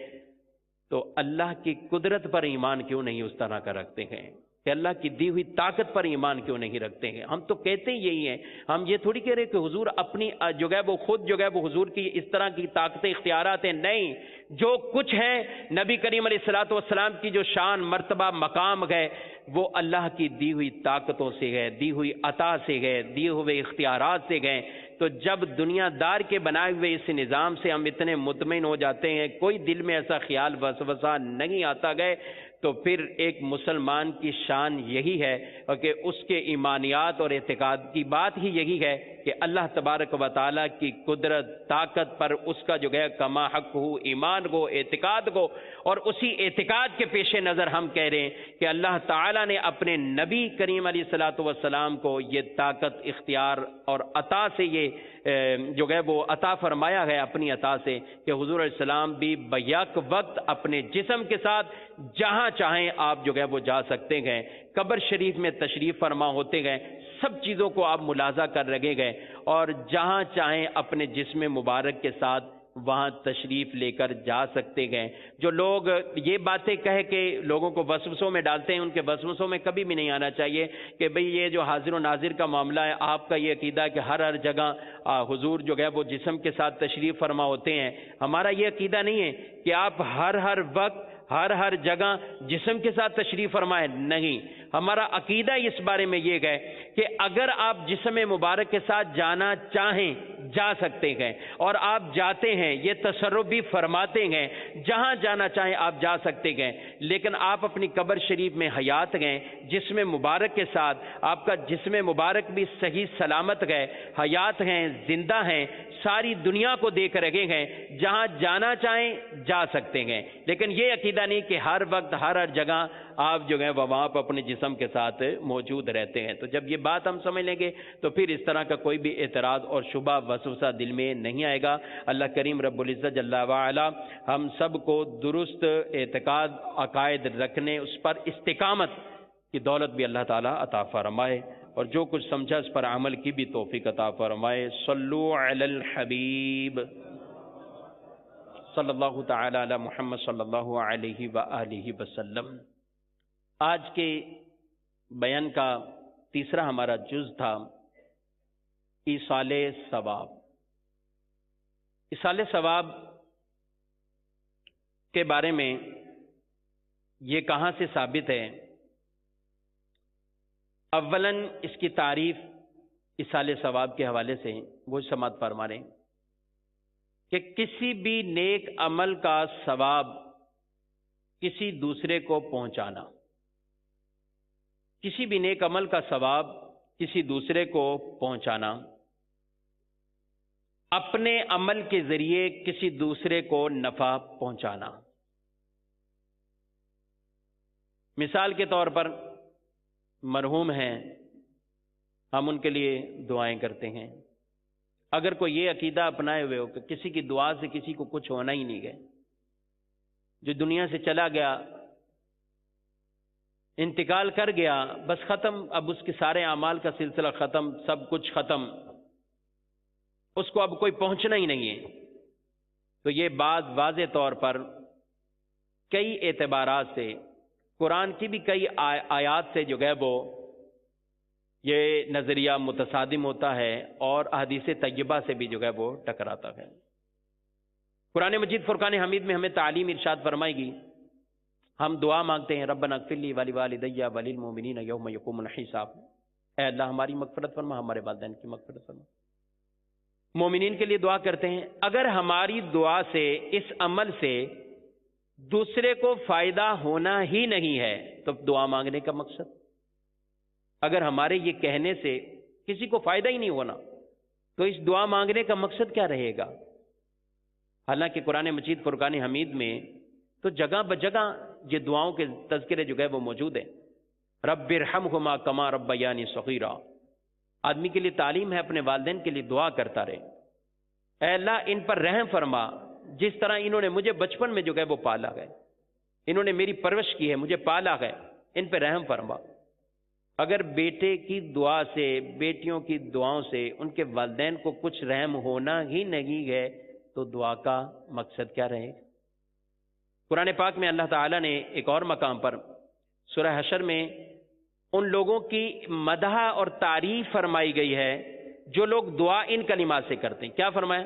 تو اللہ کی قدرت پر ایمان کیوں نہیں اس طرح کا رکھتے ہیں؟ کہ اللہ کی دی ہوئی طاقت پر ایمان کیوں نہیں رکھتے ہیں؟ ہم تو کہتے ہی یہی ہیں، ہم یہ تھوڑی کہہ رہے کہ حضور اپنی جو ہے وہ خود جو ہے وہ حضور کی اس طرح کی طاقتیں اختیارات ہیں، نہیں، جو کچھ ہے نبی کریم علیہ الصلوۃ والسلام کی جو شان، مرتبہ، مقام ہے، وہ اللہ کی دی ہوئی طاقتوں سے ہے، دی ہوئی عطا سے ہے، دیے ہوئے اختیارات سے گئے۔ تو جب دنیا دار کے بنائے ہوئے اس نظام سے ہم اتنے مطمئن ہو جاتے ہیں، کوئی دل میں ایسا خیال وسوسہ نہیں آتا گئے، تو پھر ایک مسلمان کی شان یہی ہے کہ اس کے ایمانیات اور اعتقاد کی بات ہی یہی ہے کہ اللہ تبارک و تعالیٰ کی قدرت طاقت پر اس کا جو ہے کما حق ہو ایمان کو اعتقاد کو، اور اسی اعتقاد کے پیش نظر ہم کہہ رہے ہیں کہ اللہ تعالیٰ نے اپنے نبی کریم علیہ الصلوۃ والسلام کو یہ طاقت اختیار اور عطا سے یہ جو ہے وہ عطا فرمایا ہے اپنی عطا سے، کہ حضور علیہ السلام بھی بیک وقت اپنے جسم کے ساتھ جہاں چاہیں آپ جو ہے وہ جا سکتے گئے، قبر شریف میں تشریف فرما ہوتے گئے، سب چیزوں کو آپ ملاحظہ کر رکھے گئے، اور جہاں چاہیں اپنے جسم مبارک کے ساتھ وہاں تشریف لے کر جا سکتے گئے۔ جو لوگ یہ باتیں کہہ کے لوگوں کو وسوسوں میں ڈالتے ہیں، ان کے وسوسوں میں کبھی بھی نہیں آنا چاہیے کہ بھئی یہ جو حاضر و ناظر کا معاملہ ہے، آپ کا یہ عقیدہ ہے کہ ہر جگہ حضور جو ہے وہ جسم کے ساتھ تشریف فرما ہوتے ہیں۔ ہمارا یہ عقیدہ نہیں ہے کہ آپ ہر وقت ہر جگہ جسم کے ساتھ تشریف فرمائیں، نہیں۔ ہمارا عقیدہ اس بارے میں یہ ہے کہ اگر آپ جسم مبارک کے ساتھ جانا چاہیں جا سکتے ہیں، اور آپ جاتے ہیں، یہ تصرف بھی فرماتے ہیں، جہاں جانا چاہیں آپ جا سکتے ہیں، لیکن آپ اپنی قبر شریف میں حیات گئے جسم مبارک کے ساتھ، آپ کا جسم مبارک بھی صحیح سلامت گئے، حیات ہیں، زندہ ہیں، ساری دنیا کو دیکھ رہے ہیں، جہاں جانا چاہیں جا سکتے ہیں، لیکن یہ عقیدہ نہیں کہ ہر وقت ہر جگہ آپ جو ہیں وہاں پر اپنے جسم کے ساتھ موجود رہتے ہیں۔ تو جب یہ بات ہم سمجھ لیں گے تو پھر اس طرح کا کوئی بھی اعتراض اور شبہ وسوسہ دل میں نہیں آئے گا۔ اللہ کریم رب العزت جل وعلا ہم سب کو درست اعتقاد عقائد رکھنے، اس پر استقامت کی دولت بھی اللہ تعالیٰ عطا فرمائے، اور جو کچھ سمجھا اس پر عمل کی بھی توفیق عطا فرمائے۔ صلو علی الحبیب صلی اللہ تعالی علی محمد صلی اللہ علیہ وآلہ وسلم۔ آج کے بیان کا تیسرا ہمارا جز تھا ایصال ثواب۔ ایصال ثواب کے بارے میں یہ کہاں سے ثابت ہے؟ اولاً اس کی تعریف ایصال ثواب کے حوالے سے وہ سماعت فرما رہے ہیں کہ کسی بھی نیک عمل کا ثواب کسی دوسرے کو پہنچانا، کسی بھی نیک عمل کا ثواب کسی دوسرے کو پہنچانا، اپنے عمل کے ذریعے کسی دوسرے کو نفع پہنچانا۔ مثال کے طور پر مرحوم ہیں، ہم ان کے لیے دعائیں کرتے ہیں۔ اگر کوئی یہ عقیدہ اپنائے ہوئے ہو کہ کسی کی دعا سے کسی کو کچھ ہونا ہی نہیں ہے، جو دنیا سے چلا گیا، انتقال کر گیا، بس ختم، اب اس کے سارے اعمال کا سلسلہ ختم، سب کچھ ختم، اس کو اب کوئی پہنچنا ہی نہیں ہے، تو یہ بات واضح طور پر کئی اعتبارات سے، قرآن کی بھی کئی آیات سے جو ہے وہ یہ نظریہ متصادم ہوتا ہے، اور احادیث طیبہ سے بھی جو ہے وہ ٹکراتا ہے۔ قرآن مجید فرقان حمید میں ہمیں تعلیم ارشاد فرمائے گی، ہم دعا مانگتے ہیں ربنا اغفر لی ولوالدی وللمؤمنین یوم یقوم الحساب، اے اللہ ہماری مغفرت فرما، ہمارے والدین کی مغفرت فرما۔ مومنین کے لیے دعا کرتے ہیں۔ اگر ہماری دعا سے، اس عمل سے دوسرے کو فائدہ ہونا ہی نہیں ہے تو دعا مانگنے کا مقصد، اگر ہمارے یہ کہنے سے کسی کو فائدہ ہی نہیں ہونا تو اس دعا مانگنے کا مقصد کیا رہے گا؟ حالانکہ قرآن مجید فرقان حمید میں تو جگہ بجگہ یہ دعاؤں کے تذکرے جو ہے وہ موجود ہیں۔ رب ارحمہما کما ربیانی صغیرا، آدمی کے لیے تعلیم ہے اپنے والدین کے لیے دعا کرتا رہے، اے اللہ ان پر رحم فرما، جس طرح انہوں نے مجھے بچپن میں جو ہے وہ پالا ہے، انہوں نے میری پرورش کی ہے، مجھے پالا ہے، ان پہ رحم فرما۔ اگر بیٹے کی دعا سے، بیٹیوں کی دعاؤں سے ان کے والدین کو کچھ رحم ہونا ہی نہیں ہے تو دعا کا مقصد کیا رہے؟ قرآن پاک میں اللہ تعالیٰ نے ایک اور مقام پر سورہ حشر میں ان لوگوں کی مدح اور تعریف فرمائی گئی ہے جو لوگ دعا ان کلمات سے کرتے ہیں۔ کیا فرمایا؟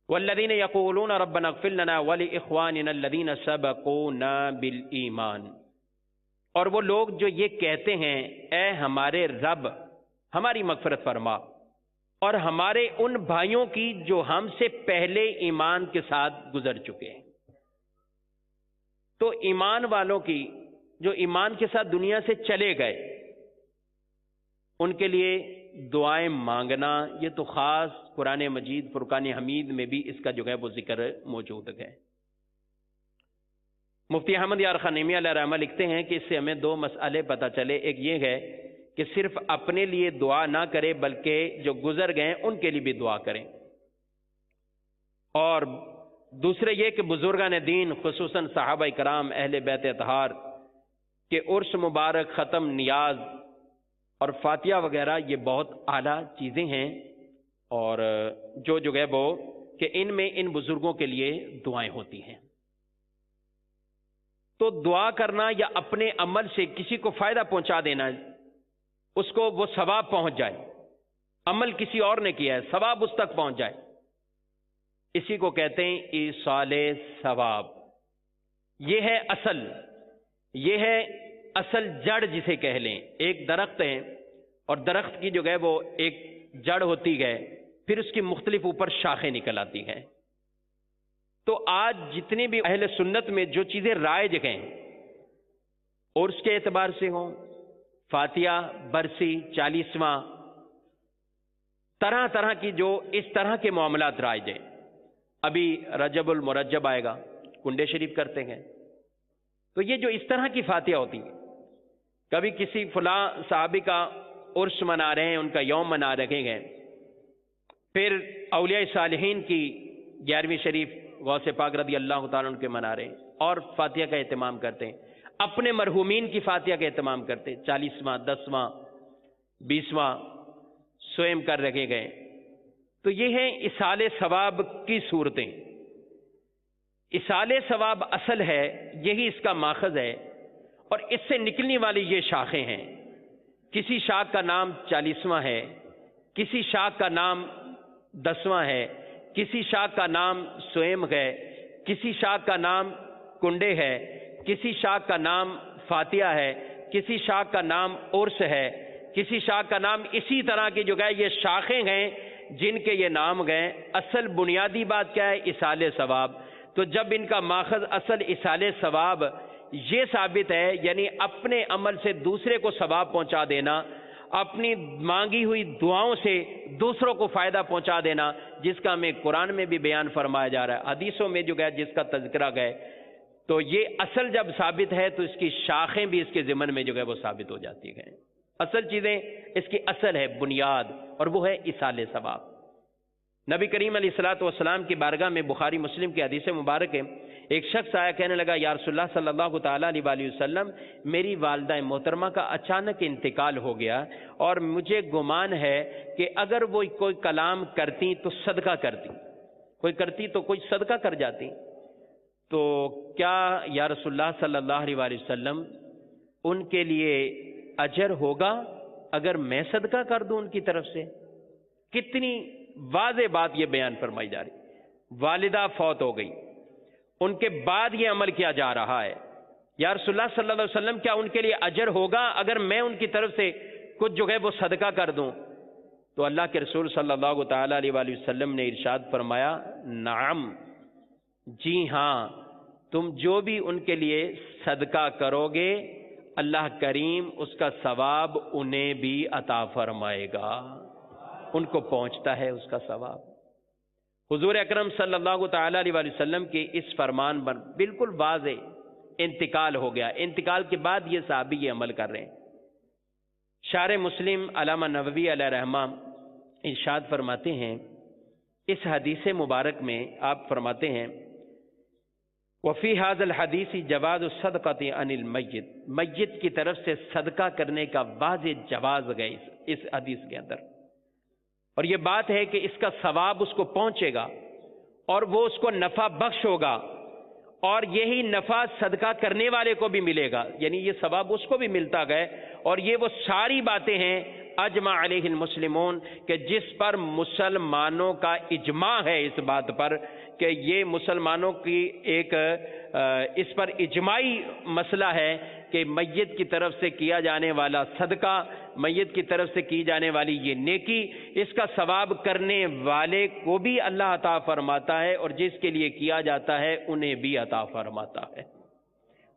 والذین یقولون ربنا اغفر لنا ولاخواننا الذین سبقونا بالایمان، اور وہ لوگ جو یہ کہتے ہیں اے ہمارے رب ہماری مغفرت فرما، اور ہمارے ان بھائیوں کی جو ہم سے پہلے ایمان کے ساتھ گزر چکے ہیں۔ تو ایمان والوں کی جو ایمان کے ساتھ دنیا سے چلے گئے، ان کے لیے دعائیں مانگنا، یہ تو خاص قرآن مجید فرقان حمید میں بھی اس کا جو ہے وہ ذکر موجود ہے۔ مفتی احمد یار خانیمی علیہ رحمہ لکھتے ہیں کہ اس سے ہمیں دو مسئلے پتہ چلے۔ ایک یہ ہے کہ صرف اپنے لیے دعا نہ کرے بلکہ جو گزر گئے ان کے لیے بھی دعا کریں، اور دوسرے یہ کہ بزرگان دین خصوصاً صحابہ کرام اہل بیت اطہار کہ عرس مبارک، ختم، نیاز اور فاتحہ وغیرہ یہ بہت اعلیٰ چیزیں ہیں، اور جو ہے وہ کہ ان میں ان بزرگوں کے لیے دعائیں ہوتی ہیں۔ تو دعا کرنا یا اپنے عمل سے کسی کو فائدہ پہنچا دینا، اس کو وہ ثواب پہنچ جائے، عمل کسی اور نے کیا ہے، ثواب اس تک پہنچ جائے، اسی کو کہتے ہیں ایصال ثواب۔ یہ ہے اصل جڑ جسے کہہ لیں۔ ایک درخت ہے اور درخت کی جو ہے وہ ایک جڑ ہوتی ہے، پھر اس کی مختلف اوپر شاخیں نکل آتی ہیں۔ تو آج جتنے بھی اہل سنت میں جو چیزیں رائج ہیں، اور اس کے اعتبار سے ہوں، فاتحہ، برسی، 40واں، طرح طرح کی جو اس طرح کے معاملات رائج ہیں۔ ابھی رجب المرجب آئے گا، کنڈے شریف کرتے ہیں، تو یہ جو اس طرح کی فاتحہ ہوتی ہے، کبھی کسی فلاں صحابی کا عرس منا رہے ہیں، ان کا یوم منا رہے ہیں، پھر اولیاء صالحین کی 11ویں شریف غوث پاک رضی اللہ تعالیٰ عنہ کے منا رہے ہیں، اور فاتحہ کا اہتمام کرتے ہیں، اپنے مرحومین کی فاتحہ کا اہتمام کرتے ہیں، 40واں، 10واں، 20واں سوئم کر رکھے گئے۔ تو یہ ہیں اصال ثواب کی صورتیں۔ اصال ثواب اصل ہے، یہی اس کا ماخذ ہے، اور اس سے نکلنے والی یہ شاخیں ہیں۔ کسی شاخ کا نام 40واں ہے، کسی شاخ کا نام 10واں ہے، کسی شاخ کا نام سوئم ہے، کسی شاخ کا نام کنڈے ہے، کسی شاخ کا نام فاتحہ ہے، کسی شاخ کا نام عرس ہے، کسی شاخ کا نام، اسی طرح کی جو ہے یہ شاخیں ہیں جن کے یہ نام گئے۔ اصل بنیادی بات کیا ہے؟ اصال ثواب۔ تو جب ان کا ماخذ اصل اصال ثواب یہ ثابت ہے، یعنی اپنے عمل سے دوسرے کو ثواب پہنچا دینا، اپنی مانگی ہوئی دعاؤں سے دوسروں کو فائدہ پہنچا دینا، جس کا ہمیں قرآن میں بھی بیان فرمایا جا رہا ہے، حدیثوں میں جو ہے جس کا تذکرہ گئے، تو یہ اصل جب ثابت ہے تو اس کی شاخیں بھی اس کے ضمن میں جو ہے وہ ثابت ہو جاتی ہیں۔ اصل چیزیں اس کی اصل ہے، بنیاد، اور وہ ہے اصال ثواب۔ نبی کریم علیہ الصلوۃ والسلام کی بارگاہ میں بخاری مسلم کی حدیث مبارک ہے، ایک شخص آیا، کہنے لگا یا رسول اللہ صلی اللہ تعالیٰ علیہ وآلہ وسلم، میری والدہ محترمہ کا اچانک انتقال ہو گیا، اور مجھے گمان ہے کہ اگر وہ کوئی کلام کرتی تو صدقہ کرتی، کوئی کرتی تو کوئی صدقہ کر جاتی، تو کیا یا رسول اللہ صلی اللہ علیہ وآلہ وسلم ان کے لیے اجر ہوگا اگر میں صدقہ کر دوں ان کی طرف سے؟ کتنی واضح بات یہ بیان فرمائی جا رہی۔ والدہ فوت ہو گئی، ان کے بعد یہ عمل کیا جا رہا ہے، یا رسول اللہ صلی اللہ علیہ وسلم کیا ان کے لیے اجر ہوگا اگر میں ان کی طرف سے کچھ جو ہے وہ صدقہ کر دوں؟ تو اللہ کے رسول صلی اللہ تعالیٰ علیہ وآلہ وسلم نے ارشاد فرمایا، نعم، جی ہاں، تم جو بھی ان کے لیے صدقہ کرو گے اللہ کریم اس کا ثواب انہیں بھی عطا فرمائے گا، ان کو پہنچتا ہے اس کا ثواب۔ حضور اکرم صلی اللہ تعالیٰ علیہ وآلہ وسلم کے اس فرمان پر بالکل واضح انتقال ہو گیا، انتقال کے بعد یہ صحابی یہ عمل کر رہے ہیں۔ شارح مسلم علامہ نووی علیہ رحمہ ارشاد فرماتے ہیں، اس حدیث مبارک میں آپ فرماتے ہیں، وفی هذا الحدیث جواز الصدقۃ عن المیت، میت کی طرف سے صدقہ کرنے کا واضح جواز ہے اس حدیث کے اندر، اور یہ بات ہے کہ اس کا ثواب اس کو پہنچے گا اور وہ اس کو نفع بخش ہوگا، اور یہی نفع صدقہ کرنے والے کو بھی ملے گا، یعنی یہ ثواب اس کو بھی ملتا گئے، اور یہ وہ ساری باتیں ہیں اجمع علیہ المسلمون کہ جس پر مسلمانوں کا اجماع ہے، اس بات پر کہ یہ مسلمانوں کی ایک اس پر اجماعی مسئلہ ہے کہ میت کی طرف سے کیا جانے والا صدقہ، میت کی طرف سے کی جانے والی یہ نیکی، اس کا ثواب کرنے والے کو بھی اللہ عطا فرماتا ہے، اور جس کے لیے کیا جاتا ہے انہیں بھی عطا فرماتا ہے۔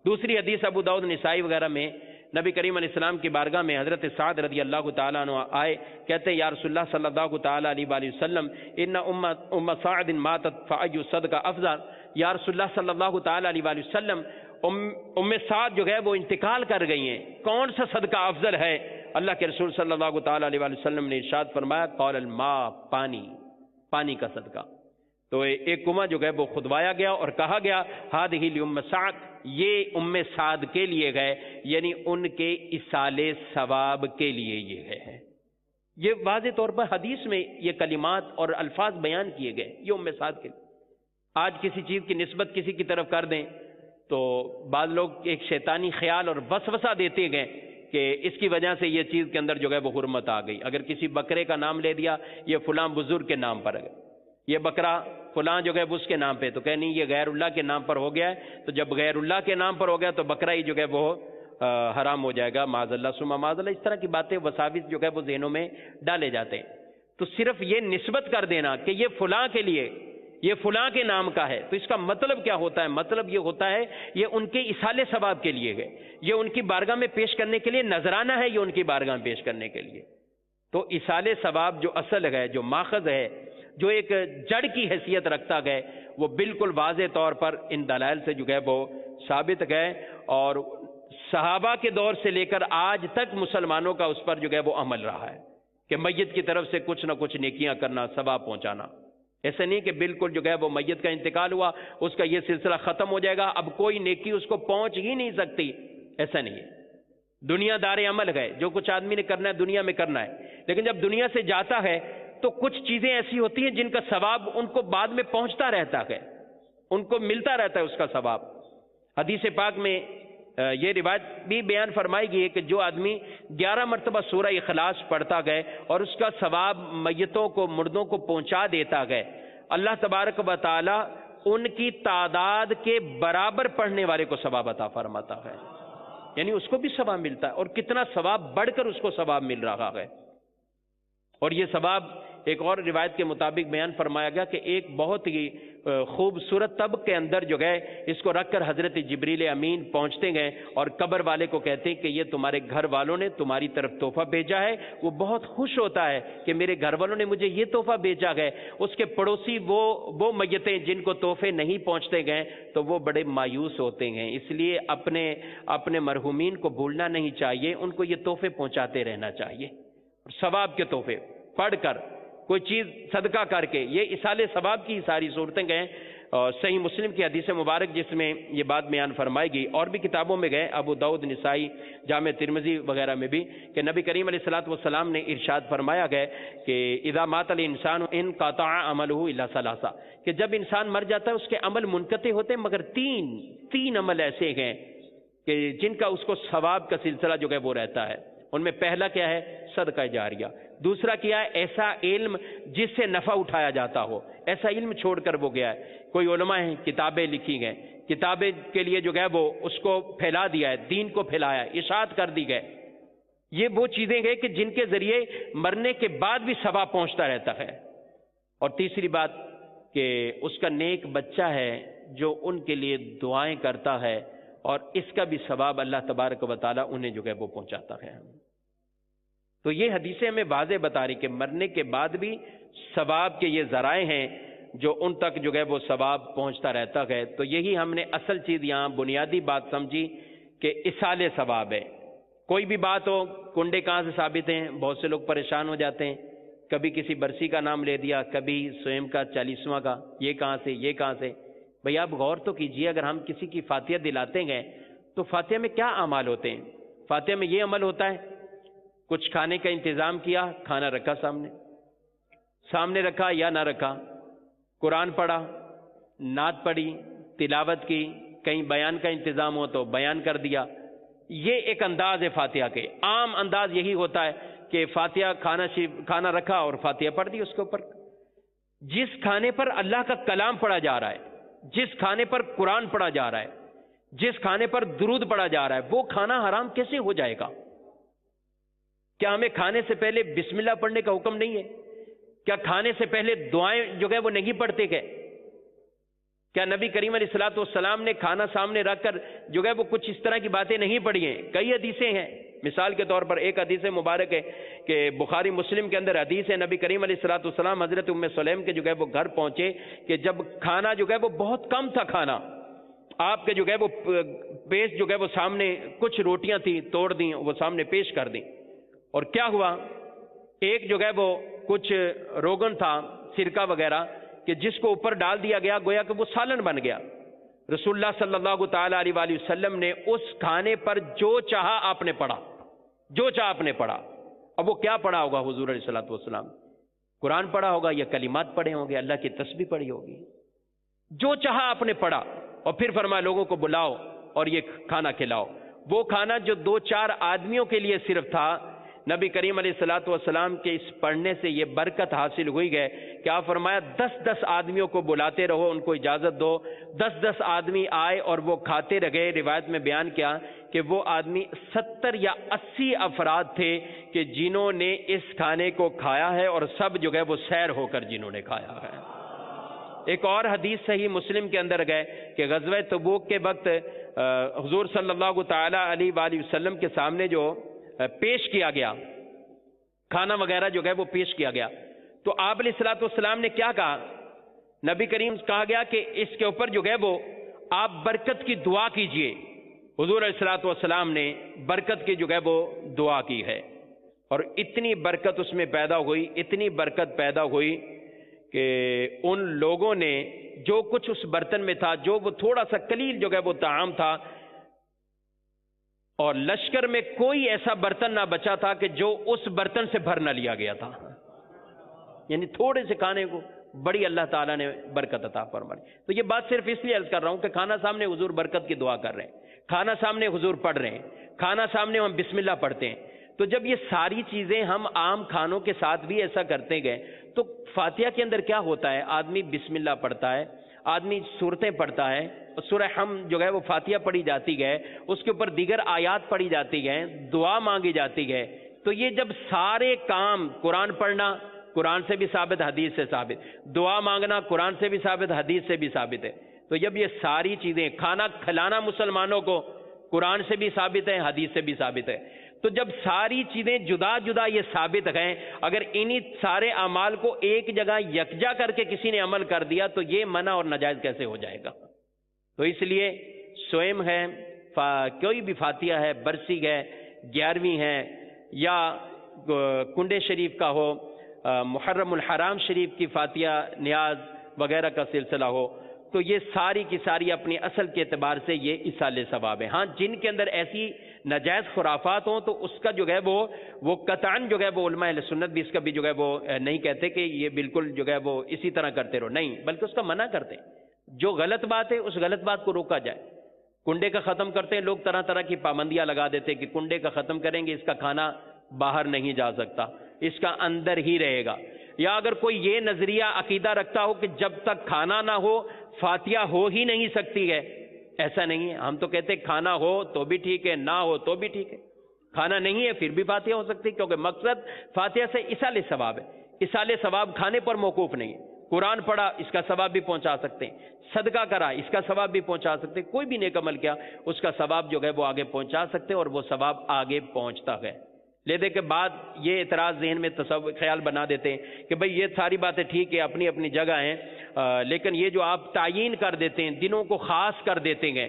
دوسری حدیث ابو داؤد نسائی وغیرہ میں نبی کریم علیہ السلام کی بارگاہ میں حضرت سعد رضی اللہ تعالیٰ عنہ آئے، کہتے ہیں یا رسول اللہ صلی اللہ تعالیٰ علیہ وآلہ وسلم ان ام سعد ماتت فأی صدقہ افضل، یا رسول اللہ صلی اللہ تعالیٰ علیہ وآلہ وسلم ام سعد جو ہے وہ انتقال کر گئی ہیں، کون سا صدقہ افضل ہے؟ اللہ کے رسول صلی اللہ تعالیٰ علیہ وآلہ وسلم نے ارشاد فرمایا قال الماء، پانی کا صدقہ۔ تو ایک کنواں جو ہے وہ کھدوایا گیا اور کہا گیا ہذہ لام سعد، یہ ام سعد کے لیے گئے، یعنی ان کے ایصال ثواب کے لیے یہ ہے۔ یہ واضح طور پر حدیث میں یہ کلمات اور الفاظ بیان کیے گئے، یہ ام سعد کے لیے۔ آج کسی چیز کی نسبت کسی کی طرف کر دیں تو بعض لوگ ایک شیطانی خیال اور وسوسہ دیتے گئے کہ اس کی وجہ سے یہ چیز کے اندر جو ہے وہ حرمت آ گئی۔ اگر کسی بکرے کا نام لے دیا یہ فلاں بزرگ کے نام پر ہے، یہ بکرا فلاں جو ہے اس کے نام پہ، تو کہ نہیں یہ غیر اللہ کے نام پر ہو گیا ہے، تو جب غیر اللہ کے نام پر ہو گیا تو بکرا ہی جو ہے وہ حرام ہو جائے گا، معاذ اللہ ثم معاذ اللہ۔ اس طرح کی باتیں وساوس جو ہے وہ ذہنوں میں ڈالے جاتے ہیں۔ تو صرف یہ نسبت کر دینا کہ یہ فلاں کے لیے، یہ فلاں کے نام کا ہے، تو اس کا مطلب کیا ہوتا ہے؟ مطلب یہ ہوتا ہے یہ ان کے ایصال ثواب کے لیے ہے، یہ ان کی بارگاہ میں پیش کرنے کے لیے نذرانہ ہے، یہ ان کی بارگاہ میں پیش کرنے کے لیے۔ تو ایصال ثواب جو اصل ہے، جو ماخذ ہے، جو ایک جڑ کی حیثیت رکھتا گئے، وہ بالکل واضح طور پر ان دلائل سے جو ہے وہ ثابت گئے، اور صحابہ کے دور سے لے کر آج تک مسلمانوں کا اس پر جو ہے وہ عمل رہا ہے کہ میت کی طرف سے کچھ نہ کچھ نیکیاں کرنا، ثواب پہنچانا۔ ایسا نہیں کہ بالکل جو ہے وہ میت کا انتقال ہوا اس کا یہ سلسلہ ختم ہو جائے گا، اب کوئی نیکی اس کو پہنچ ہی نہیں سکتی، ایسا نہیں ہے۔ دنیا دار عمل ہے، جو کچھ آدمی نے کرنا ہے دنیا میں کرنا ہے، لیکن جب دنیا سے جاتا ہے تو کچھ چیزیں ایسی ہوتی ہیں جن کا ثواب ان کو بعد میں پہنچتا رہتا ہے، ان کو ملتا رہتا ہے اس کا ثواب۔ حدیث پاک میں یہ روایت بھی بیان فرمائی گئی ہے کہ جو آدمی 11 مرتبہ سورہ اخلاص پڑھتا گئے اور اس کا ثواب میتوں کو، مردوں کو پہنچا دیتا گئے، اللہ تبارک و تعالی ان کی تعداد کے برابر پڑھنے والے کو ثواب عطا فرماتا ہے، یعنی اس کو بھی ثواب ملتا ہے، اور کتنا ثواب بڑھ کر اس کو ثواب مل رہا ہے۔ اور یہ ثواب ایک اور روایت کے مطابق بیان فرمایا گیا کہ ایک بہت ہی خوبصورت تب کے اندر جو گئے اس کو رکھ کر حضرت جبریل امین پہنچتے گئے اور قبر والے کو کہتے ہیں کہ یہ تمہارے گھر والوں نے تمہاری طرف تحفہ بھیجا ہے۔ وہ بہت خوش ہوتا ہے کہ میرے گھر والوں نے مجھے یہ تحفہ بھیجا گئے۔ اس کے پڑوسی وہ میتیں جن کو تحفے نہیں پہنچتے گئے تو وہ بڑے مایوس ہوتے ہیں، اس لیے اپنے مرحومین کو بھولنا نہیں چاہیے، ان کو یہ تحفے پہنچاتے رہنا چاہیے، ثواب کے تحفے پڑھ کر، کوئی چیز صدقہ کر کے، یہ ایصال ثواب کی ساری صورتیں گئے۔ صحیح مسلم کی حدیث مبارک جس میں یہ بات بیان فرمائی گئی، اور بھی کتابوں میں گئے، ابو داؤد، نسائی، جامع ترمذی وغیرہ میں بھی، کہ نبی کریم علیہ الصلوۃ والسلام نے ارشاد فرمایا گیا کہ اذا مات الانسان انقطع عمله الا ثلاثہ، کہ جب انسان مر جاتا ہے اس کے عمل منقطع ہوتے ہیں مگر تین عمل ایسے ہیں کہ جن کا اس کو ثواب کا سلسلہ جو ہے وہ رہتا ہے۔ ان میں پہلا کیا ہے؟ صدقہ جاریہ۔ دوسرا کیا ہے؟ ایسا علم جس سے نفع اٹھایا جاتا ہو، ایسا علم چھوڑ کر وہ گیا ہے۔ کوئی علماء ہیں، کتابیں لکھی گئے، کتابیں کے لیے جو ہے وہ اس کو پھیلا دیا ہے، دین کو پھیلایا، اشاعت کر دی گئے۔ یہ وہ چیزیں گئے کہ جن کے ذریعے مرنے کے بعد بھی ثواب پہنچتا رہتا ہے۔ اور تیسری بات کہ اس کا نیک بچہ ہے جو ان کے لیے دعائیں کرتا ہے، اور اس کا بھی ثواب اللہ تبارک و تعالیٰ انہیں جو ہے وہ پہنچاتا ہے۔ تو یہ حدیثیں ہمیں واضح بتا رہی کہ مرنے کے بعد بھی ثواب کے یہ ذرائع ہیں جو ان تک جو ہے وہ ثواب پہنچتا رہتا ہے۔ تو یہی ہم نے اصل چیز یہاں بنیادی بات سمجھی کہ ایصال ثواب ہے۔ کوئی بھی بات ہو، کنڈے کہاں سے ثابت ہیں، بہت سے لوگ پریشان ہو جاتے ہیں، کبھی کسی برسی کا نام لے دیا، کبھی سویم کا 40واں کا، یہ کہاں سے یہ کہاں سے۔ بھئی آپ غور تو کیجئے، اگر ہم کسی کی فاتحہ دلاتے گئے تو فاتحہ میں کیا اعمال ہوتے ہیں؟ فاتحہ میں یہ عمل ہوتا ہے کچھ کھانے کا انتظام کیا، کھانا رکھا سامنے رکھا یا نہ رکھا، قرآن پڑھا، نعت پڑھی، تلاوت کی، کہیں بیان کا انتظام ہو تو بیان کر دیا۔ یہ ایک انداز ہے فاتحہ کے۔ عام انداز یہی ہوتا ہے کہ فاتحہ کھانا رکھا اور فاتحہ پڑھ دی اس کے اوپر۔ جس کھانے پر اللہ کا کلام پڑھا جا رہا ہے، جس کھانے پر قرآن پڑھا جا رہا ہے، جس کھانے پر درود پڑھا جا رہا ہے، وہ کھانا حرام کیسے ہو جائے گا؟ کیا ہمیں کھانے سے پہلے بسم اللہ پڑھنے کا حکم نہیں ہے؟ کیا کھانے سے پہلے دعائیں جو ہے وہ نہیں پڑھتے گئے؟ کیا نبی کریم علیہ الصلوۃ والسلام نے کھانا سامنے رکھ کر جو ہے وہ کچھ اس طرح کی باتیں نہیں پڑھی ہیں؟ کئی حدیثیں ہیں. مثال کے طور پر ایک حدیث مبارک ہے کہ بخاری مسلم کے اندر حدیث ہے، نبی کریم علیہ الصلوۃ والسلام حضرت ام سلیم کے جو ہے وہ گھر پہنچے کہ جب کھانا جو ہے وہ بہت کم تھا، کھانا آپ کے جو ہے وہ پیش جو ہے وہ سامنے کچھ روٹیاں تھیں توڑ دیں، وہ سامنے پیش کر دیں. اور کیا ہوا، ایک جو ہے وہ کچھ روغن تھا سرکہ وغیرہ کہ جس کو اوپر ڈال دیا گیا، گویا کہ وہ سالن بن گیا. رسول اللہ صلی اللہ تعالیٰ علیہ وآلہ وسلم نے اس کھانے پر جو چاہا آپ نے پڑھا، جو چاہا آپ نے پڑھا. اب وہ کیا پڑھا ہوگا حضور علیہ الصلوۃ والسلام؟ قرآن پڑھا ہوگا یا کلمات پڑھے ہوں گے، اللہ کی تسبیح پڑھی ہوگی. جو چاہا آپ نے پڑھا اور پھر فرمایا لوگوں کو بلاؤ اور یہ کھانا کھلاؤ. وہ کھانا جو 2-4 آدمیوں کے لیے صرف تھا، نبی کریم علیہ الصلوۃ والسلام کے اس پڑھنے سے یہ برکت حاصل ہوئی گئے کہ آپ فرمایا 10 آدمیوں کو بلاتے رہو، ان کو اجازت دو. 10 آدمی آئے اور وہ کھاتے رہے. روایت میں بیان کیا کہ وہ آدمی 70 یا 80 افراد تھے کہ جنہوں نے اس کھانے کو کھایا ہے، اور سب جو ہے وہ سیر ہو کر جنہوں نے کھایا ہے. ایک اور حدیث صحیح مسلم کے اندر گئے کہ غزوہ تبوک کے وقت حضور صلی اللہ تعالی علیہ وآلہ وسلم کے سامنے جو پیش کیا گیا کھانا وغیرہ جو ہے وہ پیش کیا گیا، تو آپ علیہ الصلوۃ والسلام نے کیا کہا؟ نبی کریم کہا گیا کہ اس کے اوپر جو ہے وہ آپ برکت کی دعا کیجئے. حضور علیہ الصلوۃ والسلام نے برکت کی جو ہے وہ دعا کی ہے، اور اتنی برکت اس میں پیدا ہوئی، اتنی برکت پیدا ہوئی کہ ان لوگوں نے جو کچھ اس برتن میں تھا، جو وہ تھوڑا سا قلیل جو ہے وہ طعام تھا، اور لشکر میں کوئی ایسا برتن نہ بچا تھا کہ جو اس برتن سے بھر نہ لیا گیا تھا. یعنی تھوڑے سے کھانے کو بڑی اللہ تعالیٰ نے برکت عطا فرمائی. تو یہ بات صرف اس لیے عرض کر رہا ہوں کہ کھانا سامنے حضور برکت کی دعا کر رہے ہیں، کھانا سامنے حضور پڑھ رہے ہیں، کھانا سامنے ہم بسم اللہ پڑھتے ہیں. تو جب یہ ساری چیزیں ہم عام کھانوں کے ساتھ بھی ایسا کرتے گئے تو فاتحہ کے اندر کیا ہوتا ہے؟ آدمی بسم اللہ پڑھتا ہے، آدمی سورتیں پڑھتا ہے، سورہ حمد جو ہے وہ فاتحہ پڑھی جاتی ہے، اس کے اوپر دیگر آیات پڑھی جاتی ہیں، دعا مانگی جاتی ہے. تو یہ جب سارے کام، قرآن پڑھنا قرآن سے بھی ثابت، حدیث سے ثابت، دعا مانگنا قرآن سے بھی ثابت، حدیث سے بھی ثابت ہے. تو جب یہ ساری چیزیں، کھانا کھلانا مسلمانوں کو قرآن سے بھی ثابت ہے، حدیث سے بھی ثابت ہے. تو جب ساری چیزیں جدا جدا یہ ثابت ہیں، اگر انہی سارے اعمال کو ایک جگہ یکجا کر کے کسی نے عمل کر دیا تو یہ منع اور ناجائز کیسے ہو جائے گا؟ تو اس لیے سوئم ہے، کوئی بھی فاتحہ ہے، برسی ہے، 11ویں ہے، یا کنڈے شریف کا ہو، محرم الحرام شریف کی فاتحہ نیاز وغیرہ کا سلسلہ ہو، تو یہ ساری کی ساری اپنی اصل کے اعتبار سے یہ ایصال ثواب ہے. ہاں جن کے اندر ایسی ناجائز خرافات ہوں تو اس کا جو ہے وہ قطعاً جو ہے وہ علماء اہل سنت بھی اس کا بھی جو ہے وہ نہیں کہتے کہ یہ بالکل جو ہے وہ اسی طرح کرتے رہو، نہیں، بلکہ اس کا منع کرتے ہیں. جو غلط بات ہے اس غلط بات کو روکا جائے. کنڈے کا ختم کرتے ہیں لوگ، طرح طرح کی پابندیاں لگا دیتے کہ کنڈے کا ختم کریں گے، اس کا کھانا باہر نہیں جا سکتا، اس کا اندر ہی رہے گا. یا اگر کوئی یہ نظریہ عقیدہ رکھتا ہو کہ جب تک کھانا نہ ہو فاتحہ ہو ہی نہیں سکتی ہے، ایسا نہیں ہے. ہم تو کہتے ہیں کھانا ہو تو بھی ٹھیک ہے، نہ ہو تو بھی ٹھیک ہے. کھانا نہیں ہے پھر بھی فاتحہ ہو سکتی ہے، کیونکہ مقصد فاتحہ سے ایصال ثواب ہے. ایصال ثواب کھانے پر موقوف نہیں ہے. قرآن پڑھا اس کا ثواب بھی پہنچا سکتے ہیں، صدقہ کرا اس کا ثواب بھی پہنچا سکتے ہیں، کوئی بھی نیک عمل کیا اس کا ثواب جو ہے وہ آگے پہنچا سکتے ہیں، اور وہ ثواب آگے پہنچتا ہے. لینے کے بعد یہ اعتراض ذہن میں خیال بنا دیتے ہیں کہ بھئی یہ ساری باتیں ٹھیک ہے، اپنی اپنی جگہ ہیں، لیکن یہ جو آپ تعیین کر دیتے ہیں، دنوں کو خاص کر دیتے ہیں،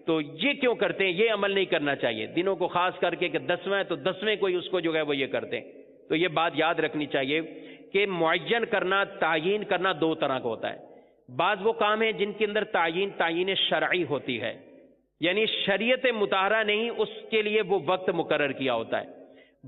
تو یہ کیوں کرتے ہیں؟ یہ عمل نہیں کرنا چاہیے. دنوں کو خاص کر کے کہ 10واں ہے تو 10ویں کو ہی اس کو جو ہے وہ یہ کرتے ہیں. تو یہ بات یاد رکھنی چاہیے کہ معین کرنا، تعیین کرنا 2 طرح کا ہوتا ہے. بعض وہ کام ہیں جن کے اندر تعیین شرعی ہوتی ہے، یعنی شریعت مطہرہ نہیں اس کے لیے وہ وقت مقرر کیا ہوتا ہے.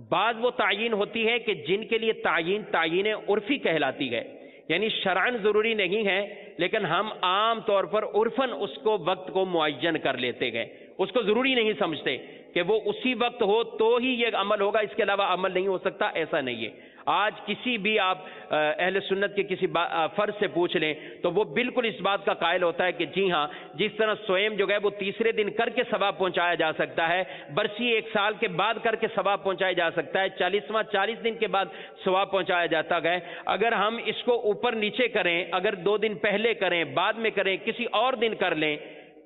بعض وہ تعیین ہوتی ہے کہ جن کے لیے تعیین عرفی کہلاتی ہے، یعنی شرعاً ضروری نہیں ہے لیکن ہم عام طور پر عرفاً اس کو وقت کو معین کر لیتے گئے، اس کو ضروری نہیں سمجھتے کہ وہ اسی وقت ہو تو ہی یہ عمل ہوگا، اس کے علاوہ عمل نہیں ہو سکتا، ایسا نہیں ہے. آج کسی بھی آپ اہل سنت کے کسی فرد سے پوچھ لیں تو وہ بالکل اس بات کا قائل ہوتا ہے کہ جی ہاں، جس طرح سویم جو ہے وہ تیسرے دن کر کے ثواب پہنچایا جا سکتا ہے، برسی 1 سال کے بعد کر کے ثواب پہنچایا جا سکتا ہے، 40 دن کے بعد ثواب پہنچایا جاتا ہے۔ اگر ہم اس کو اوپر نیچے کریں، اگر 2 دن پہلے کریں، بعد میں کریں، کسی اور دن کر لیں،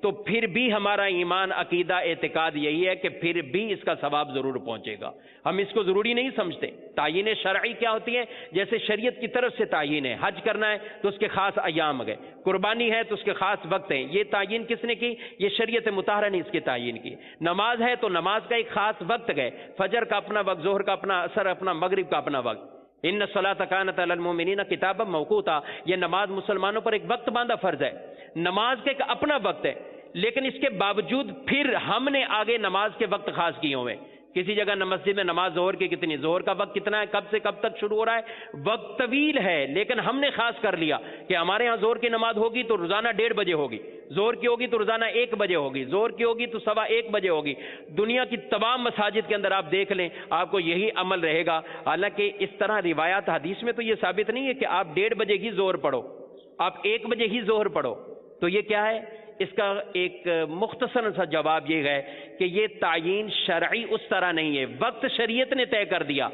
تو پھر بھی ہمارا ایمان، عقیدہ، اعتقاد یہی ہے کہ پھر بھی اس کا ثواب ضرور پہنچے گا۔ ہم اس کو ضروری نہیں سمجھتے۔ تعیین شرعی کیا ہوتی ہے؟ جیسے شریعت کی طرف سے تعیین ہے، حج کرنا ہے تو اس کے خاص ایام گئے، قربانی ہے تو اس کے خاص وقت ہیں، یہ تعیین کس نے کی؟ یہ شریعت مطہرہ نے اس کی تعیین کی۔ نماز ہے تو نماز کا ایک خاص وقت گئے، فجر کا اپنا وقت، ظہر کا اپنا، عصر اپنا، مغرب کا اپنا وقت۔ ان الصلاۃ کانت علی المؤمنین کتابا موقوتا، یہ نماز مسلمانوں پر ایک وقت باندھا فرض ہے۔ نماز کا ایک اپنا وقت ہے، لیکن اس کے باوجود پھر ہم نے آگے نماز کے وقت خاص کیے ہوئے۔ کسی جگہ مسجد میں نماز ظہر کی کتنی، ظہر کا وقت کتنا ہے، کب سے کب تک شروع ہو رہا ہے، وقت طویل ہے، لیکن ہم نے خاص کر لیا کہ ہمارے ہاں ظہر کی نماز ہوگی تو روزانہ 1:30 بجے ہوگی، ظہر کی ہوگی تو روزانہ 1 بجے ہوگی، ظہر کی ہوگی تو 1:15 بجے ہوگی۔ دنیا کی تمام مساجد کے اندر آپ دیکھ لیں، آپ کو یہی عمل رہے گا۔ حالانکہ اس طرح روایات حدیث میں تو یہ ثابت نہیں ہے کہ آپ 1:30 بجے ہی ظہر پڑھو، آپ 1 بجے ہی ظہر پڑھو۔ تو یہ کیا ہے؟ اس کا ایک مختصر سا جواب یہ ہے کہ یہ تعیین شرعی اس طرح نہیں ہے، وقت شریعت نے طے کر دیا،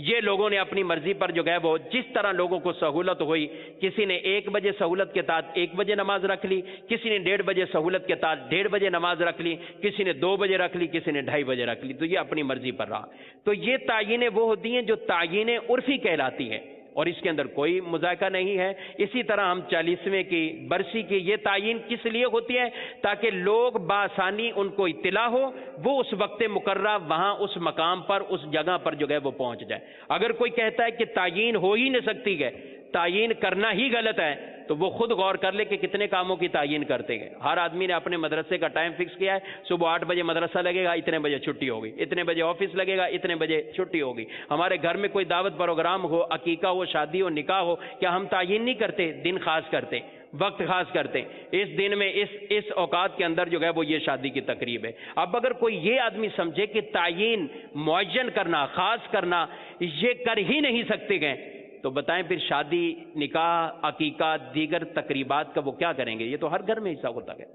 یہ لوگوں نے اپنی مرضی پر جو ہے وہ جس طرح لوگوں کو سہولت ہوئی، کسی نے 1 بجے سہولت کے تحت 1 بجے نماز رکھ لی، کسی نے 1:30 بجے سہولت کے تحت 1:30 بجے نماز رکھ لی، کسی نے 2 بجے رکھ لی، کسی نے 2:30 بجے رکھ لی، تو یہ اپنی مرضی پر رہا۔ تو یہ تعیینیں وہ ہوتی ہیں جو تعیینیں عرفی کہلاتی ہیں، اور اس کے اندر کوئی مذائقہ نہیں ہے۔ اسی طرح ہم 40ویں کی برسی کی یہ تعیین کس لیے ہوتی ہے؟ تاکہ لوگ بآسانی ان کو اطلاع ہو، وہ اس وقت مقررہ وہاں اس مقام پر، اس جگہ پر جو ہے وہ پہنچ جائے۔ اگر کوئی کہتا ہے کہ تعیین ہو ہی نہیں سکتی ہے، تعیین کرنا ہی غلط ہے، تو وہ خود غور کر لے کہ کتنے کاموں کی تعیین کرتے ہیں۔ ہر آدمی نے اپنے مدرسے کا ٹائم فکس کیا ہے، صبح 8 بجے مدرسہ لگے گا، اتنے بجے چھٹی ہوگی، اتنے بجے آفس لگے گا، اتنے بجے چھٹی ہوگی۔ ہمارے گھر میں کوئی دعوت پروگرام ہو، عقیقہ ہو، شادی ہو، نکاح ہو، کیا ہم تعیین نہیں کرتے؟ دن خاص کرتے، وقت خاص کرتے، اس دن میں اس اوقات کے اندر جو ہے وہ یہ شادی کی تقریب ہے۔ اب اگر کوئی یہ آدمی سمجھے کہ تعیین، معین کرنا، خاص کرنا یہ کر ہی نہیں سکتے گئے، تو بتائیں پھر شادی، نکاح، عقیقہ، دیگر تقریبات کا وہ کیا کریں گے؟ یہ تو ہر گھر میں ایسا ہوتا ہے۔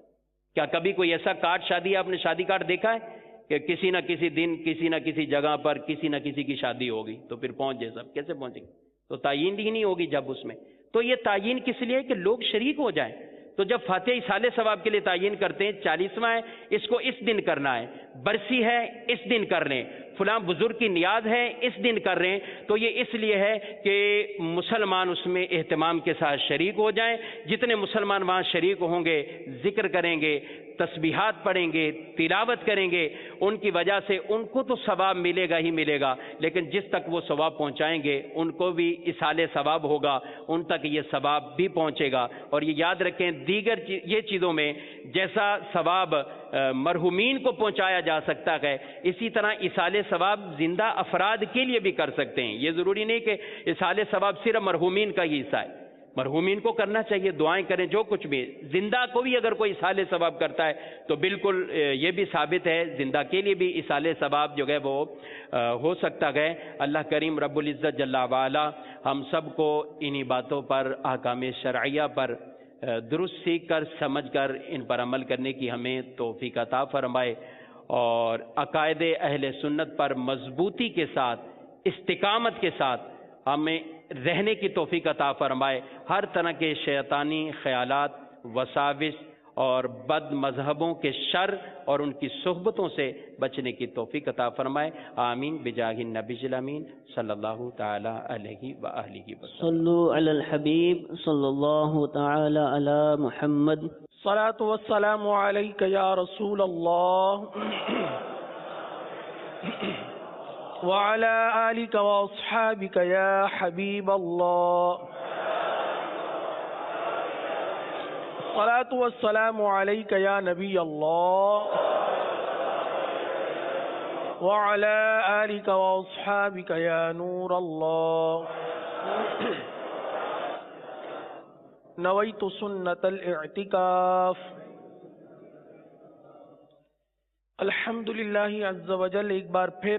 کیا کبھی کوئی ایسا کارڈ شادی، آپ نے شادی کارڈ دیکھا ہے کہ کسی نہ کسی دن، کسی نہ کسی جگہ پر کسی نہ کسی کی شادی ہوگی، تو پھر پہنچ جائے سب؟ کیسے پہنچیں گے؟ تو تعیین ہی نہیں ہوگی جب اس میں۔ تو یہ تعیین کس لیے ہے؟ کہ لوگ شریک ہو جائیں۔ تو جب فاتحہ اصالہ ثواب کے لیے تعیین کرتے ہیں، 40واں ہے اس کو اس دن کرنا ہے، برسی ہے اس دن کر لیں، فلاں بزرگ کی نیاز ہے اس دن کر رہے ہیں، تو یہ اس لیے ہے کہ مسلمان اس میں اہتمام کے ساتھ شریک ہو جائیں۔ جتنے مسلمان وہاں شریک ہوں گے، ذکر کریں گے، تسبیحات پڑھیں گے، تلاوت کریں گے، ان کی وجہ سے ان کو تو ثواب ملے گا ہی ملے گا، لیکن جس تک وہ ثواب پہنچائیں گے ان کو بھی اصالہ ثواب ہوگا، ان تک یہ ثواب بھی پہنچے گا۔ اور یہ یاد رکھیں، دیگر یہ چیزوں میں جیسا ثواب مرحومین کو پہنچایا جا سکتا ہے، اسی طرح اصالہ ثواب زندہ افراد کے لیے بھی کر سکتے ہیں۔ یہ ضروری نہیں کہ اصالہ ثواب صرف مرحومین کا ہی حصہ ہے، مرحومین کو کرنا چاہیے، دعائیں کریں، جو کچھ بھی۔ زندہ کو بھی اگر کوئی اصالہ ثواب کرتا ہے تو بالکل یہ بھی ثابت ہے، زندہ کے لیے بھی اصالہ ثواب جو ہے وہ ہو سکتا ہے۔ اللہ کریم رب العزت جل وعلا ہم سب کو انہی باتوں پر، احکام شرعیہ پر درست سیکھ کر، سمجھ کر ان پر عمل کرنے کی ہمیں توفیق عطا فرمائے، اور عقائد اہل سنت پر مضبوطی کے ساتھ، استقامت کے ساتھ ہمیں رہنے کی توفیق عطا فرمائے۔ ہر طرح کے شیطانی خیالات، وساوس اور بد مذہبوں کے شر اور ان کی صحبتوں سے بچنے کی توفیق عطا فرمائے۔ آمین بجاہ النبی الامین صلی اللہ تعالی علیہ وآلہ وسلم۔ صلو علی الحبیب صلی اللہ تعالی علی محمد۔ الصلاة والسلام علیک یا رسول اللہ وعلی آلک واصحابک یا حبیب اللہ۔ الصلاة والسلام علیک یا نبی اللہ وعلی آلک واصحابک یا نور اللہ۔ نویت سنت الاعتکاف۔ الحمدللہ عز و جل ایک بار پھر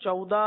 14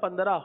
15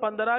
15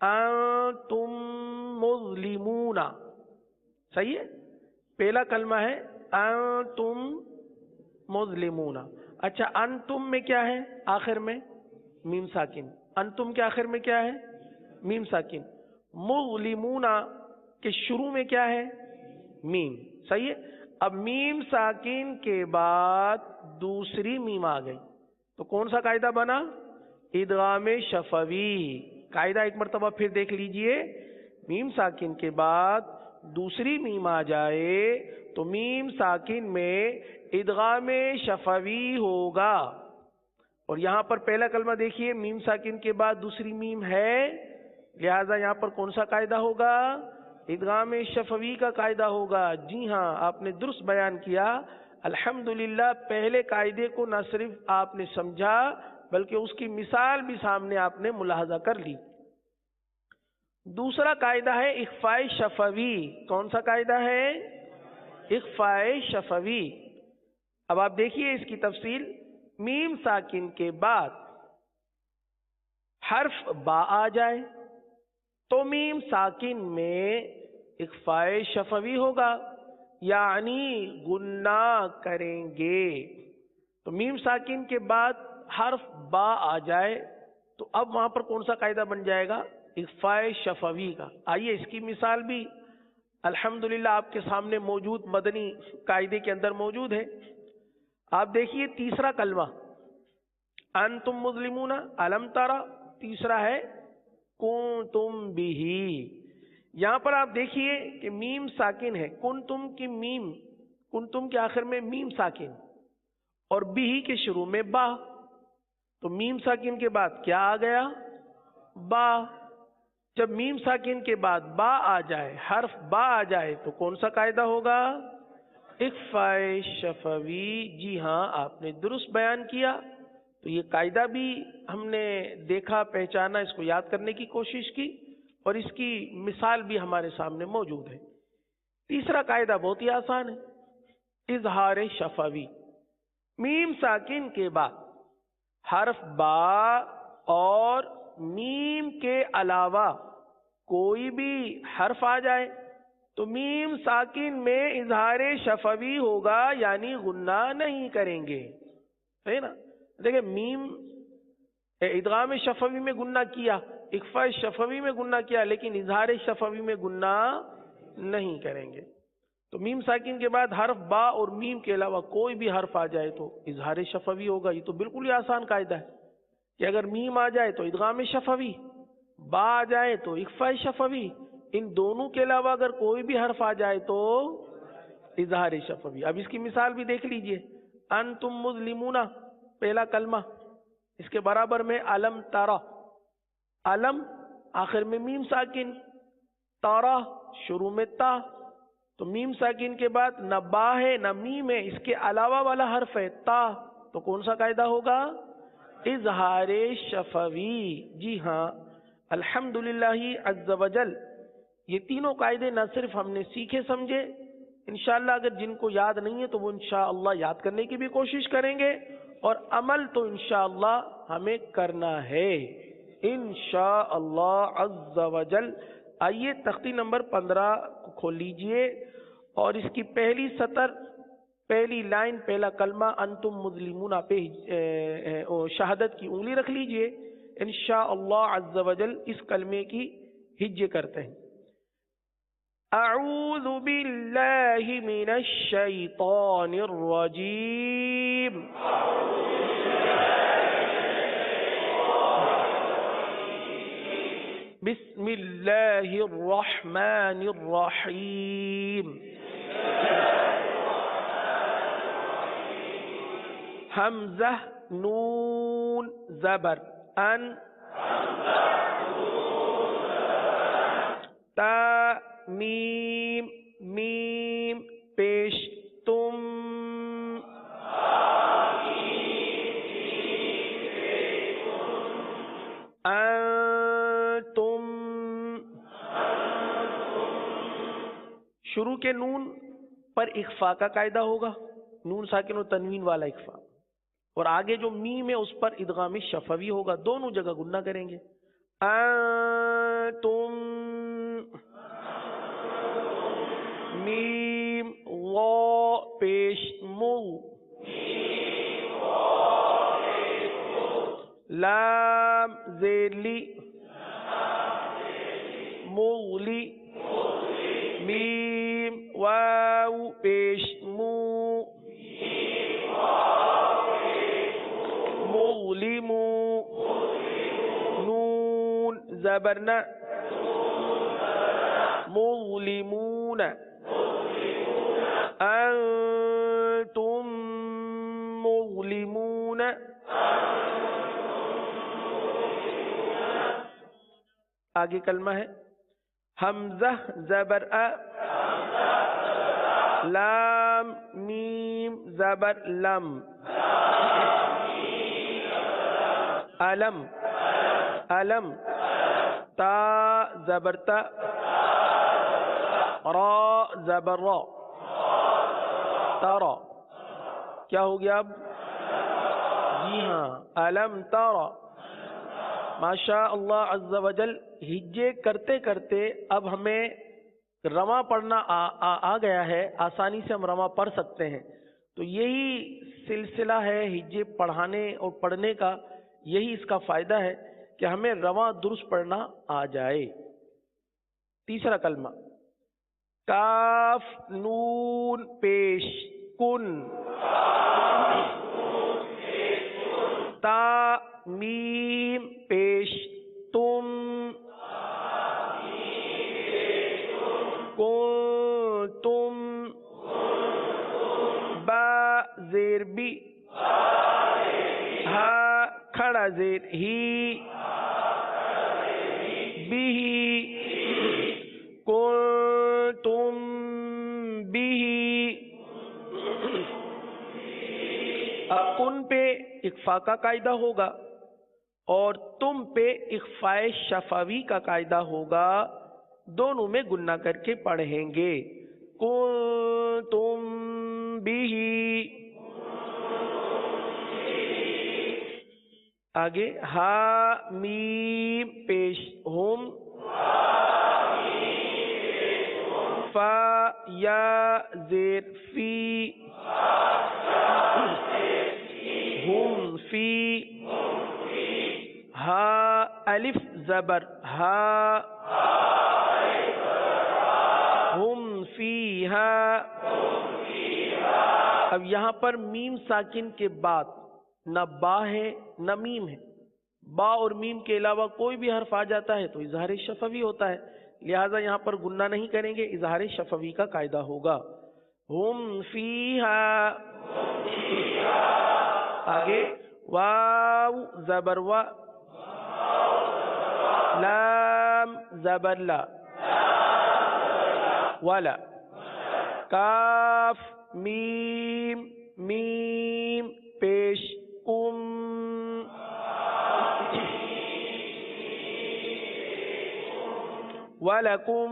انتم مظلمون. صحیح ہے. پہلا کلمہ ہے انتم مظلمون. اچھا انتم میں کیا ہے؟ آخر میں میم ساکن. انتم کے آخر میں کیا ہے؟ میم ساکن. مظلمون کے شروع میں کیا ہے؟ میم. صحیح ہے. اب میم ساکن کے بعد دوسری میم آ گئی تو کون سا قاعدہ بنا؟ ادغام شفوی. قاعدہ ایک مرتبہ پھر دیکھ لیجئے. میم ساکن کے بعد دوسری میم آ جائے تو میم ساکن میں ادغام شفوی ہوگا. اور یہاں پر پہلا کلمہ دیکھیے میم ساکن کے بعد دوسری میم ہے، لہذا یہاں پر کون سا قاعدہ ہوگا؟ ادغام شفوی کا قاعدہ ہوگا. جی ہاں، آپ نے درست بیان کیا. الحمدللہ پہلے قاعدے کو نہ صرف آپ نے سمجھا بلکہ اس کی مثال بھی سامنے آپ نے ملاحظہ کر لی. دوسرا قاعدہ ہے اخفاء شفوی. کون سا قاعدہ ہے؟ اخفاء شفوی. اب آپ دیکھیے اس کی تفصیل. میم ساکن کے بعد حرف با آ جائے تو میم ساکن میں اخفاء شفوی ہوگا، یعنی غنہ کریں گے. تو میم ساکن کے بعد حرف با آ جائے تو اب وہاں پر کون سا قاعدہ بن جائے گا؟ اخفاء شفوی کا. آئیے اس کی مثال بھی الحمدللہ آپ کے سامنے موجود مدنی قاعدے کے اندر موجود ہے. آپ دیکھیے تیسرا کلمہ انتم مظلمون الم ترى، تیسرا ہے کنتم بہ. یہاں پر آپ دیکھیے کہ میم ساکن ہے. کنتم کی میم، کنتم کے آخر میں میم ساکن اور بہ کے شروع میں با. تو میم ساکن کے بعد کیا آ گیا؟ با. جب میم ساکن کے بعد با آ جائے، حرف با آ جائے تو کون سا قاعدہ ہوگا؟ اخفاء شفوی. جی ہاں، آپ نے درست بیان کیا. تو یہ قاعدہ بھی ہم نے دیکھا، پہچانا، اس کو یاد کرنے کی کوشش کی اور اس کی مثال بھی ہمارے سامنے موجود ہے. تیسرا قاعدہ بہت ہی آسان ہے، اظہار شفوی. میم ساکن کے بعد حرف با اور میم کے علاوہ کوئی بھی حرف آ جائے تو میم ساکن میں اظہار شفوی ہوگا، یعنی غنہ نہیں کریں گے. ہے نا؟ دیکھیں میم ادغام شفوی میں غنہ کیا، اخفاء شفوی میں غنہ کیا، لیکن اظہار شفوی میں غنہ نہیں کریں گے. تو میم ساکن کے بعد حرف با اور میم کے علاوہ کوئی بھی حرف آ جائے تو اظہار شفوی ہوگا. یہ تو بالکل ہی آسان قاعدہ ہے کہ اگر میم آ جائے تو ادغام شفوی، با آ جائے تو اخفاء شفوی، ان دونوں کے علاوہ اگر کوئی بھی حرف آ جائے تو اظہار شفوی. اب اس کی مثال بھی دیکھ لیجئے. انتم مظلمون پہلا کلمہ، اس کے برابر میں علم ترى. علم آخر میں میم ساکن، ترى شروع میں تا. تو میم ساکن کے بعد نہ با ہے نہ میم ہے، اس کے علاوہ والا حرف ہے تا. تو کون سا قاعدہ ہوگا؟ اظہار شفوی. جی ہاں، الحمدللہ عز وجل یہ تینوں قاعدے نہ صرف ہم نے سیکھے سمجھے، انشاءاللہ اگر جن کو یاد نہیں ہے تو وہ انشاءاللہ یاد کرنے کی بھی کوشش کریں گے، اور عمل تو انشاءاللہ ہمیں کرنا ہے انشاءاللہ عز وجل. آئیے تختی نمبر 15 کو کھول لیجئے اور اس کی پہلی سطر، پہلی لائن، پہلا کلمہ انتم مظلمون پہ شہادت کی انگلی رکھ لیجئے. انشاءاللہ عز وجل اس کلمے کی ہجے کرتے ہیں. اعوذ باللہ من الشیطان الرجیم. بسم اللہ الرحمن الرحیم. حمزہ نون زبر ان، تا میم میم پیش تم، انتم. شروع کے نون پر اخفاء کا قاعدہ ہوگا، نون ساکن و تنوین والا اخفاء، اور آگے جو میم ہے اس پر ادغام شفوی ہوگا. دونوں جگہ گنہ کریں گے. زیر لی مغلی میم واو پیش مو مغلم نون زبرنا مظلمون انتم مظلمون آگے کلمہ ہے حمزہ زبر ا لام میم زبر لم علم علم تا زبر تا را زبر را تارا کیا ہو گیا اب؟ جی ہاں علم تارا ماشاء اللہ عز و جل ہجے کرتے کرتے اب ہمیں رواں پڑھنا آ گیا ہے، آسانی سے ہم رواں پڑھ سکتے ہیں. تو یہی سلسلہ ہے ہجے پڑھانے اور پڑھنے کا، یہی اس کا فائدہ ہے کہ ہمیں رواں درست پڑھنا آ جائے. تیسرا کلمہ کاف نون پیش کن تا میم پیش تم کنتم با زیر بی ہا کھڑا زیر ہی بھی کنتم بھی. اب کن پہ اخفا کا قاعدہ ہوگا اور تم پہ اخفاء شفوی کا قاعدہ ہوگا، دونوں میں گننا کر کے پڑھیں گے. کنتم بھی. آگے ہا میم پیش ہم فا یا زیر فی ہم فی ہا الف زبر ہا ہم فیہا. اب یہاں پر میم ساکن کے بعد نہ با ہے نہ میم ہے. با اور میم کے علاوہ کوئی بھی حرف آ جاتا ہے تو اظہار شفوی ہوتا ہے، لہذا یہاں پر گننا نہیں کریں گے، اظہار شفوی کا قاعدہ ہوگا. ہم فیہا. آگے واو زبر وا لام زبر لا والا کاف میم میم پیش کم وَلَكُمْ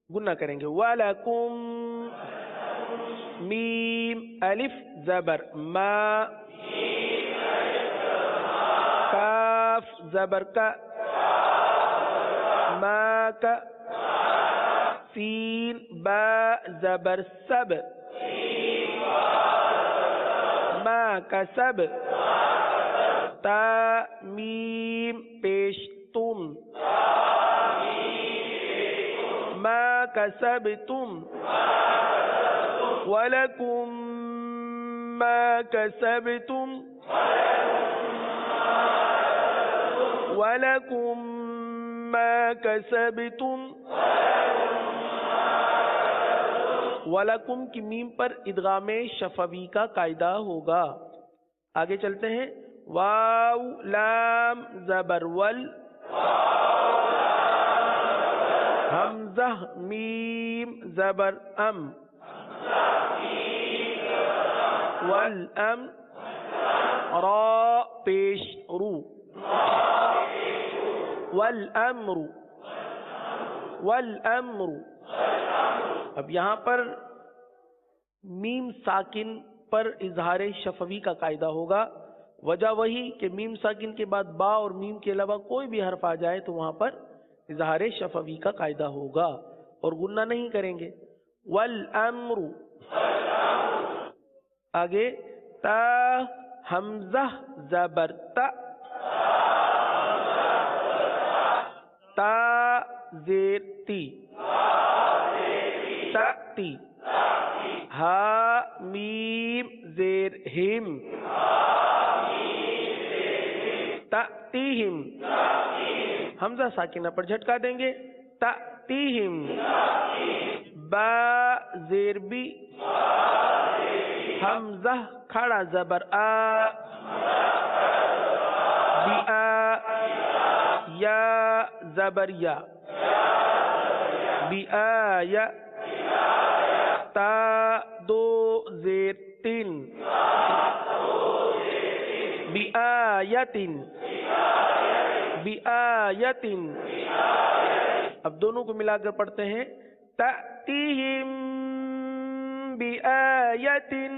گننا کریں گے وَلَكُمْ میم الف زبر ما کاف زبر کا ما کا سین با زبر سب ما کا سب تا میم پیش تم ما کسبتم وَلَكُمْ ما کسبتم وَلَكُمْ ما کسبتم. وَلَكُمْ کی میم پر ادغام شفوی کا قاعدہ ہوگا. آگے چلتے ہیں واو لام زبر ول حمزہ میم زبر ام والام را پیش رو والامر والامر. اب یہاں پر میم ساکن پر اظہار شفوی کا قاعدہ ہوگا. وجہ وہی کہ میم ساکن کے بعد با اور میم کے علاوہ کوئی بھی حرف آ جائے تو وہاں پر اظہار شفوی کا قاعدہ ہوگا اور غنہ نہیں کریں گے. والامر. آگے تا حمزہ زبر تا تا زیر تی تأتی ہا میم زیر ہم تأتیہم حمزہ ساکنہ پر جھٹکا دیں گے تأتیہم با زیر بی حمزہ کھڑا زبر آ بی آ یا زبر یا بی آیا تا دو زیر تین بی آیتن بی آیتن اب دونوں کو ملا کر پڑھتے ہیں تأتیہم بی آیتن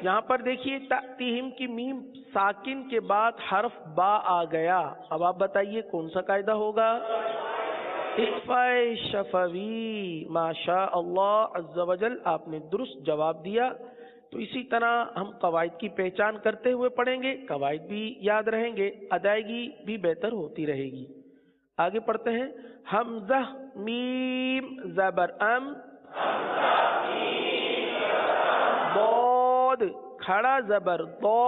یہاں پر دیکھیے تأتیہم کی میم ساکن کے بعد حرف با آ گیا. اب آپ بتائیے کون سا قاعدہ ہوگا؟ اخفاء شفوی. ماشاء اللہ عز و جل آپ نے درست جواب دیا. تو اسی طرح ہم قواعد کی پہچان کرتے ہوئے پڑھیں گے، قواعد بھی یاد رہیں گے، ادائیگی بھی بہتر ہوتی رہے گی. آگے پڑھتے ہیں حمزہ میم زبر ام ضاد کھڑا زبر ضا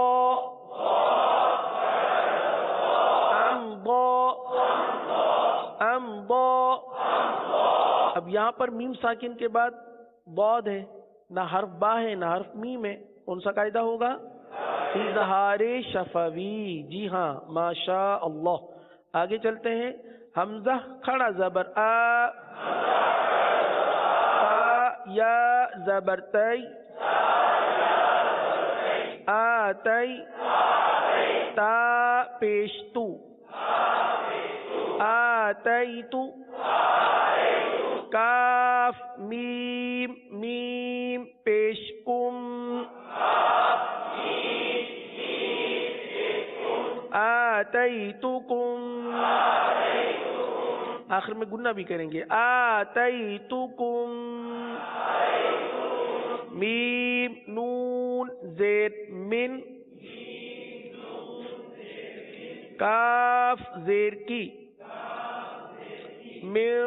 ام ضا. اب یہاں پر میم ساکن کے بعد ضاد ہے، نہ حرف با ہے نہ حرف میم ہے. کون سا قاعدہ ہوگا؟ اظہار شفوی. جی ہاں ماشاء اللہ. آگے چلتے ہیں حمزہ کھڑا زبر آ یا زبر تی آتی تا پیش تو آتی تو کاف میم میم پیش کم آتیتکم. آخر میں گنہ بھی کریں گے آتیتکم. میم نون زیر من کاف زیر کی من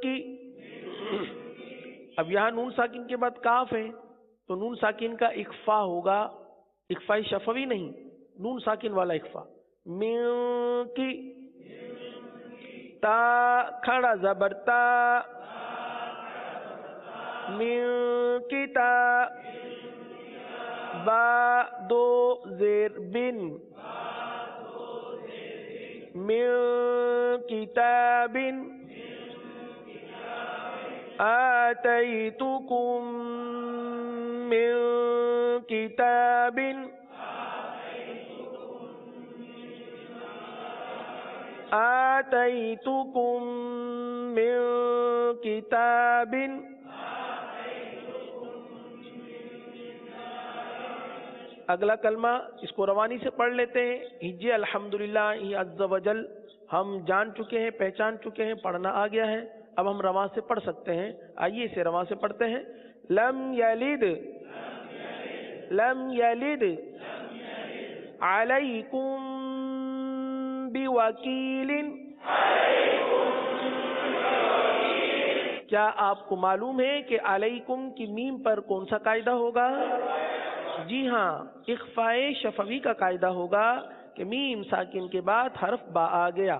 کی. اب یہاں نون ساکن کے بعد کاف ہے تو نون ساکن کا اخفا ہوگا، اخفاء شفوی نہیں، نون ساکن والا اخفا. من کی تا کھڑا زبر تا من کی تا با دو زیر بن من کتاب آتیتکم من کتاب آتیتکم من کتاب. اگلا کلمہ اس کو روانی سے پڑھ لیتے ہیں. ہجے الحمدللہ عز و جل ہم جان چکے ہیں، پہچان چکے ہیں، پڑھنا آ گیا ہے. اب ہم رواں سے پڑھ سکتے ہیں. آئیے اسے رواں سے پڑھتے ہیں. لم یلد لم یلد علیکم بوکیل. کیا آپ کو معلوم ہے کہ علیکم کی میم پر کون سا قاعدہ ہوگا؟ جی ہاں اخفاء شفوی کا قاعدہ ہوگا کہ میم ساکن کے بعد حرف با آ گیا.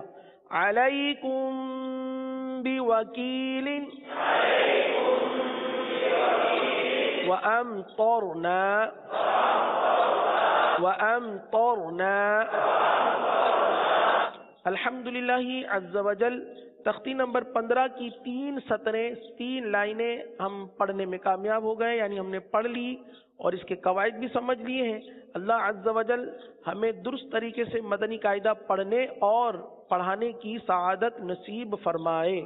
علیکم بوکیل وَأَمْطَرْنَا الحمدللہ عز و جل. تختی نمبر 15 کی 3 سطریں 3 لائنیں ہم پڑھنے میں کامیاب ہو گئے، یعنی ہم نے پڑھ لی اور اس کے قواعد بھی سمجھ لیے ہیں. اللہ عز و جل ہمیں درست طریقے سے مدنی قاعدہ پڑھنے اور پڑھانے کی سعادت نصیب فرمائے.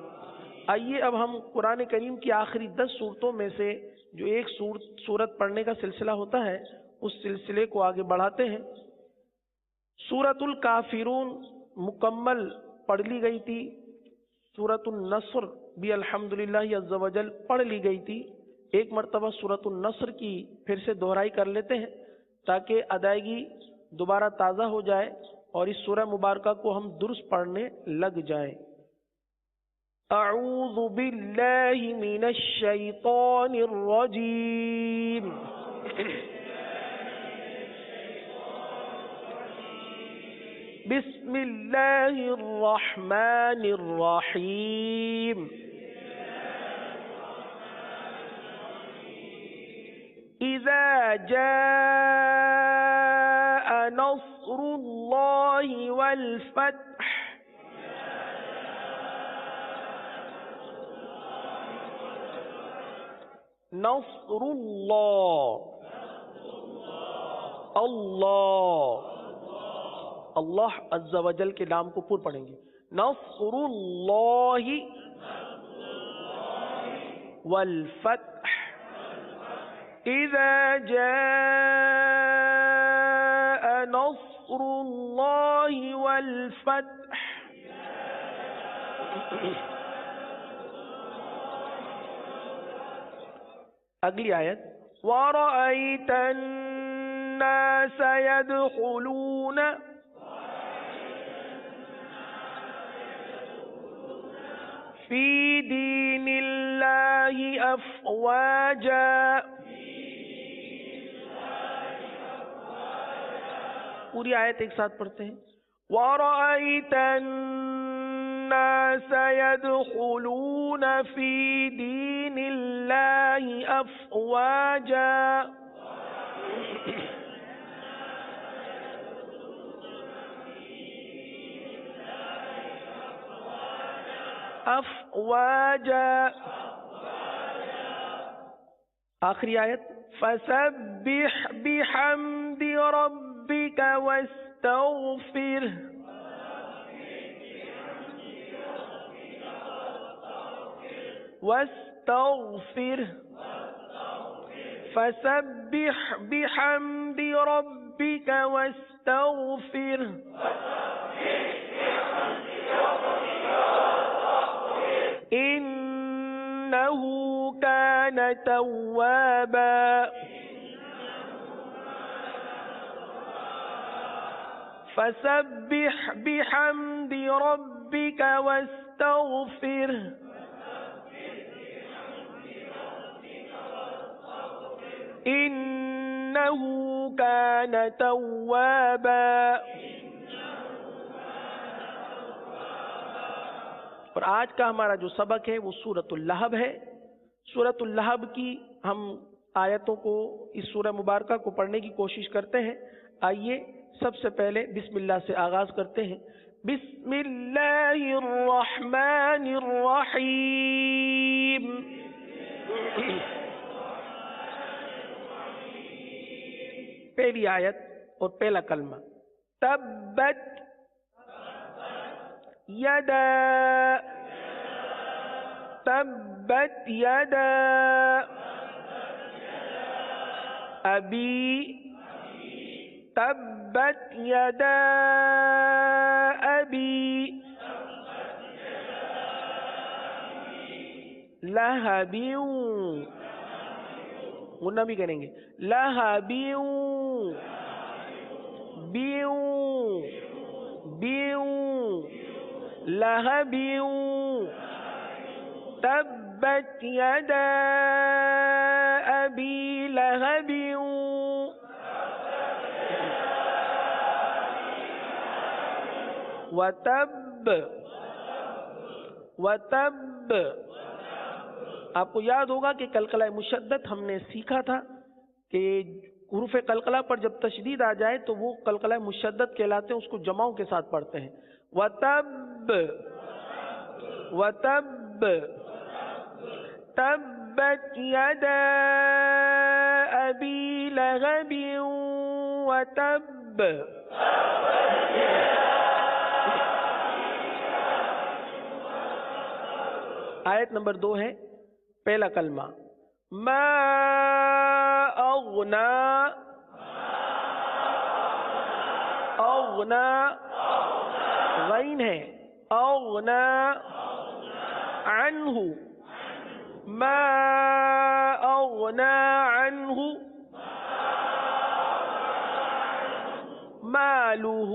آئیے اب ہم قرآن کریم کی آخری 10 صورتوں میں سے جو ایک صورت پڑھنے کا سلسلہ ہوتا ہے اس سلسلے کو آگے بڑھاتے ہیں. سورۃ الکافرون مکمل پڑھ لی گئی تھی. سورۃ النصر بھی الحمدللہ عز و جل پڑھ لی گئی تھی. ایک مرتبہ سورۃ النصر کی پھر سے دہرائی کر لیتے ہیں. تاکہ ادائیگی دوبارہ تازہ ہو جائے اور اس سورہ مبارکہ کو ہم درست پڑھنے لگ جائیں۔ اعوذ باللہ من الشیطان الرجیم بسم اللہ الرحمن الرحیم اذا جاء نصر اللہ والفتح نصر اللہ اللہ عز و جل کے نام کو پور پڑھیں گے، نصر اللہ والفتح اذا جاء نصر اللہ والفتح۔ اگلی آیت وَرَأَيْتَ النَّاسَ يَدْخُلُونَ فِي دِينِ اللَّهِ أَفْوَاجًا۔ پوری آیت ایک ساتھ پڑھتے ہیں، وَرَأَيْتَ النَّاسَ يَدْخُلُونَ فِي دِينِ اللَّهِ أَفْوَاجًا۔ افواجا۔ آخری آیت فسبح بحمد ربك واستغفره فسبح بحمد ربك واستغفره إنه كان توابا۔ فسبح بحمد ربك واستغفره إنه كان توابا۔ اور آج کا ہمارا جو سبق ہے وہ سورۃ اللہب ہے۔ سورۃ اللہب کی ہم آیتوں کو اس سورہ مبارکہ کو پڑھنے کی کوشش کرتے ہیں۔ آئیے سب سے پہلے بسم اللہ سے آغاز کرتے ہیں۔ بسم اللہ الرحمن الرحیم۔ پہلی آیت اور پہلا کلمہ تبت یدا تبت یدا ابی تبت یدا ابی لہب غنہ بھی کریں گے لہب بیوں لہب تبت یدا ابی لہب وتب وتب۔ آپ کو یاد ہوگا کہ قلقلہ مشدد ہم نے سیکھا تھا کہ حروف قلقلہ پر جب تشدید آ جائے تو وہ قلقلہ مشدد کہلاتے ہیں، اس کو جماؤں کے ساتھ پڑھتے ہیں۔ وتب وتب تبت یدا ابی لہب وتب۔ آیت نمبر 2 ہے، پہلا کلمہ ما اغنا اغنا غین ہے اغنا عنہ ما اغنا عنہ مالہ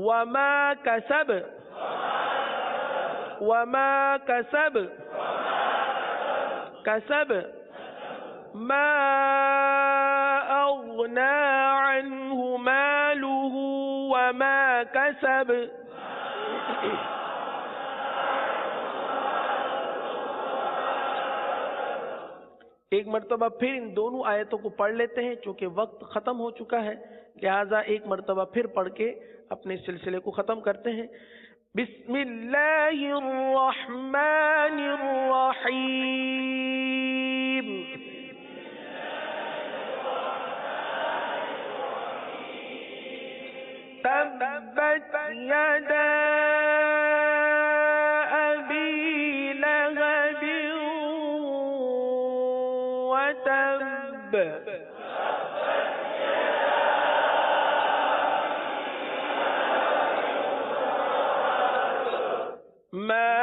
وما کسب وما کسب کسب ما اغنى عنہ مالہ وما کسب. ایک مرتبہ پھر ان دونوں آیتوں کو پڑھ لیتے ہیں، چونکہ وقت ختم ہو چکا ہے، لہذا ایک مرتبہ پھر پڑھ کے اپنے سلسلے کو ختم کرتے ہیں. بسم اللہ الرحمن الرحیم. تبت یدا ابی لہب وتب ما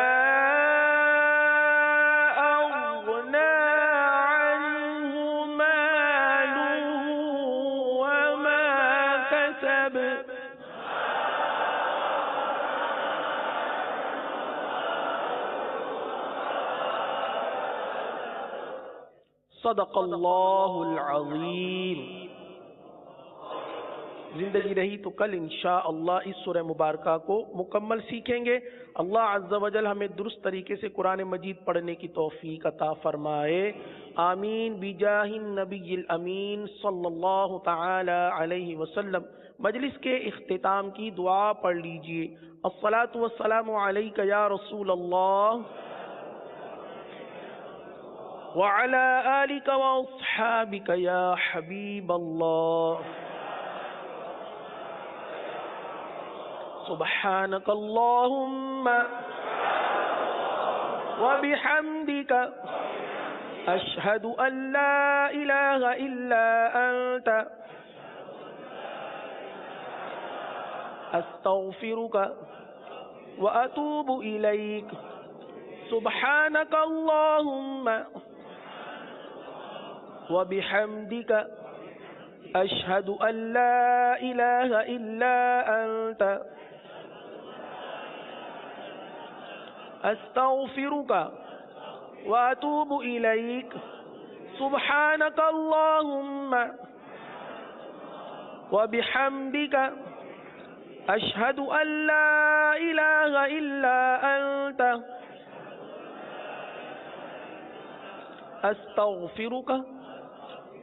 اغنى عنه ماله وما كسب. صدق اللہ العظیم. زندگی رہی تو کل انشاءاللہ اس سورہ مبارکہ کو مکمل سیکھیں گے. اللہ عز و جل ہمیں درست طریقے سے قرآن مجید پڑھنے کی توفیق عطا فرمائے. آمین بجاہ النبی الامین صلی اللہ تعالی علیہ وسلم. مجلس کے اختتام کی دعا پڑھ لیجئے. الصلاۃ والسلام علیک یا رسول اللہ وعلى آلك وأصحابك يا حبيب الله. سبحانك اللهم وبحمدك أشهد أن لا إله إلا أنت أستغفرك وأتوب إليك. سبحانك اللهم وبحمدك أشهد أن لا إله إلا أنت أستغفرك وأتوب إليك. سبحانك اللهم وبحمدك أشهد أن لا إله إلا أنت أستغفرك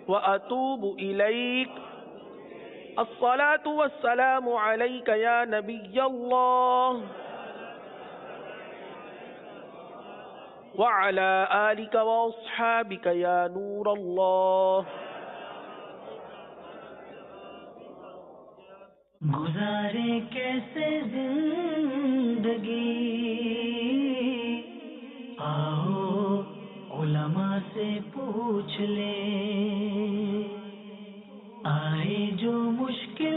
وأتوب إليك. الصلاة والسلام عليك يا نبي الله وعلى آلك وأصحابك يا نور الله. گزارے کیسے زندگی، آؤ علماء سے پوچھ لیں. آئے جو مشکل